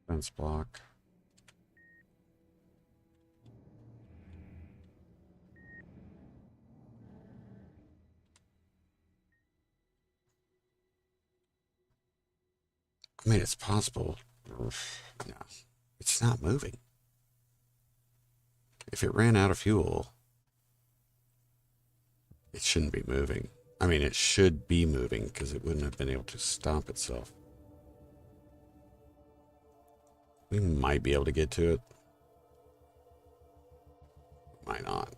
Defense block. I mean, it's possible. No, it's not moving. If it ran out of fuel, it shouldn't be moving. I mean, it should be moving because it wouldn't have been able to stop itself. We might be able to get to it. Might not.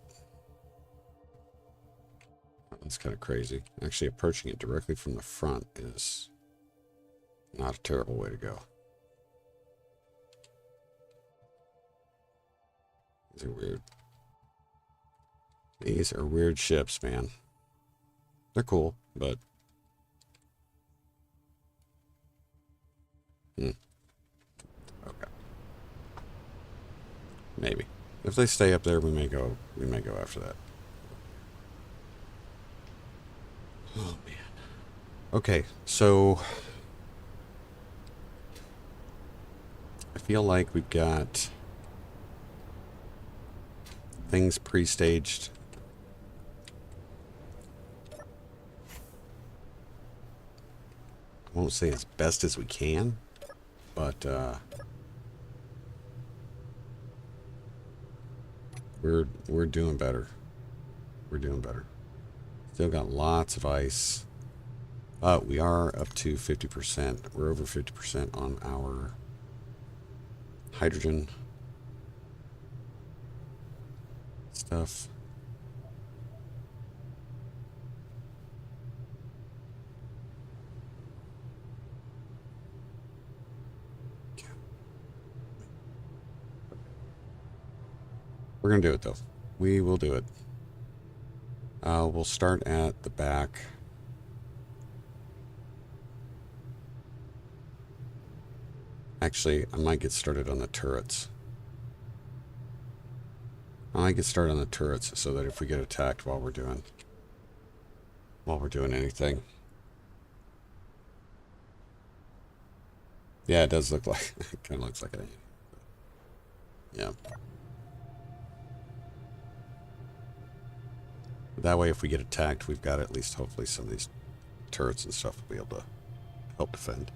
That's kind of crazy. Actually, approaching it directly from the front is not a terrible way to go. These are weird. These are weird ships, man. They're cool, but... Okay. Maybe. If they stay up there, we may go after that. Oh, man. Okay, so... I feel like we've got things pre-staged. I won't say as best as we can, but we're doing better. We're doing better. Still got lots of ice, but we are up to 50%. We're over 50% on our hydrogen stuff. We're gonna do it though. We will do it. We'll start at the back. Actually, I might get started on the turrets. I might get started on the turrets so that if we get attacked while we're doing anything, Yeah, it does look like, it kind of looks like it. Yeah. That way, if we get attacked, we've got at least hopefully some of these turrets and stuff will be able to help defend.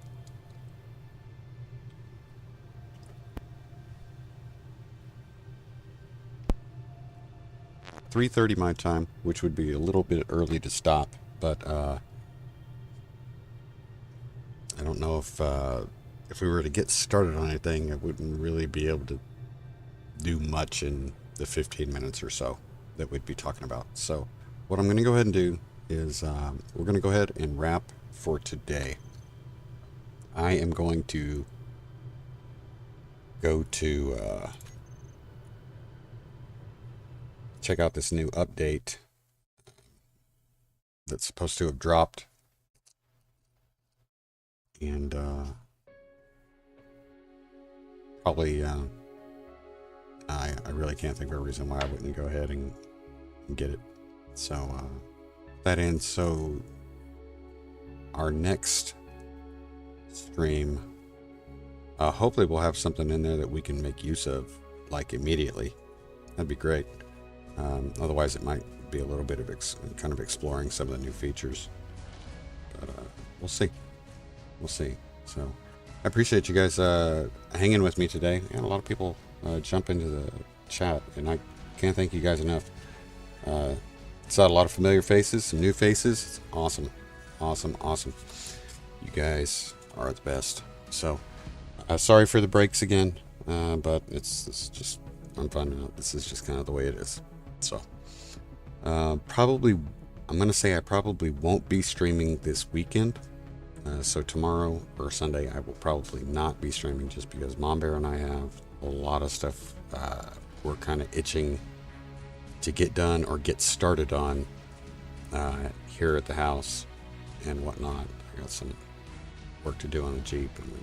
$3:30 my time, which would be a little bit early to stop, but I don't know if we were to get started on anything, I wouldn't really be able to do much in the 15 minutes or so that we'd be talking about. So what I'm going to go ahead and do is we're going to go ahead and wrap for today. I am going to go to check out this new update that's supposed to have dropped, and probably I really can't think of a reason why I wouldn't go ahead and get it. So that ends. So our next stream, hopefully we'll have something in there that we can make use of like immediately. That'd be great. Otherwise it might be a little bit of kind of exploring some of the new features, but we'll see. So I appreciate you guys hanging with me today, and a lot of people jump into the chat, and I can't thank you guys enough. Saw a lot of familiar faces, some new faces. It's awesome. You guys are the best. So sorry for the breaks again, but it's just, I'm finding out this is just kind of the way it is. So probably, I'm going to say I probably won't be streaming this weekend. So tomorrow or Sunday, I will probably not be streaming, just because Mom Bear and I have a lot of stuff we're kind of itching to get done or get started on here at the house and whatnot. I got some work to do on the Jeep, and we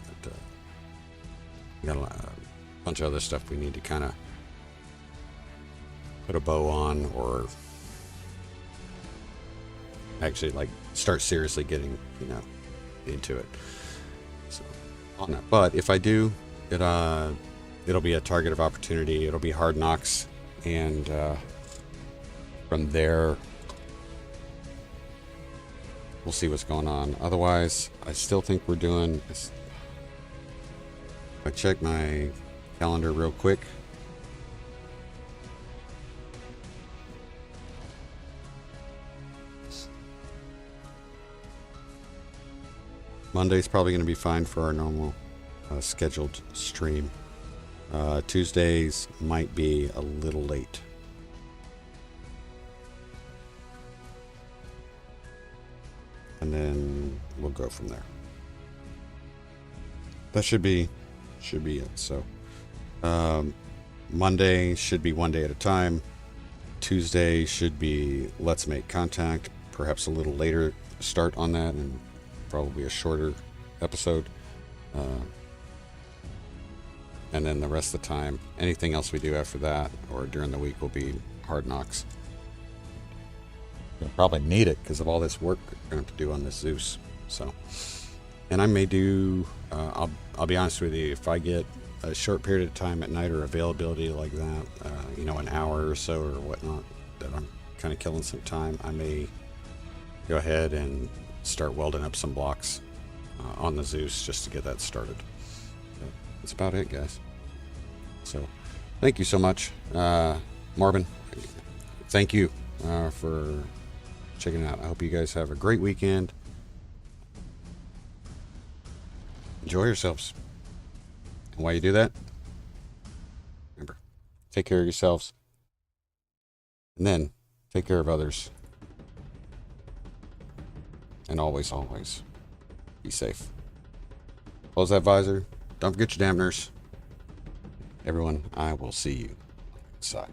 got a bunch of other stuff we need to kind of put a bow on, or actually like start seriously getting, into it. So on that. But if I do, it'll be a target of opportunity. It'll be Hard Knocks, and from there we'll see what's going on. Otherwise, I still think we're doing. If I check my calendar real quick. Monday's probably going to be fine for our normal scheduled stream. Tuesdays might be a little late. And then we'll go from there. That should be it. So Monday should be one day at a time. Tuesday should be Let's Make Contact, perhaps a little later start on that, and probably a shorter episode, and then the rest of the time, anything else we do after that or during the week will be Hard Knocks. You'll probably need it because of all this work we're going to have to do on this Zeus. So, and I may do, I'll be honest with you, if I get a short period of time at night or availability like that, an hour or so or whatnot, that I'm kind of killing some time, I may go ahead and start welding up some blocks on the Zeus just to get that started. But that's about it, guys. So thank you so much, Marvin. Thank you for checking it out. I hope you guys have a great weekend. Enjoy yourselves. And while you do that, remember, take care of yourselves, and then take care of others. And always, always be safe. Close that visor. Don't forget your dampeners. Everyone, I will see you inside.